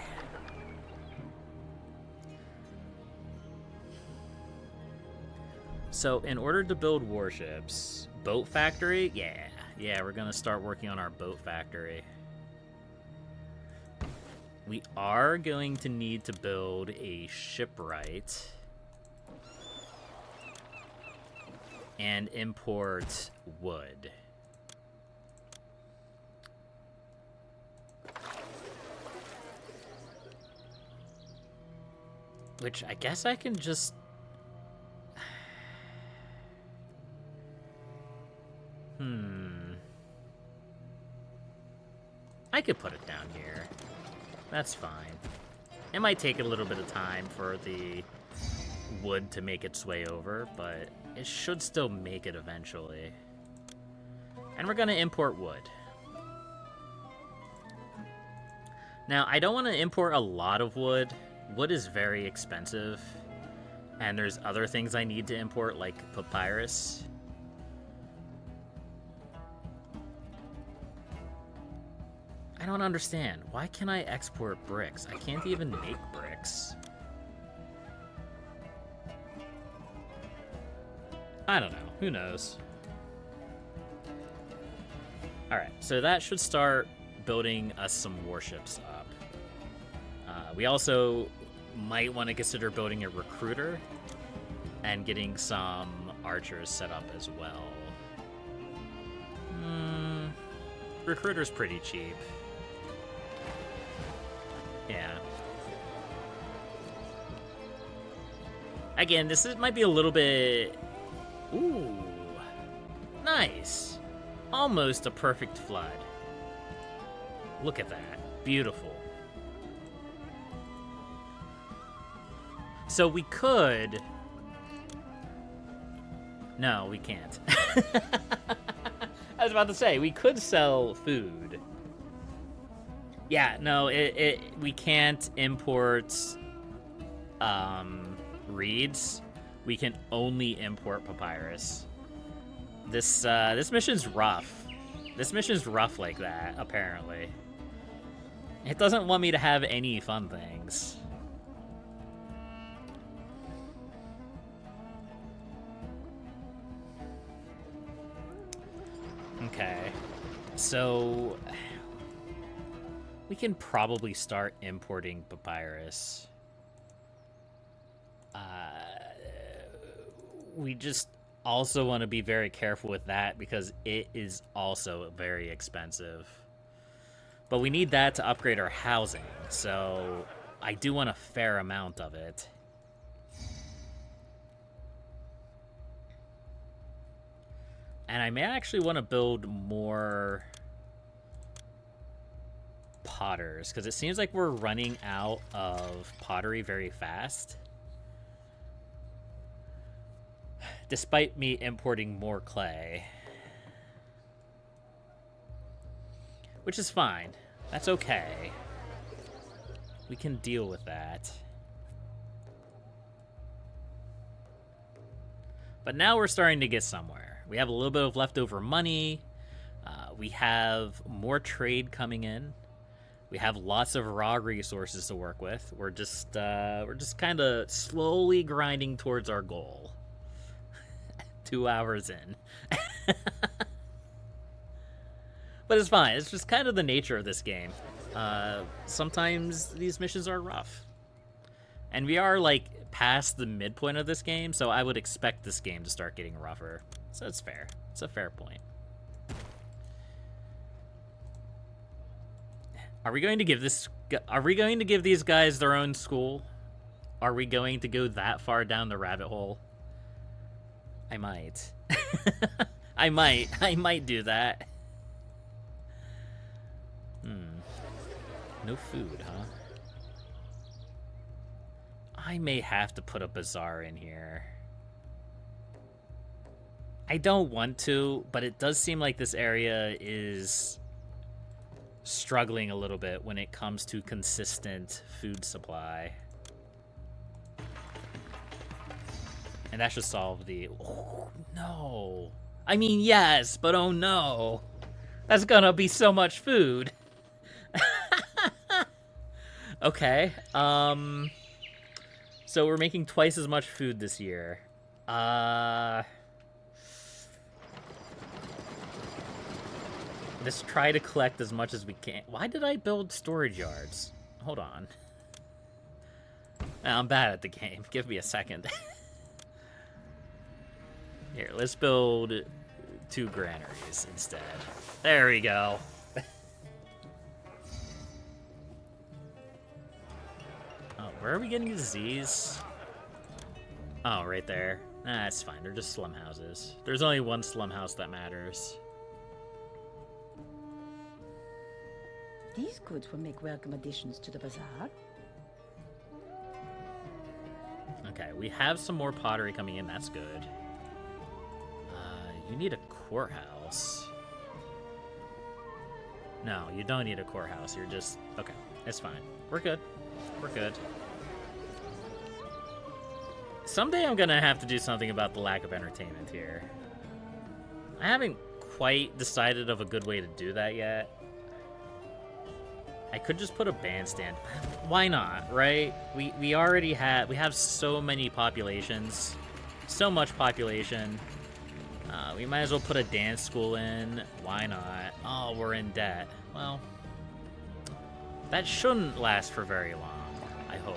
So in order to build warships, boat factory, yeah, we're gonna start working on our boat factory. We are going to need to build a shipwright and import wood. Which I guess I can just... I could put it down here. That's fine. It might take a little bit of time for the wood to make its way over, but it should still make it eventually. And we're gonna import wood. Now, I don't want to import a lot of wood. Wood is very expensive, and there's other things I need to import, like papyrus. I don't understand. Why can I export bricks? I can't even make bricks. I don't know. Who knows? Alright, so that should start building us some warships up. We also might want to consider building a recruiter and getting some archers set up as well. Recruiter's pretty cheap. Yeah. Again, might be a little bit... Ooh. Nice. Almost a perfect flood. Look at that. Beautiful. So we could... No, we can't. I was about to say, we could sell food. Yeah, no, we can't import reeds. We can only import papyrus. This mission's rough. This mission's rough like that, apparently. It doesn't want me to have any fun things. Okay, so we can probably start importing papyrus. We just also want to be very careful with that because it is also very expensive. But we need that to upgrade our housing, so I do want a fair amount of it. And I may actually want to build more potters, because it seems like we're running out of pottery very fast. Despite me importing more clay. Which is fine. That's okay. We can deal with that. But now we're starting to get somewhere. We have a little bit of leftover money. We have more trade coming in. We have lots of raw resources to work with. We're just kind of slowly grinding towards our goal. 2 hours in. But it's fine. It's just kind of the nature of this game. Sometimes these missions are rough. And we are, like, past the midpoint of this game, so I would expect this game to start getting rougher. So it's fair. It's a fair point. Are we going to give these guys their own school? Are we going to go that far down the rabbit hole? I might. I might do that. No food, huh? I may have to put a bazaar in here. I don't want to, but it does seem like this area is struggling a little bit when it comes to consistent food supply. And that should solve the... Oh, no. I mean, yes, but oh no. That's gonna be so much food. Okay, so we're making twice as much food this year. Let's try to collect as much as we can. Why did I build storage yards? Hold on. I'm bad at the game. Give me a second. Here, let's build 2 granaries instead. There we go. Oh, where are we getting these? Oh, right there. Nah, it's fine. They're just slum houses. There's only one slum house that matters. These goods will make welcome additions to the bazaar. Okay, we have some more pottery coming in. That's good. You need a courthouse. No, you don't need a courthouse. You're just... Okay, it's fine. We're good. We're good. Someday I'm gonna have to do something about the lack of entertainment here. I haven't quite decided of a good way to do that yet. I could just put a bandstand. Why not, right? We already have... We have so many populations. So much population. We might as well put a dance school in. Why not? Oh, we're in debt. Well, that shouldn't last for very long, I hope.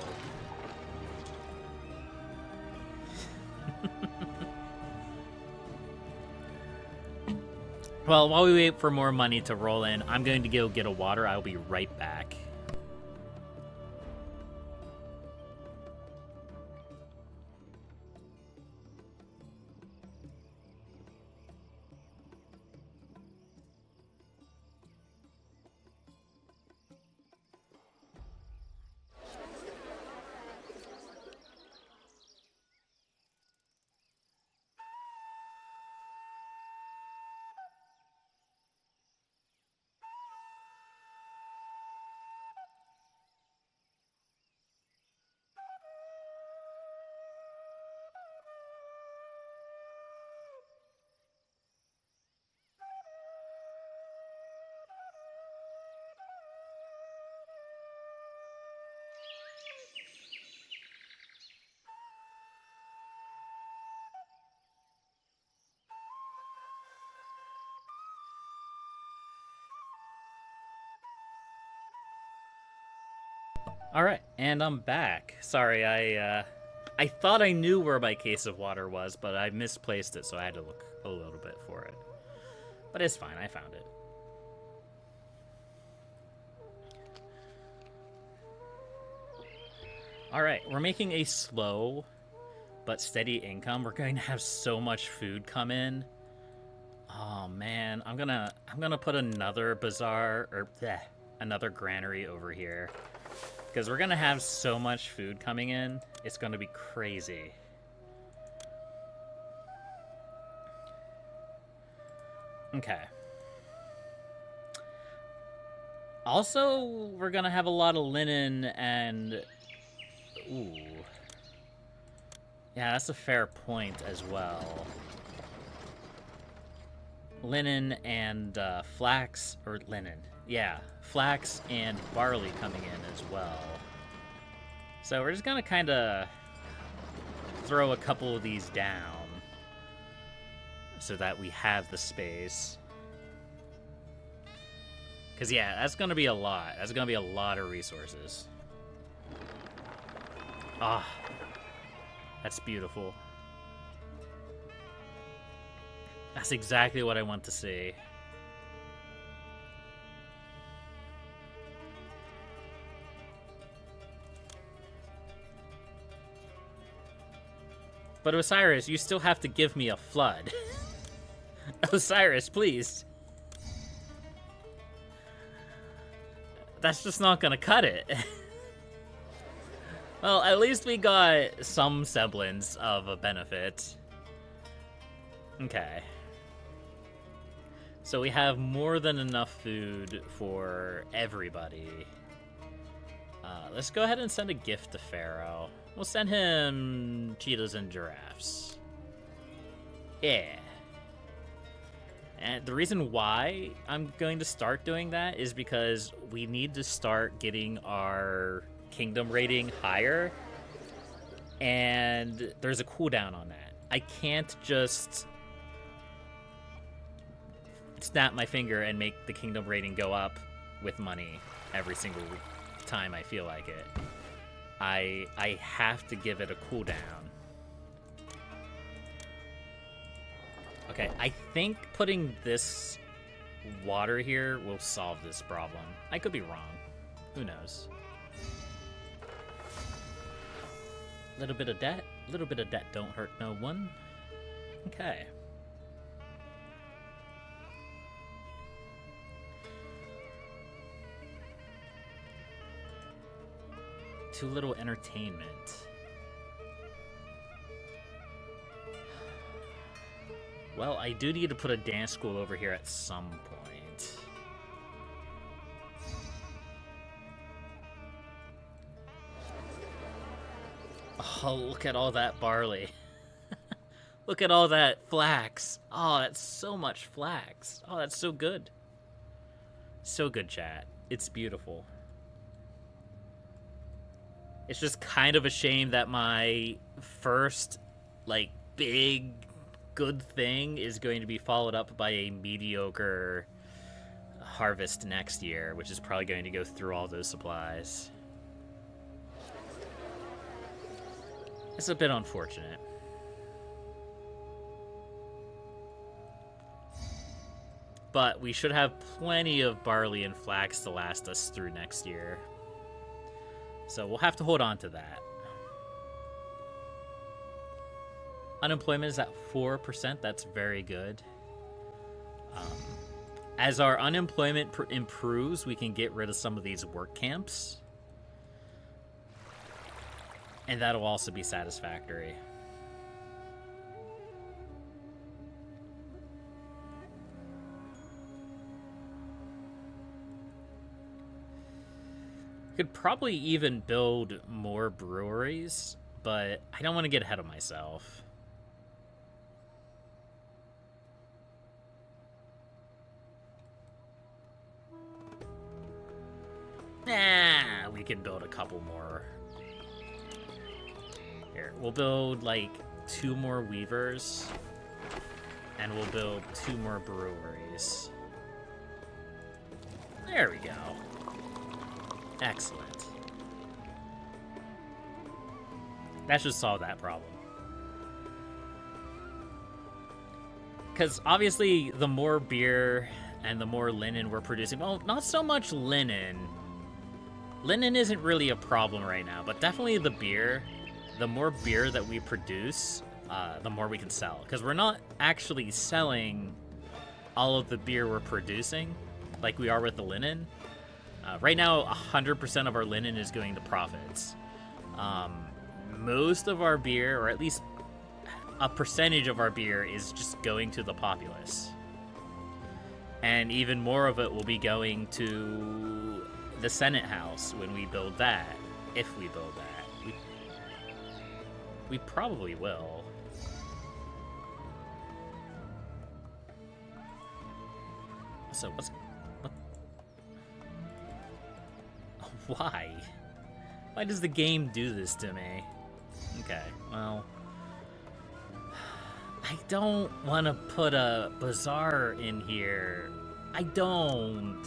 Well, while we wait for more money to roll in, I'm going to go get a water. I'll be right back. All right, and I'm back. Sorry, I thought I knew where my case of water was, but I misplaced it, so I had to look a little bit for it. But it's fine, I found it. All right, we're making a slow but steady income. We're going to have so much food come in. Oh man, I'm gonna put another bazaar or another granary over here because we're gonna have so much food coming in. It's gonna be crazy. Okay. Also, we're gonna have a lot of linen and ooh. Yeah, that's a fair point as well. Linen and flax, or linen. Yeah, flax and barley coming in as well. So we're just gonna kind of throw a couple of these down so that we have the space. Because, yeah, that's gonna be a lot. That's gonna be a lot of resources. Ah, that's beautiful. That's exactly what I want to see. But Osiris, you still have to give me a flood. Osiris, please. That's just not gonna cut it. Well, at least we got some semblance of a benefit. Okay. So we have more than enough food for everybody. Let's go ahead and send a gift to Pharaoh. We'll send him cheetahs and giraffes. Yeah. And the reason why I'm going to start doing that is because we need to start getting our kingdom rating higher. And there's a cooldown on that. I can't just snap my finger and make the kingdom rating go up with money every single time I feel like it. I have to give it a cooldown. Okay, I think putting this water here will solve this problem. I could be wrong. Who knows? Little bit of debt don't hurt no one. Okay. Too little entertainment. Well, I do need to put a dance school over here at some point. Oh, look at all that barley. Look at all that flax. Oh, that's so much flax. Oh, that's so good. So good, chat. It's beautiful. It's just kind of a shame that my first, like, big good thing is going to be followed up by a mediocre harvest next year, which is probably going to go through all those supplies. It's a bit unfortunate. But we should have plenty of barley and flax to last us through next year. So we'll have to hold on to that. Unemployment is at 4%. That's very good. As our unemployment improves, we can get rid of some of these work camps. And that'll also be satisfactory. Could probably even build more breweries, but I don't want to get ahead of myself. Nah, we can build a couple more. Here, we'll build like 2 more weavers, and we'll build 2 more breweries. There we go. Excellent. That should solve that problem. Because obviously, the more beer and the more linen we're producing... Well, not so much linen. Linen isn't really a problem right now, but definitely the beer. The more beer that we produce, the more we can sell. Because we're not actually selling all of the beer we're producing, like we are with the linen. Right now, 100% of our linen is going to profits. Most of our beer, or at least a percentage of our beer, is just going to the populace. And even more of it will be going to the Senate House when we build that. If we build that. We probably will. So what? Why? Why does the game do this to me? Okay, well, I don't want to put a bazaar in here. I don't.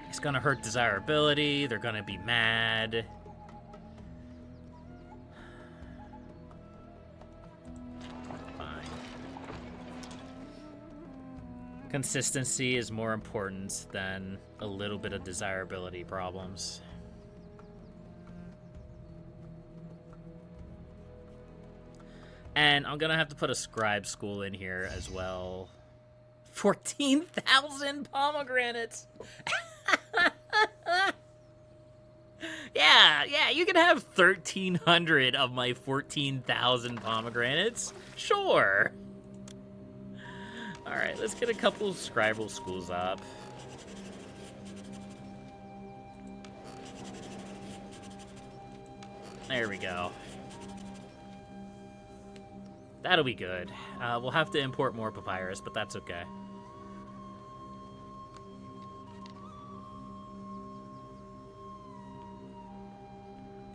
It's gonna hurt desirability. They're gonna be mad. Consistency is more important than a little bit of desirability problems. And I'm gonna have to put a scribe school in here as well. 14,000 pomegranates! Yeah, you can have 1,300 of my 14,000 pomegranates. Sure! Alright, let's get a couple of scribal schools up. There we go. That'll be good. We'll have to import more papyrus, but that's okay.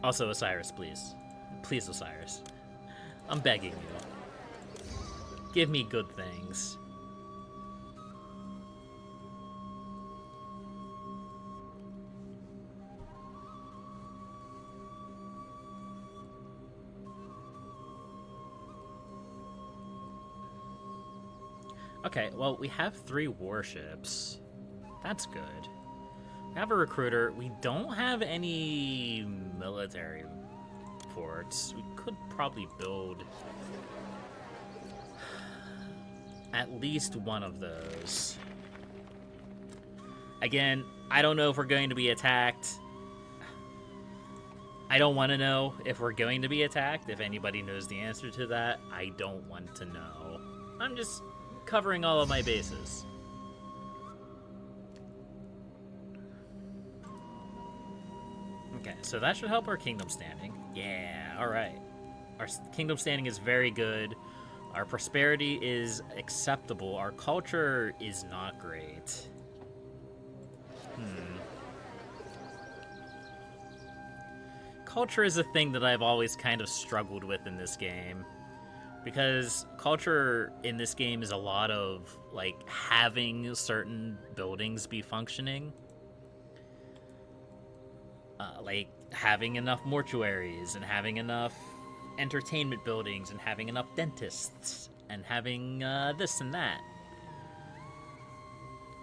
Also, Osiris, please. Please, Osiris. I'm begging you. Give me good things. Okay, well, we have 3 warships. That's good. We have a recruiter. We don't have any military forts. We could probably build at least one of those. Again, I don't know if we're going to be attacked. I don't want to know if we're going to be attacked. If anybody knows the answer to that, I don't want to know. I'm just covering all of my bases. Okay, so that should help our kingdom standing. Yeah, alright. Our kingdom standing is very good. Our prosperity is acceptable. Our culture is not great. Culture is a thing that I've always kind of struggled with in this game. Because culture in this game is a lot of, like, having certain buildings be functioning. Like, having enough mortuaries, and having enough entertainment buildings, and having enough dentists, and having this and that.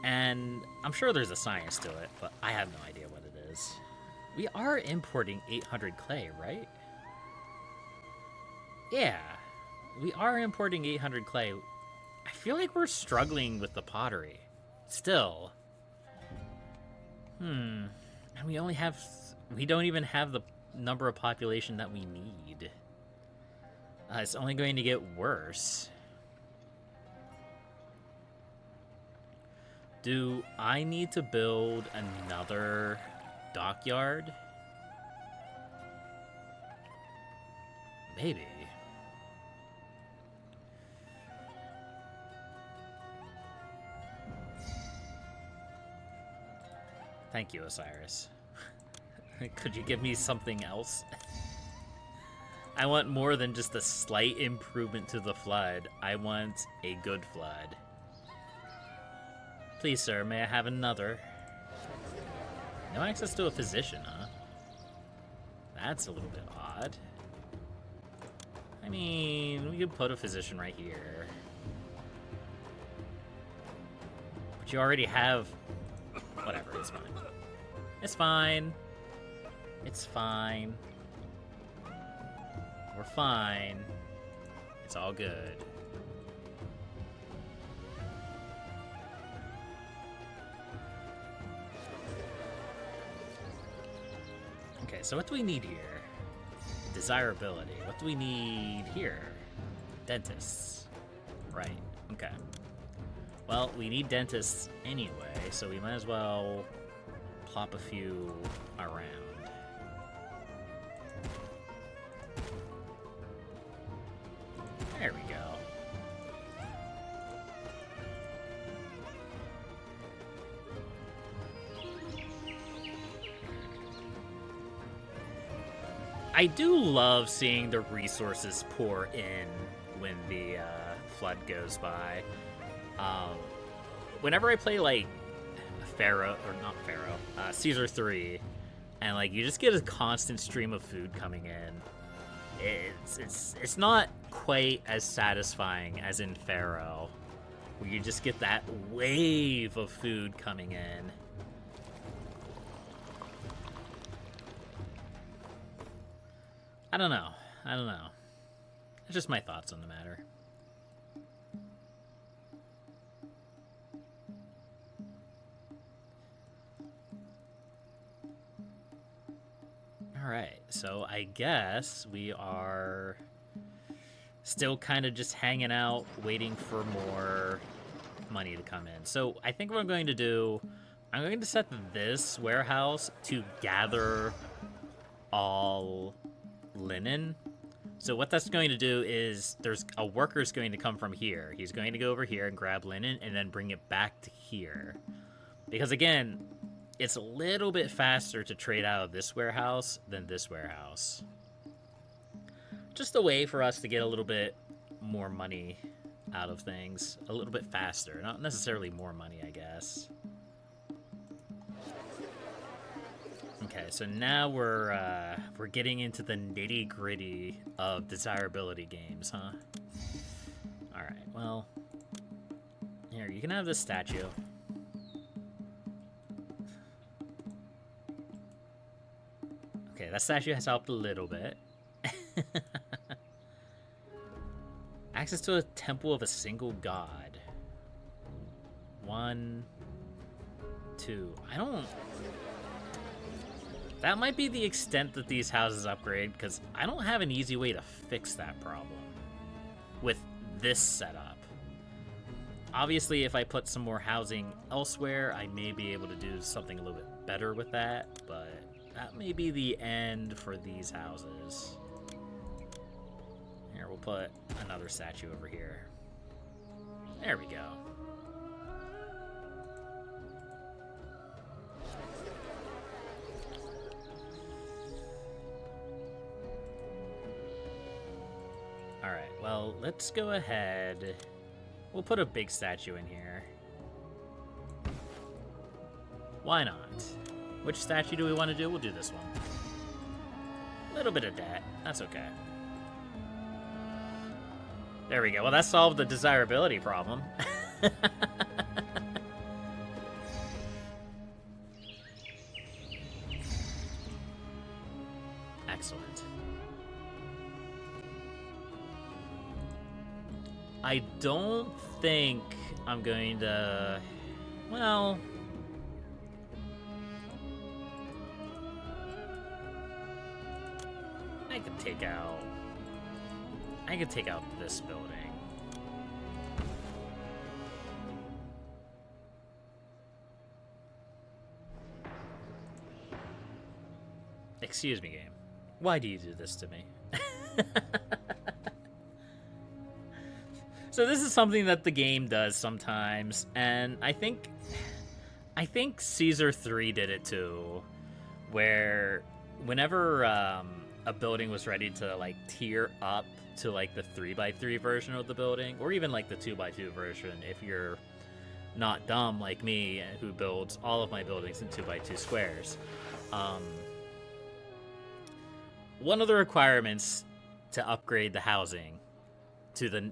And I'm sure there's a science to it, but I have no idea what it is. We are importing 800 clay, right? Yeah. We are importing 800 clay. I feel like we're struggling with the pottery. Still. And we only have... We don't even have the number of population that we need. It's only going to get worse. Do I need to build another dockyard? Maybe. Thank you, Osiris. Could you give me something else? I want more than just a slight improvement to the flood. I want a good flood. Please, sir, may I have another? No access to a physician, huh? That's a little bit odd. I mean, we could put a physician right here. But you already have... Whatever, it's fine. It's fine. It's fine. We're fine. It's all good. Okay, so what do we need here? Desirability. What do we need here? Dentists. Right, okay. Well, we need dentists anyway, so we might as well plop a few around. There we go. I do love seeing the resources pour in when the flood goes by. Whenever I play like Pharaoh, or not Pharaoh, Caesar 3, and like you just get a constant stream of food coming in, it's not quite as satisfying as in Pharaoh, where you just get that wave of food coming in. I don't know. It's just my thoughts on the matter. Alright, so I guess we are still kind of just hanging out, waiting for more money to come in. So I think what I'm going to do, I'm going to set this warehouse to gather all linen. So what that's going to do is there's a worker's going to come from here. He's going to go over here and grab linen and then bring it back to here. Because again, it's a little bit faster to trade out of this warehouse than this warehouse. Just a way for us to get a little bit more money out of things. A little bit faster. Not necessarily more money, I guess. Okay, so now we're getting into the nitty-gritty of desirability games, huh? Alright, well... Here, you can have this statue. Okay, that statue has helped a little bit. Access to a temple of a single god. 1, 2... I don't... That might be the extent that these houses upgrade, because I don't have an easy way to fix that problem with this setup. Obviously, if I put some more housing elsewhere, I may be able to do something a little bit better with that, but that may be the end for these houses. Here, we'll put another statue over here. There we go. Alright, well, let's go ahead. We'll put a big statue in here. Why not? Which statue do we want to do? We'll do this one. A little bit of debt. That's okay. There we go. Well, that solved the desirability problem. Excellent. I don't think I'm going to... Well... I could take out this building. Excuse me, game. Why do you do this to me? So this is something that the game does sometimes, and I think Caesar 3 did it too, where whenever a building was ready to like tier up to like the 3x3 version of the building, or even like the 2x2 version if you're not dumb like me who builds all of my buildings in 2x2 squares. One of the requirements to upgrade the housing to the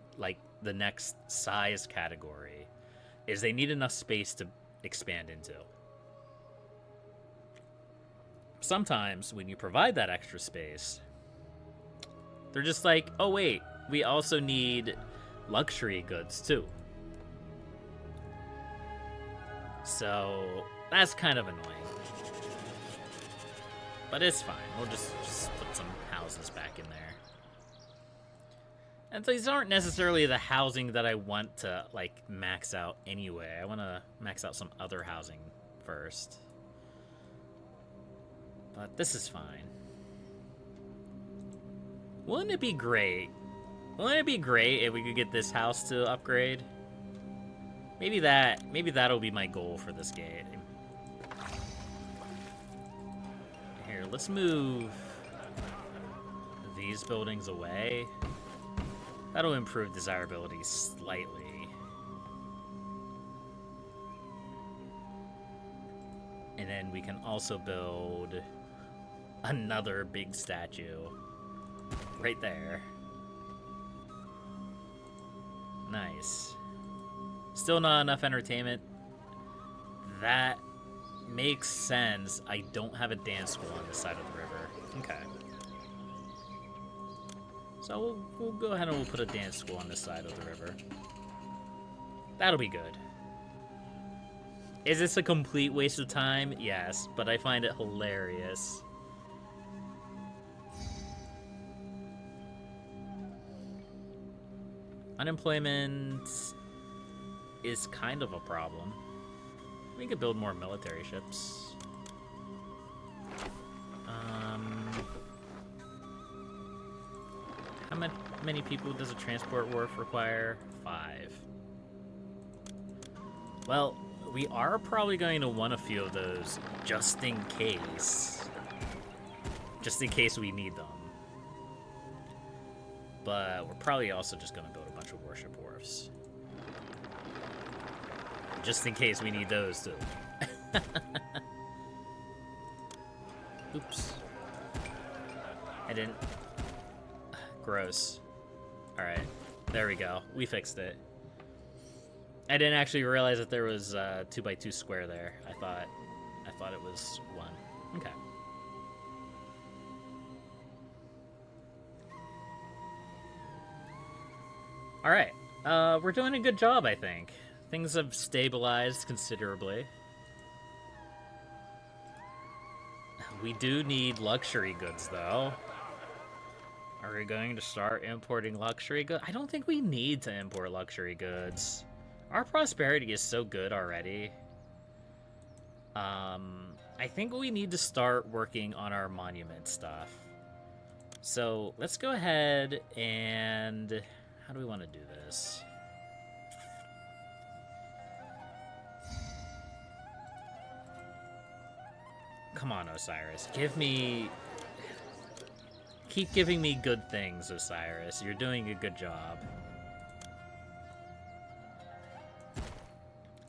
next size category is they need enough space to expand into. Sometimes when you provide that extra space, They're just like, oh wait, we also need luxury goods too. So that's kind of annoying. But it's fine. We'll just put some houses back in there. And these aren't necessarily the housing that I want to, like, max out anyway. I want to max out some other housing first. But this is fine. Wouldn't it be great? Wouldn't it be great if we could get this house to upgrade? Maybe that'll be my goal for this game. Here, let's move these buildings away. That'll improve desirability slightly. And then we can also build another big statue right there. Nice. Still not enough entertainment. That makes sense. I don't have a dance school on this side of the river. Okay. So we'll go ahead and we'll put a dance school on this side of the river. That'll be good. Is this a complete waste of time? Yes, but I find it hilarious. Unemployment is kind of a problem. We could build more military ships. How many people does a transport wharf require? 5. Well, we are probably going to want a few of those just in case. Just in case we need them. But we're probably also just going to build a bunch of warship wharfs. Just in case we need those too. Oops. I didn't... Gross. Alright. There we go. We fixed it. I didn't actually realize that there was a 2x2 square there. I thought it was 1. Okay. Alright. We're doing a good job, I think. Things have stabilized considerably. We do need luxury goods, though. Are we going to start importing luxury goods? I don't think we need to import luxury goods. Our prosperity is so good already. I think we need to start working on our monument stuff. So let's go ahead and... How do we want to do this? Come on, Osiris. Keep giving me good things, Osiris. You're doing a good job.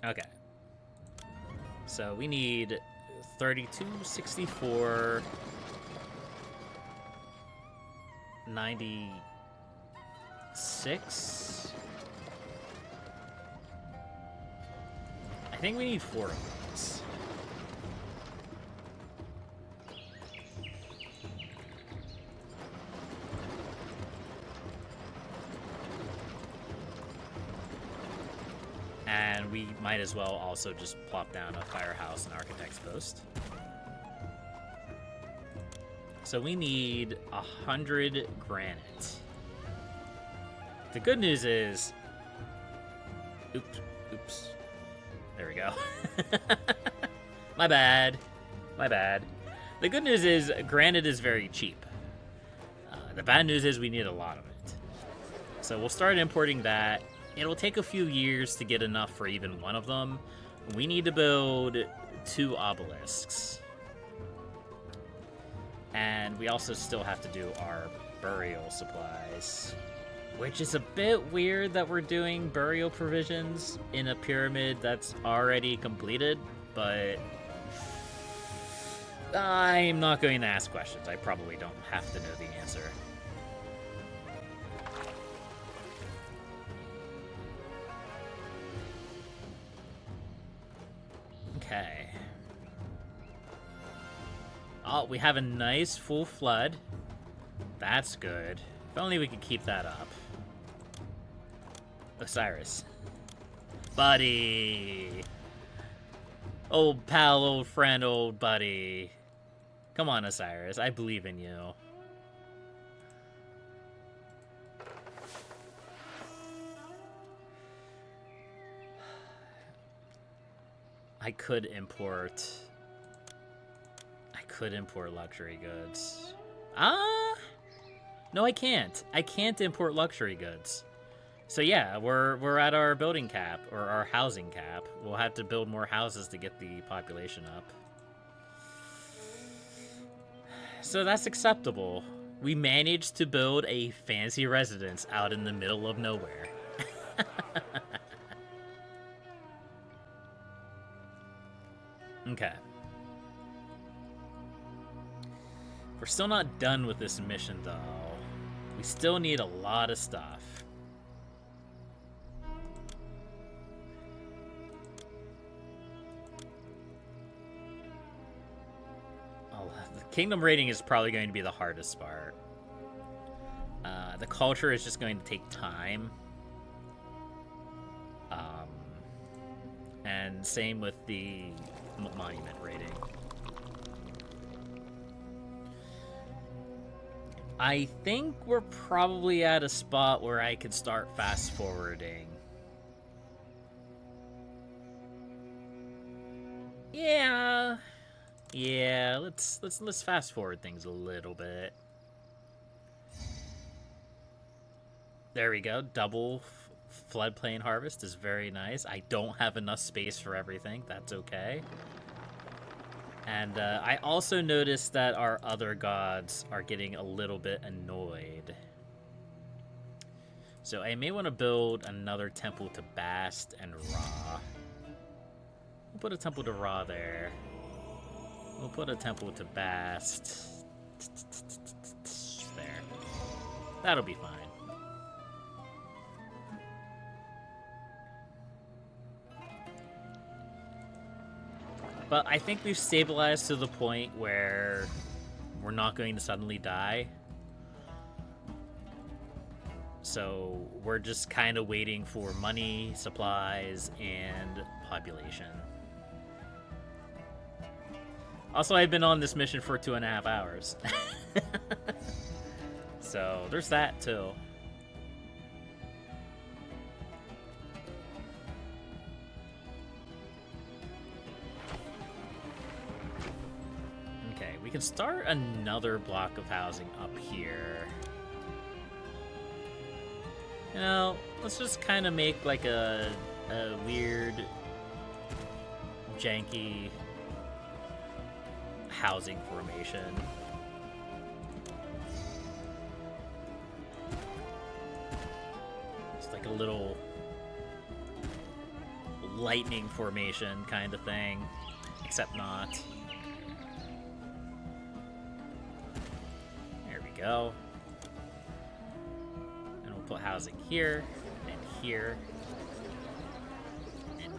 Okay. So we need 32, 64, 96. I think we need 4 of these. And we might as well also just plop down a firehouse and architect's post. So we need 100 granite. The good news is... Oops. There we go. My bad. The good news is granite is very cheap. The bad news is we need a lot of it. So we'll start importing that. It'll take a few years to get enough for even one of them. We need to build 2 obelisks. And we also still have to do our burial supplies. Which is a bit weird that we're doing burial provisions in a pyramid that's already completed, but... I'm not going to ask questions. I probably don't have to know the answer. Okay. Oh, we have a nice full flood. That's good. If only we could keep that up. Osiris. Buddy! Old pal, old friend, old buddy. Come on, Osiris. I believe in you. I could import luxury goods. No, I can't. I can't import luxury goods. So yeah, we're at our building cap, or our housing cap. We'll have to build more houses to get the population up. So that's acceptable. We managed to build a fancy residence out in the middle of nowhere. Okay. We're still not done with this mission, though. We still need a lot of stuff. Oh, the kingdom rating is probably going to be the hardest part. The culture is just going to take time. And same with the monument rating. I think we're probably at a spot where I could start fast forwarding. Yeah, let's fast forward things a little bit. There we go. Double floodplain harvest is very nice. I don't have enough space for everything. That's okay. And I also noticed that our other gods are getting a little bit annoyed. So I may want to build another temple to Bast and Ra. We'll put a temple to Ra there. We'll put a temple to Bast. There. That'll be fine. But I think we've stabilized to the point where we're not going to suddenly die. So we're just kind of waiting for money, supplies, and population. Also, I've been on this mission for 2.5 hours. So there's that too. We can start another block of housing up here. You know, let's just kind of make like a weird, janky housing formation. It's like a little lightning formation kind of thing, except not. Go. And we'll put housing here, and here, and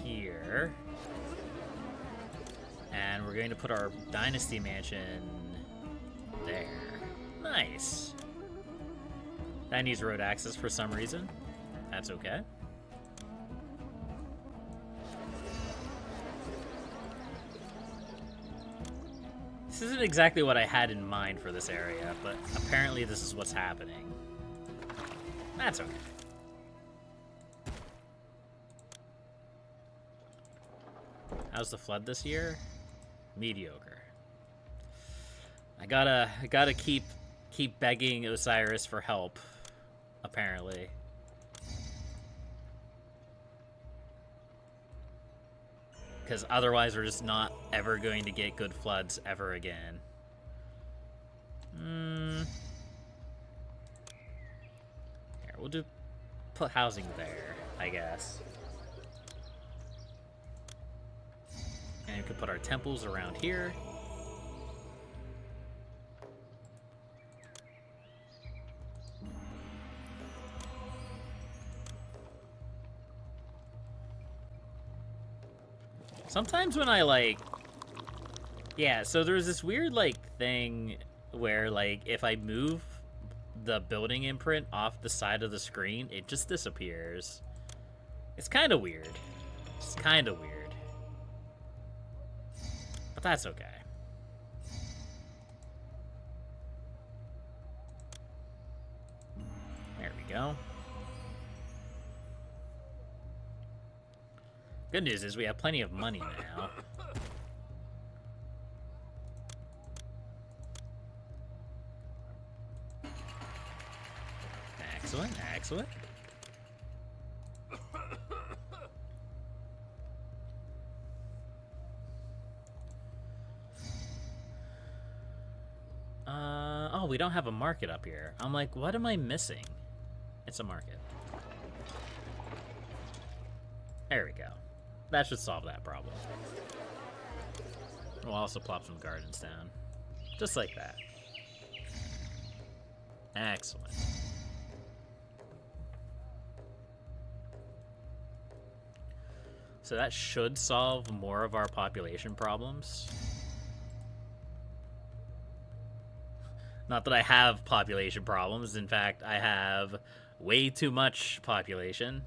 here. And we're going to put our dynasty mansion there. Nice. That needs road access for some reason. That's okay. This isn't exactly what I had in mind for this area, but apparently this is what's happening. That's okay. How's the flood this year? Mediocre. I gotta keep begging Osiris for help, apparently. Because otherwise we're just not ever going to get good floods ever again. Here, we'll put housing there, I guess. And we can put our temples around here. Sometimes when I yeah, so there's this weird thing where if I move the building imprint off the side of the screen, it just disappears. It's kind of weird. It's kind of weird. But that's okay. There we go. Good news is we have plenty of money now. Excellent, excellent. Oh, we don't have a market up here. I'm like, what am I missing? It's a market. There we go. That should solve that problem. We'll also plop some gardens down. Just like that. Excellent. So that should solve more of our population problems. Not that I have population problems. In fact, I have way too much population.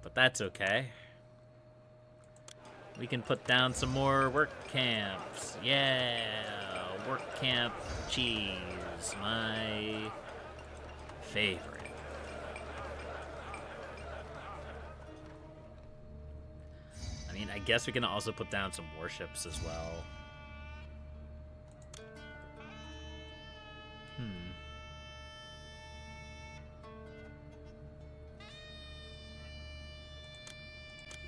But that's okay. We can put down some more work camps. Yeah, work camp cheese. My favorite. I mean, I guess we can also put down some warships as well.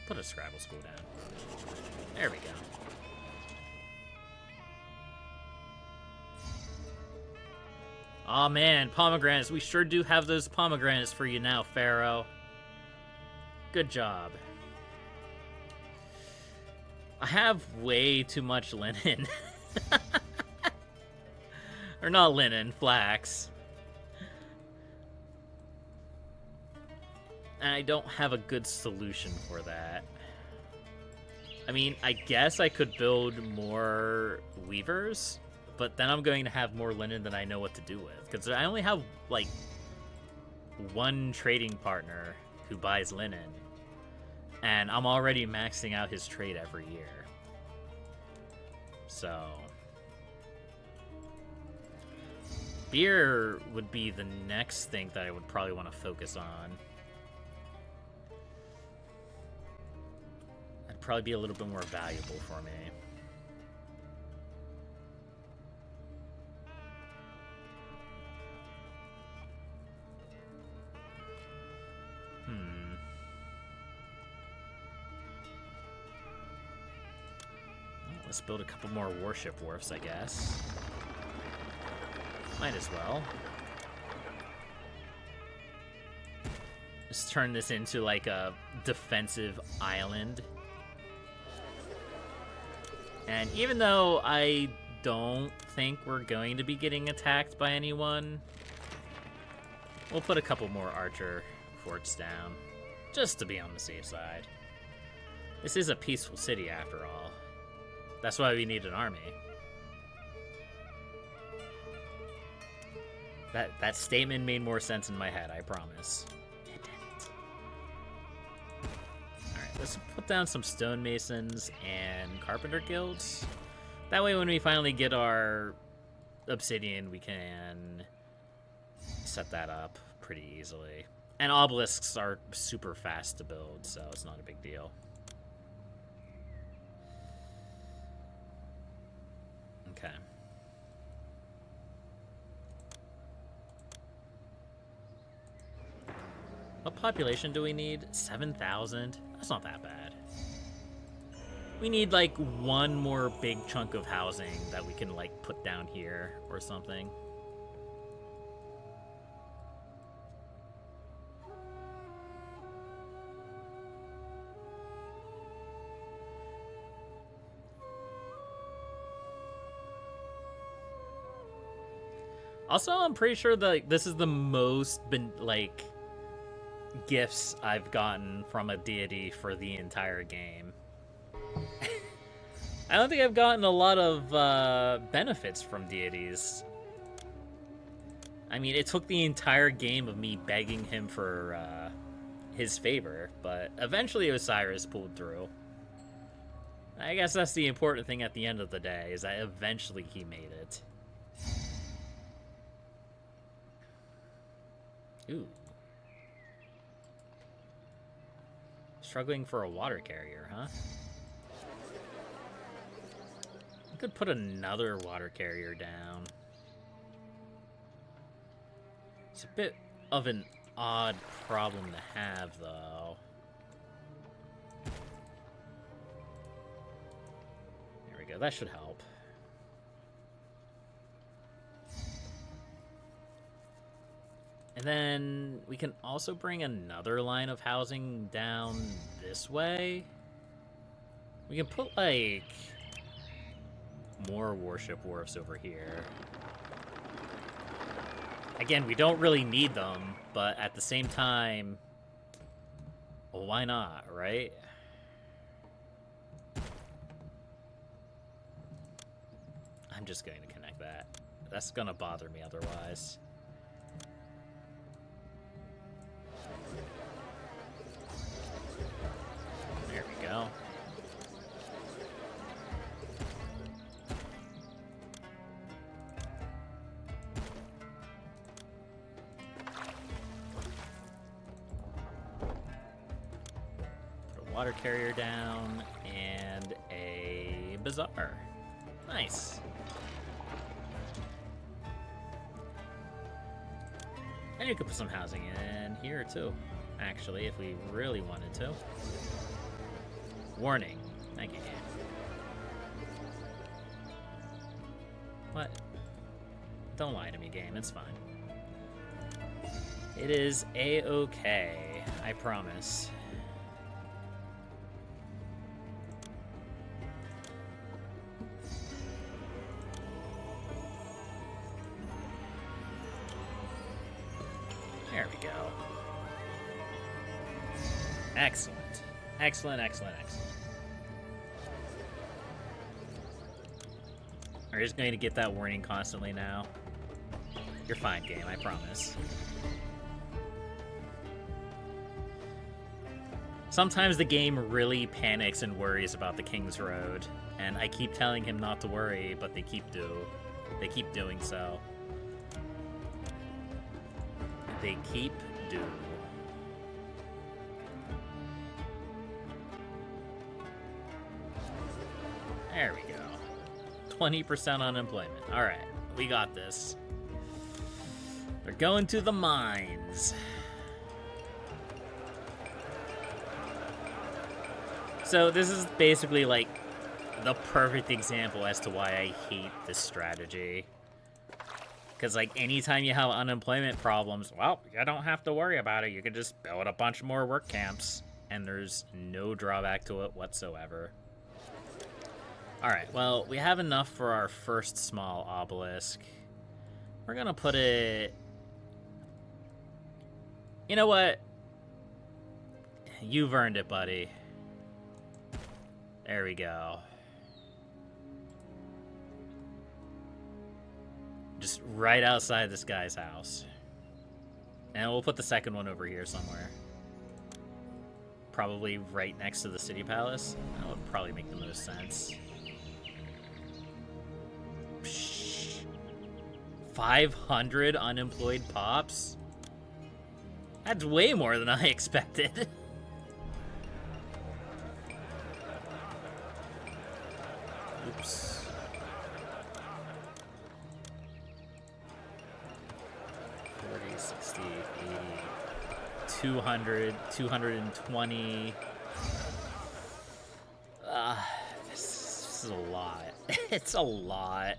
Put a Scrabble school down. There we go. Aw, man, pomegranates. We sure do have those pomegranates for you now, Pharaoh. Good job. I have way too much linen. Or not linen, flax. And I don't have a good solution for that. I mean, I guess I could build more weavers, but then I'm going to have more linen than I know what to do with. Because I only have, like, one trading partner who buys linen. And I'm already maxing out his trade every year. So... beer would be the next thing that I would probably want to focus on. That'd probably be a little bit more valuable for me. Well, let's build a couple more warship wharfs, I guess. Might as well. Just turn this into like a defensive island. And even though I don't think we're going to be getting attacked by anyone, we'll put a couple more archer forts down, just to be on the safe side. This is a peaceful city after all. That's why we need an army. That statement made more sense in my head, I promise. It didn't. Alright, let's put down some stonemasons and carpenter guilds. That way when we finally get our obsidian, we can set that up pretty easily. And obelisks are super fast to build, so it's not a big deal. Okay. What population do we need? 7,000? That's not that bad. We need, like, one more big chunk of housing that we can, like, put down here or something. Also, I'm pretty sure that this is the most, like, gifts I've gotten from a deity for the entire game. I don't think I've gotten a lot of benefits from deities. I mean, it took the entire game of me begging him for his favor, but eventually Osiris pulled through. I guess that's the important thing at the end of the day, is that eventually he made it. Ooh. Struggling for a water carrier, huh? I could put another water carrier down. It's a bit of an odd problem to have, though. There we go, that should help. And then we can also bring another line of housing down this way. We can put, like, more warship wharfs over here. Again, we don't really need them, but at the same time, well, why not, right? I'm just going to connect that. That's gonna bother me otherwise. There we go. Put a water carrier down and a bazaar. Nice. And you could put some housing in here too, actually, if we really wanted to. Warning. Thank you, game. What? Don't lie to me, game. It's fine. It is A-okay. I promise. There we go. Excellent. Excellent, excellent, excellent. Are you just going to get that warning constantly now? You're fine, game, I promise. Sometimes the game really panics and worries about the King's Road, and I keep telling him not to worry, but they keep doing so. They keep doing. There we go. 20% unemployment. Alright, we got this. They're going to the mines. So this is basically like the perfect example as to why I hate this strategy. Because, like, anytime you have unemployment problems, well, you don't have to worry about it. You can just build a bunch more work camps, and there's no drawback to it whatsoever. Alright, well, we have enough for our first small obelisk. We're gonna put it... You know what? You've earned it, buddy. There we go. Just right outside this guy's house. And we'll put the second one over here somewhere. Probably right next to the city palace. That would probably make the most sense. 500 unemployed pops? That's way more than I expected. Oops. 60, 80, 200, 220. This is a lot. It's a lot.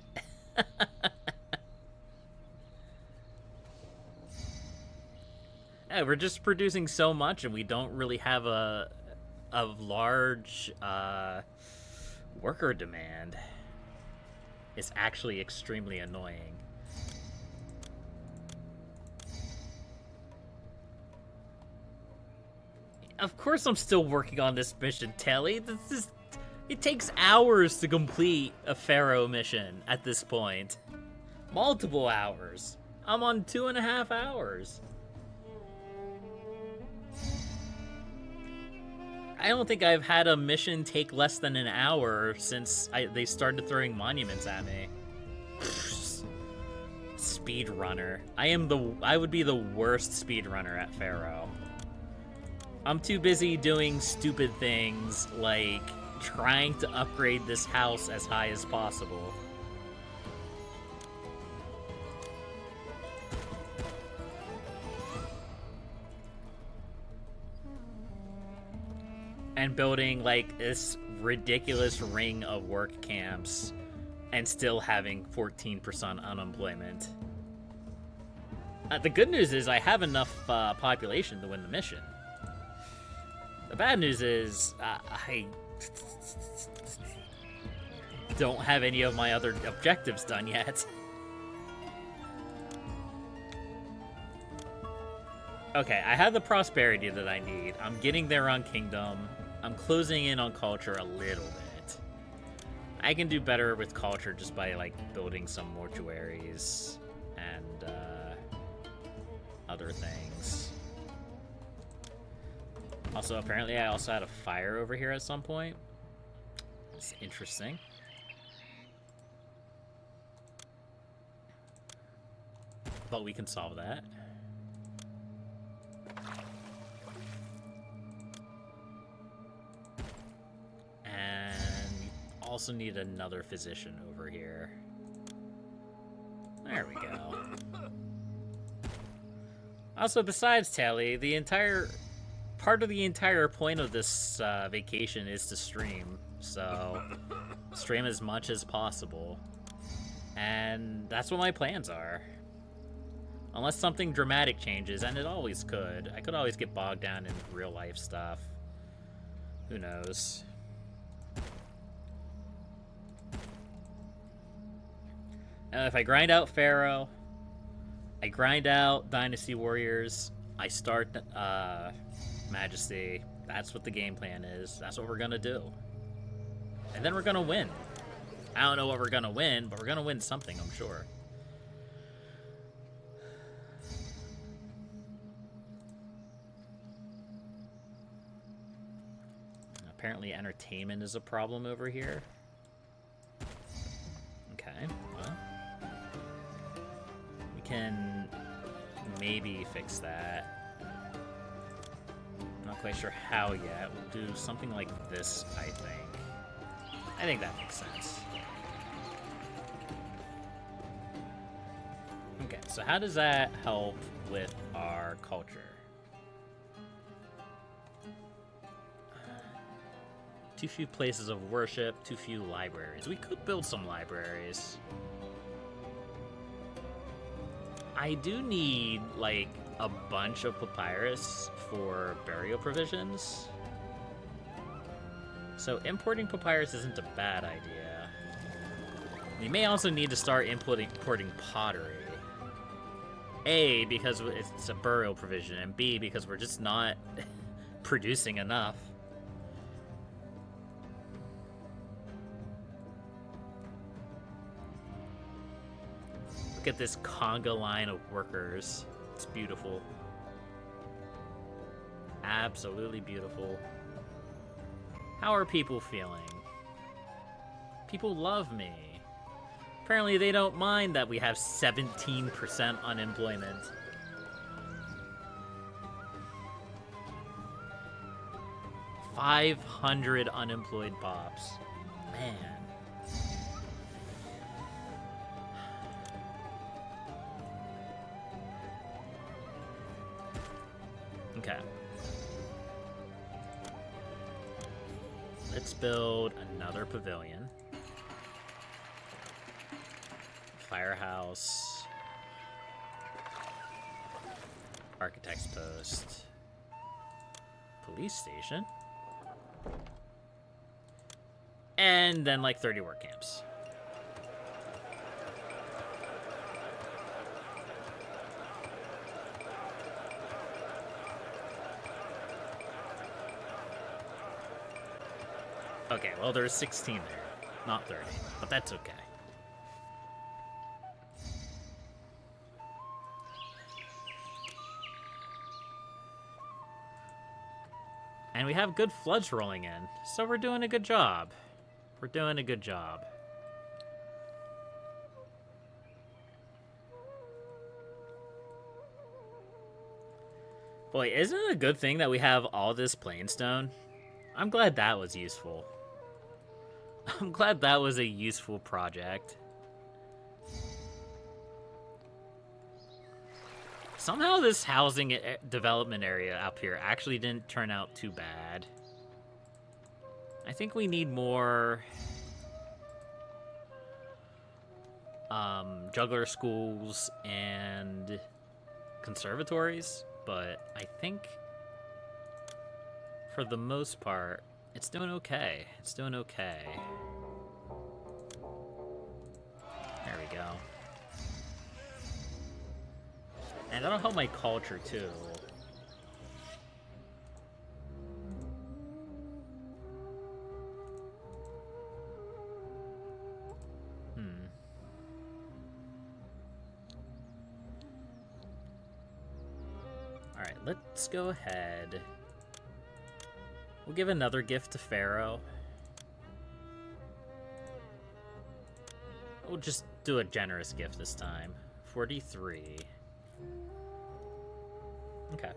Yeah, we're just producing so much, and we don't really have a large worker demand. It's actually extremely annoying. Of course I'm still working on this mission, Telly. It takes hours to complete a Pharaoh mission at this point. Multiple hours. I'm on 2.5 hours. I don't think I've had a mission take less than an hour since they started throwing monuments at me. Speedrunner. I would be the worst speedrunner at Pharaoh. I'm too busy doing stupid things like trying to upgrade this house as high as possible. And building like this ridiculous ring of work camps and still having 14% unemployment. The good news is I have enough population to win the mission. The bad news is I don't have any of my other objectives done yet. Okay, I have the prosperity that I need. I'm getting there on kingdom. I'm closing in on culture a little bit. I can do better with culture just by like building some mortuaries and other things. Also, apparently I also had a fire over here at some point. It's interesting. But we can solve that. And also need another physician over here. There we go. Also, besides Tally, the entire part of the entire point of this vacation is to stream. So, stream as much as possible. And that's what my plans are. Unless something dramatic changes, and it always could. I could always get bogged down in real life stuff. Who knows? If I grind out Pharaoh, I grind out Dynasty Warriors, I start Majesty. That's what the game plan is. That's what we're gonna do. And then we're gonna win. I don't know what we're gonna win, but we're gonna win something, I'm sure. Apparently entertainment is a problem over here. Okay, well. We can maybe fix that. I'm not quite sure how yet. We'll do something like this, I think. I think that makes sense. Okay, so how does that help with our culture? Too few places of worship, too few libraries. We could build some libraries. I do need, like, a bunch of papyrus for burial provisions. So importing papyrus isn't a bad idea. We may also need to start importing pottery. A, because it's a burial provision, and B, because we're just not producing enough. Look at this conga line of workers. It's beautiful. Absolutely beautiful. How are people feeling? People love me. Apparently they don't mind that we have 17% unemployment. $500 unemployed pops. Man. Okay. Let's build another pavilion. Firehouse. Architect's post. Police station. And then like 30 work camps. Okay, well there's 16 there, not 30, but that's okay. And we have good floods rolling in, so we're doing a good job. We're doing a good job. Boy, isn't it a good thing that we have all this plainstone? I'm glad that was useful. I'm glad that was a useful project. Somehow this housing development area up here actually didn't turn out too bad. I think we need more juggler schools and conservatories, but I think for the most part, it's doing okay. It's doing okay. There we go. And that'll help my culture, too. Alright, let's go ahead. We'll give another gift to Pharaoh. We'll just do a generous gift this time. 43. Okay.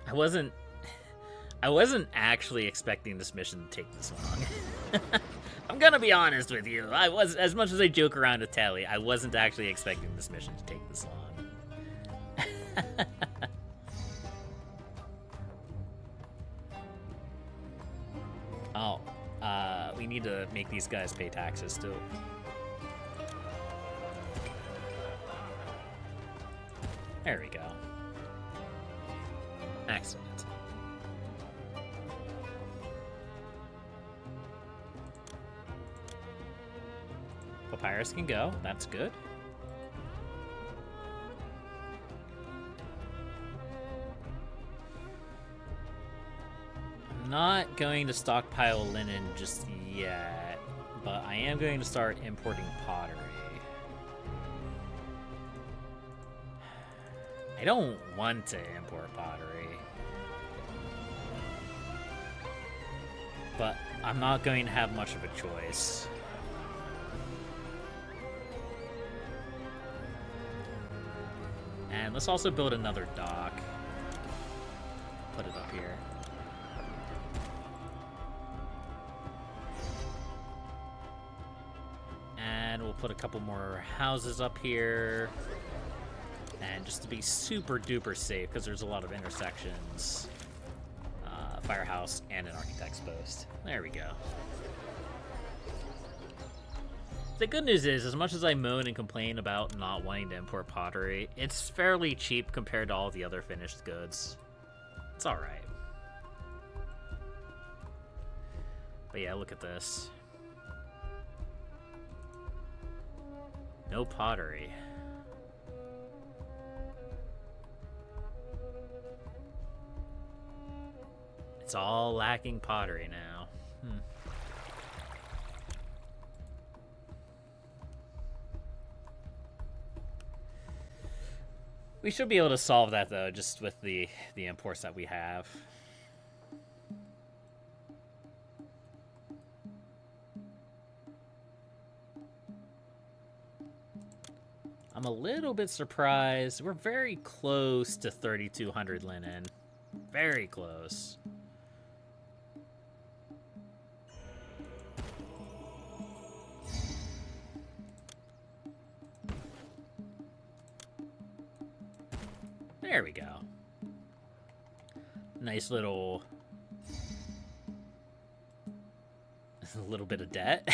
I wasn't actually expecting this mission to take this long. I'm gonna be honest with you. As much as I joke around with Tally, I wasn't actually expecting this mission to take this long. We need to make these guys pay taxes too. There we go. Excellent. Papyrus can go. That's good. I'm not going to stockpile linen just yet, but I am going to start importing pottery. I don't want to import pottery, but I'm not going to have much of a choice. And let's also build another dock. Put it up here. And we'll put a couple more houses up here. And just to be super duper safe, because there's a lot of intersections, firehouse and an architect's post. There we go. The good news is, as much as I moan and complain about not wanting to import pottery, it's fairly cheap compared to all the other finished goods. It's alright. But yeah, look at this. No pottery. It's all lacking pottery now. We should be able to solve that, though, just with the imports that we have. I'm a little bit surprised. We're very close to 3,200 linen. Very close. There we go. Nice little... a little bit of debt.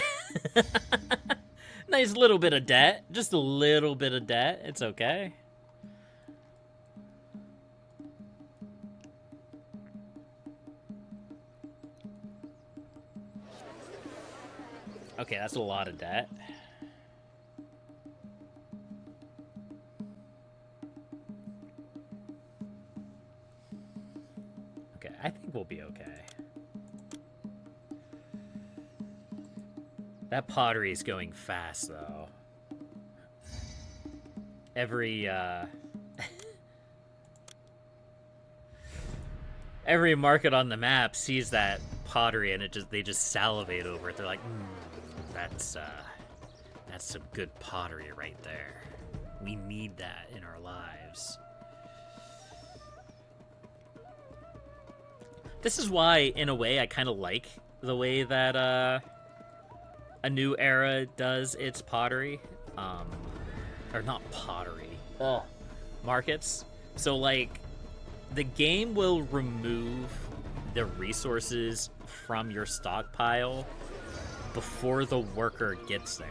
Nice little bit of debt. Just a little bit of debt. It's okay. Okay, that's a lot of debt. Okay, I think we'll be okay. That pottery is going fast, though. every every market on the map sees that pottery and they just salivate over it. They're like, that's some good pottery right there. We need that in our lives. This is why, in a way, I kind of like the way that A New Era does its pottery. Or not pottery. Markets. So, like, the game will remove the resources from your stockpile before the worker gets there.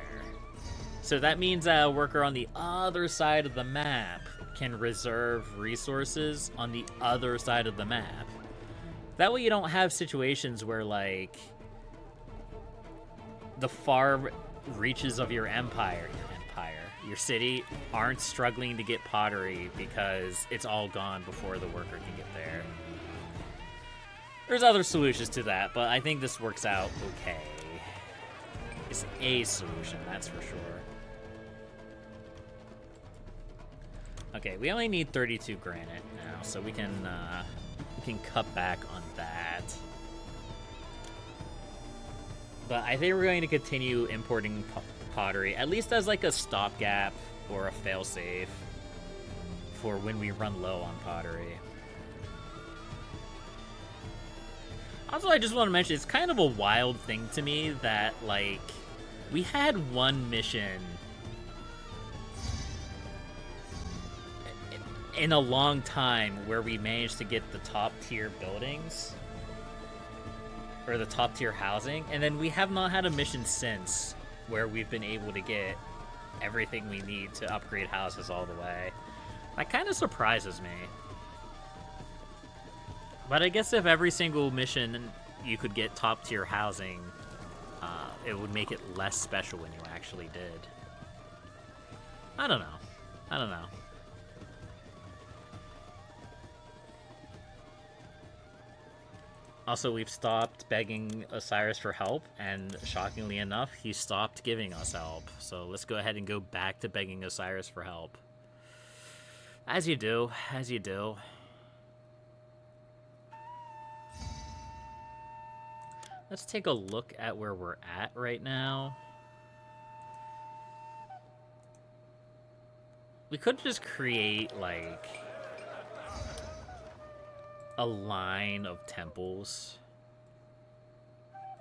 So that means that a worker on the other side of the map can reserve resources on the other side of the map. That way you don't have situations where, like, the far reaches of your your city aren't struggling to get pottery because it's all gone before the worker can get there. There's other solutions to that, but I think this works out okay. It's a solution, that's for sure. Okay, we only need 32 granite now, so we can cut back on that. But I think we're going to continue importing pottery, at least as like a stopgap or a failsafe for when we run low on pottery. Also, I just want to mention, it's kind of a wild thing to me that, like, we had one mission in a long time where we managed to get the top tier buildings or the top tier housing, and then we have not had a mission since where we've been able to get everything we need to upgrade houses all the way. That kind of surprises me. But I guess if every single mission you could get top tier housing, it would make it less special when you actually did. I don't know. Also, we've stopped begging Osiris for help, and shockingly enough, he stopped giving us help. So let's go ahead and go back to begging Osiris for help. As you do. Let's take a look at where we're at right now. We could just create, like, a line of temples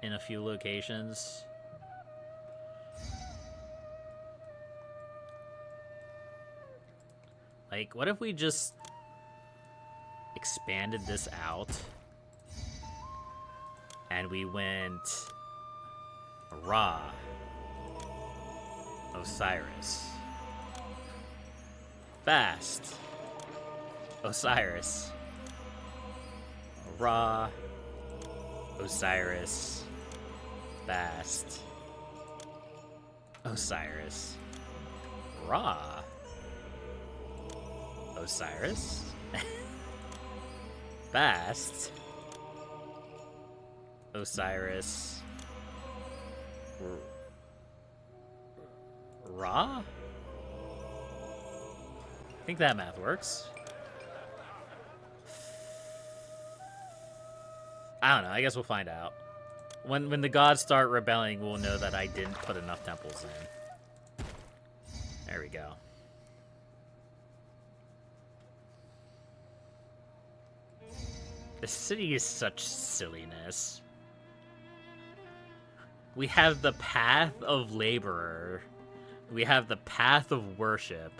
in a few locations. Like, what if we just expanded this out and we went Ra, Osiris, Bast, Osiris, Ra, Osiris, Bast, Osiris, Ra, Osiris, Bast, Osiris, Ra? I think that math works. I don't know, I guess we'll find out. When the gods start rebelling, we'll know that I didn't put enough temples in. There we go. The city is such silliness. We have the path of laborer. We have the path of worship.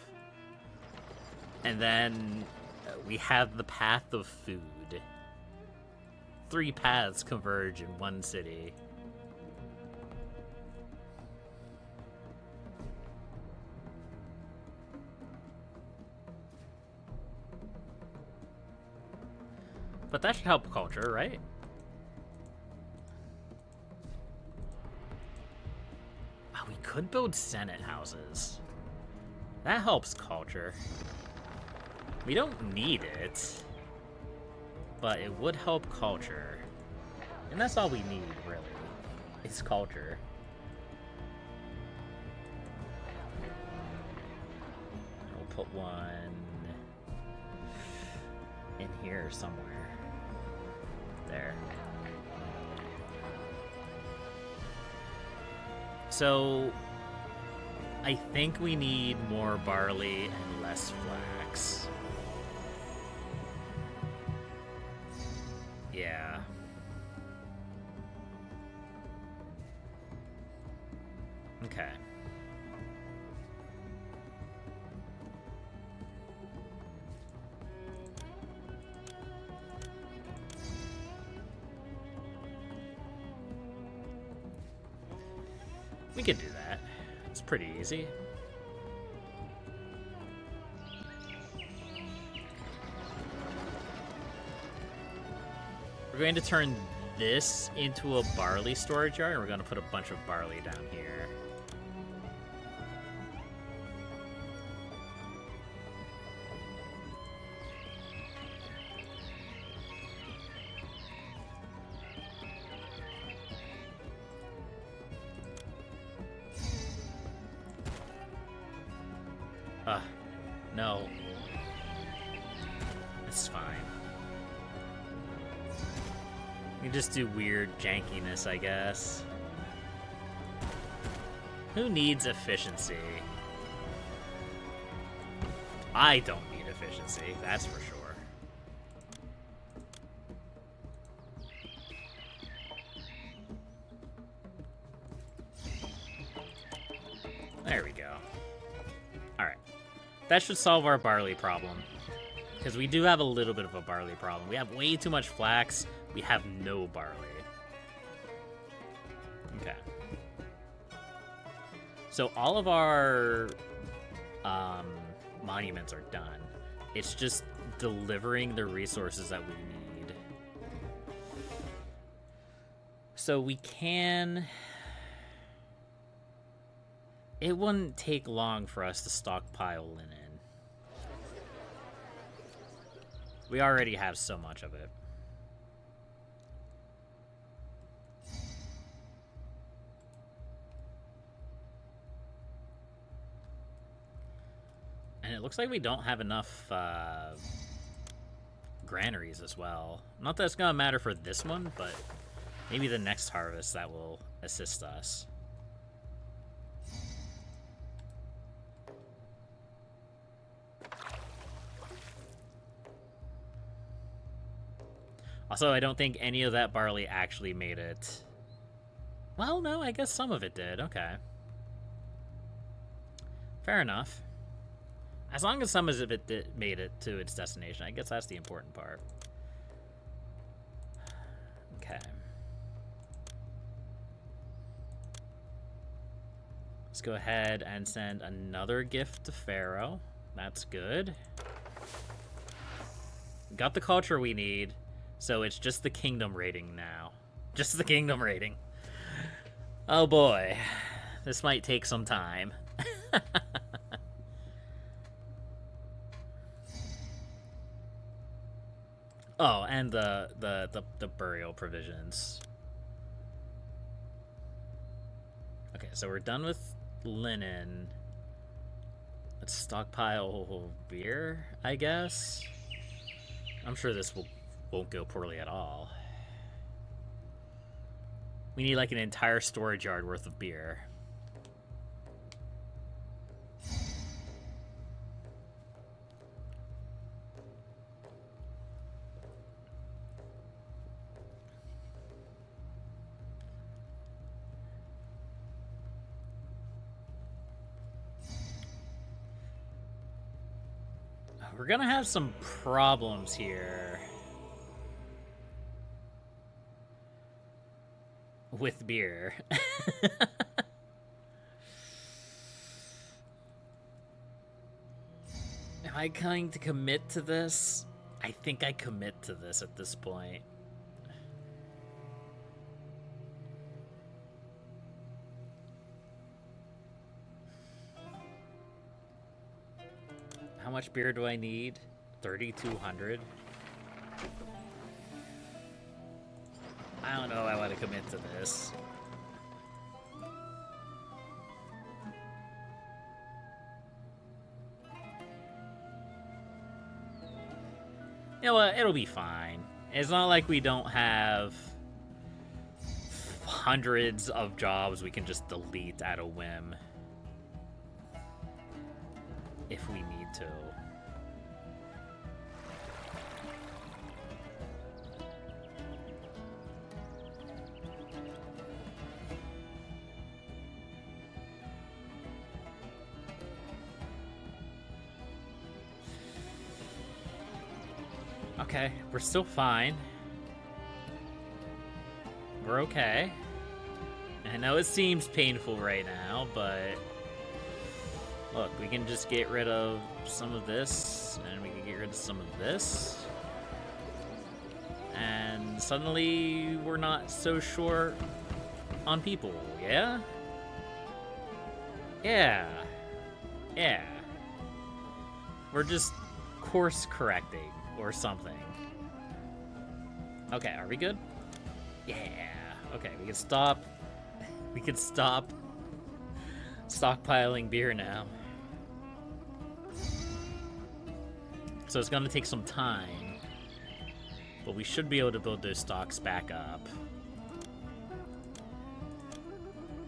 And then we have the path of food. 3 paths converge in one city. But that should help culture, right? Oh, we could build Senate houses. That helps culture. We don't need it, but it would help culture. And that's all we need, really, is culture. put one in here somewhere. There. So I think we need more barley and less flax. Yeah. Okay. We could do that. It's pretty easy. We're going to turn this into a barley storage yard, and we're going to put a bunch of barley down here. No. It's fine. We just do weird jankiness, I guess. Who needs efficiency? I don't need efficiency, that's for sure. There we go. Alright. That should solve our barley problem. Because we do have a little bit of a barley problem. We have way too much flax. We have no barley. Okay. So all of our monuments are done. It's just delivering the resources that we need. So we can... It wouldn't take long for us to stockpile linen. We already have so much of it. And it looks like we don't have enough granaries as well. Not that it's gonna matter for this one, but maybe the next harvest that will assist us. Also, I don't think any of that barley actually made it. Well, no, I guess some of it did. Okay. Fair enough. As long as some of it made it to its destination, I guess that's the important part. Okay. Let's go ahead and send another gift to Pharaoh. That's good. Got the culture we need. So it's just the kingdom rating now. Just the kingdom rating. Oh boy. This might take some time. Oh, and the burial provisions. Okay, so we're done with linen. Let's stockpile beer, I guess. I'm sure this won't go poorly at all. We need like an entire storage yard worth of beer. We're gonna have some problems here with beer. Am I going to commit to this? I think I commit to this at this point. How much beer do I need? 3,200? I don't know if I want to commit to this. You know what? It'll be fine. It's not like we don't have hundreds of jobs we can just delete at a whim. If we need to. Okay, we're still fine. We're okay. I know it seems painful right now, but look, we can just get rid of some of this, and we can get rid of some of this. And suddenly, we're not so short on people, yeah? Yeah. Yeah. We're just course correcting or something. Okay, are we good? Yeah. Okay, we can stop. We can stop stockpiling beer now. So it's gonna take some time, but we should be able to build those stocks back up.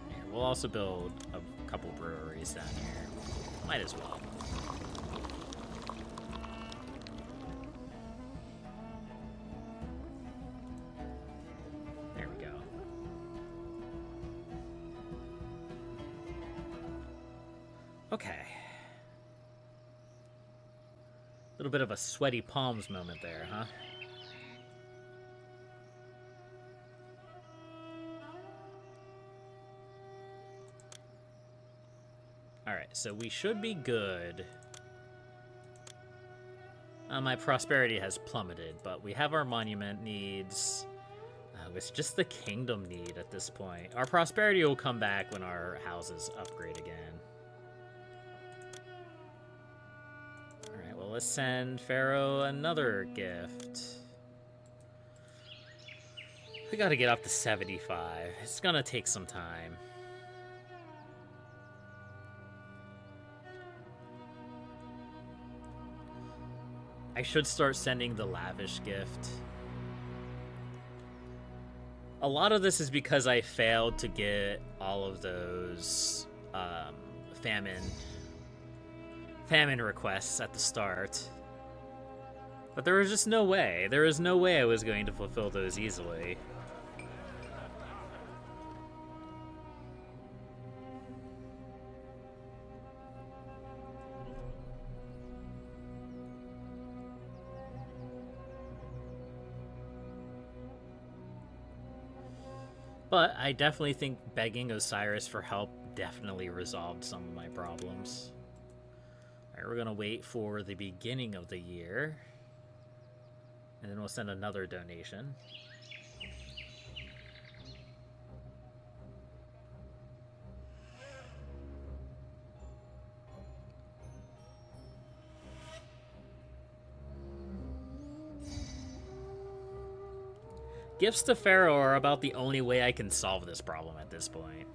Here, we'll also build a couple breweries down here. Might as well. There we go. Okay. Little bit of a sweaty palms moment there, huh? Alright, so we should be good. My prosperity has plummeted, but we have our monument needs. It's just the kingdom need at this point. Our prosperity will come back when our houses upgrade again. Alright, well, let's send Pharaoh another gift. We gotta get up to 75. It's gonna take some time. I should start sending the lavish gift. A lot of this is because I failed to get all of those famine requests at the start. But there was just no way. There was no way I was going to fulfill those easily. But I definitely think begging Osiris for help definitely resolved some of my problems. Alright, we're gonna wait for the beginning of the year. And then we'll send another donation. Gifts to Pharaoh are about the only way I can solve this problem at this point.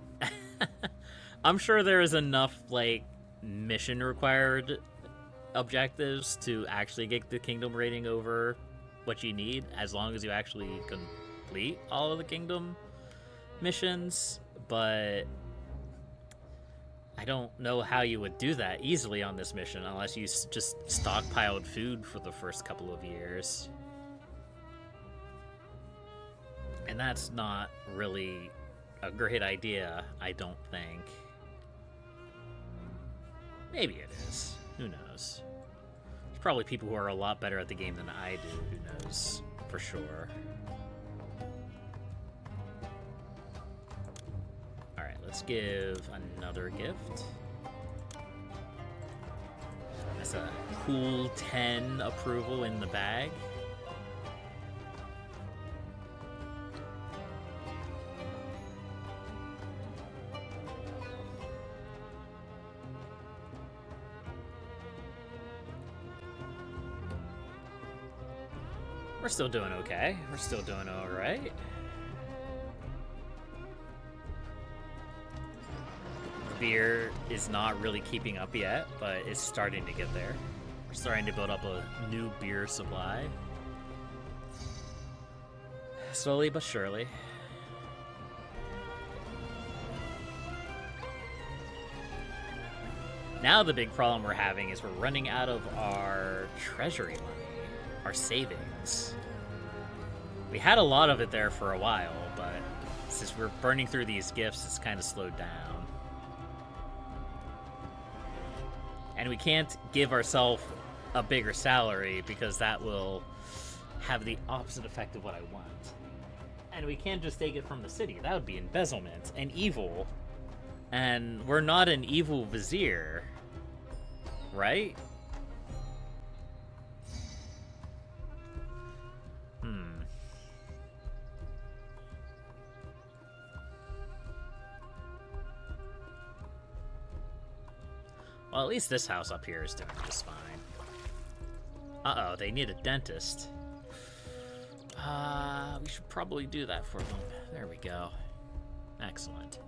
I'm sure there is enough, like, mission required objectives to actually get the kingdom rating over what you need, as long as you actually complete all of the kingdom missions, but I don't know how you would do that easily on this mission unless you just stockpiled food for the first couple of years. And that's not really a great idea, I don't think. Maybe it is. Who knows? There's probably people who are a lot better at the game than I do. Who knows? For sure. Alright, let's give another gift. That's a cool 10 approval in the bag. We're still doing okay. We're still doing alright. Beer is not really keeping up yet, but it's starting to get there. We're starting to build up a new beer supply. Slowly but surely. Now the big problem we're having is we're running out of our treasury money, our savings. We had a lot of it there for a while, but since we're burning through these gifts, it's kind of slowed down. And we can't give ourselves a bigger salary because that will have the opposite effect of what I want. And we can't just take it from the city. That would be embezzlement and evil. And we're not an evil vizier, right? Well, at least this house up here is doing just fine. Uh-oh, they need a dentist. We should probably do that for them. There we go. Excellent.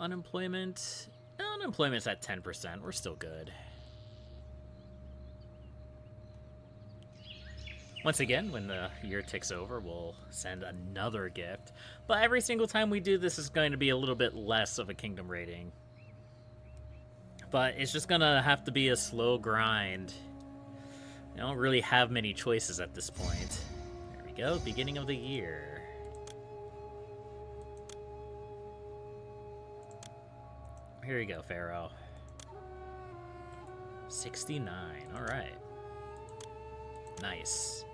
Unemployment? Unemployment's at 10%. We're still good. Once again, when the year ticks over, we'll send another gift. But every single time we do this is going to be a little bit less of a kingdom rating. But it's just gonna have to be a slow grind. I don't really have many choices at this point. There we go, beginning of the year. Here you go, Pharaoh. 69, alright. Nice.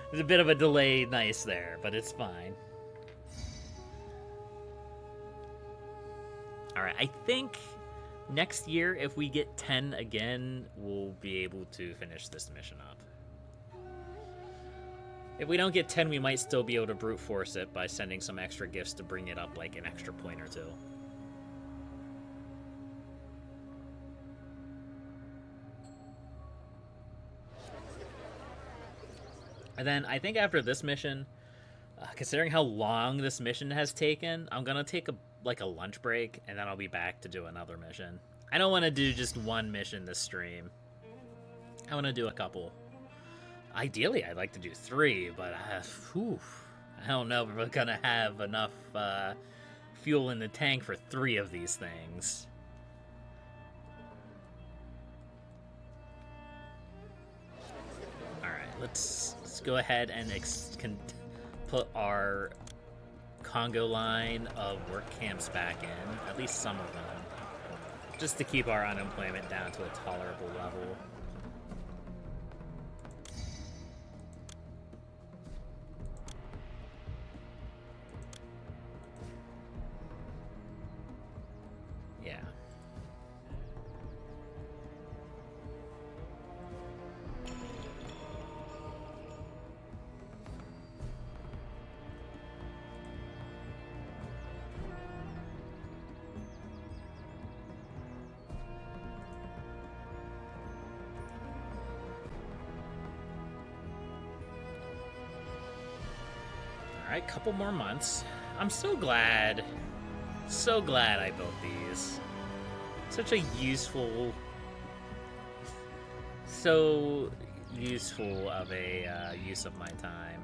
There's a bit of a delay nice there, but it's fine. Alright, I think next year, if we get 10 again, we'll be able to finish this mission up. If we don't get 10, we might still be able to brute force it by sending some extra gifts to bring it up like an extra point or two. And then I think after this mission, considering how long this mission has taken, I'm gonna take a lunch break, and then I'll be back to do another mission. I don't want to do just one mission this stream. I want to do a couple. Ideally, I'd like to do 3, but I don't know if we're gonna have enough fuel in the tank for 3 of these things. All right, let's go ahead and put our Congo line of work camps back in, at least some of them, just to keep our unemployment down to a tolerable level. Yeah. Alright, couple more months. I'm so glad I built these. Such a useful... So useful of a use of my time.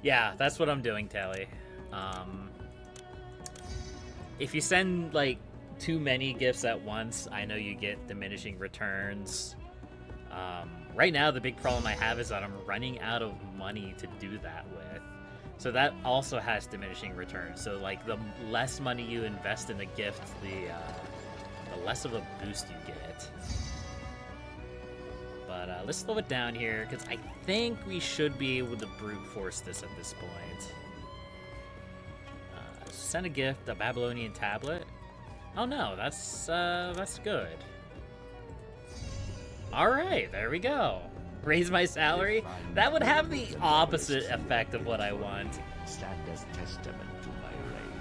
Yeah, that's what I'm doing, Tally. If you send, like, too many gifts at once, I know you get diminishing returns. Right now, the big problem I have is that I'm running out of money to do that with. So that also has diminishing returns. So, like, the less money you invest in a gift, the less of a boost you get. But let's slow it down here, because I think we should be able to brute force this at this point. Send a gift, a Babylonian tablet. Oh no, that's good. Alright, there we go. Raise my salary? That would have the opposite effect of what I want. Stand as testament to my reign,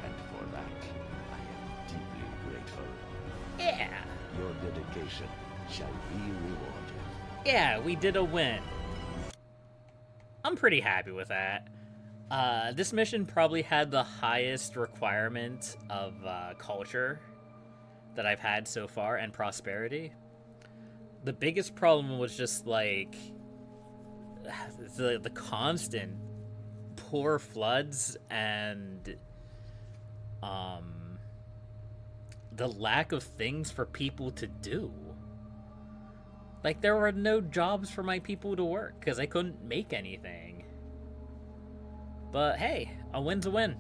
and for that, I am deeply grateful. Yeah. Your dedication shall be rewarded. Yeah, we did a win. I'm pretty happy with that. This mission probably had the highest requirement of culture that I've had so far, and prosperity. The biggest problem was just like the constant poor floods and the lack of things for people to do. Like, there were no jobs for my people to work because I couldn't make anything. But hey, a win's a win.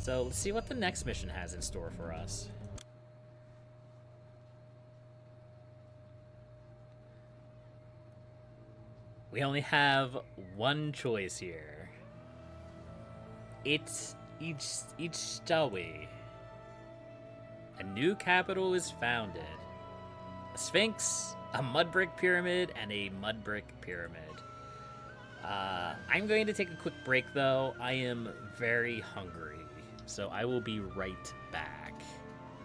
So let's see what the next mission has in store for us. We only have one choice here. It's Ichtawi. A new capital is founded. A sphinx, a mud brick pyramid, and a mud brick pyramid. I'm going to take a quick break though. I am very hungry, so I will be right back.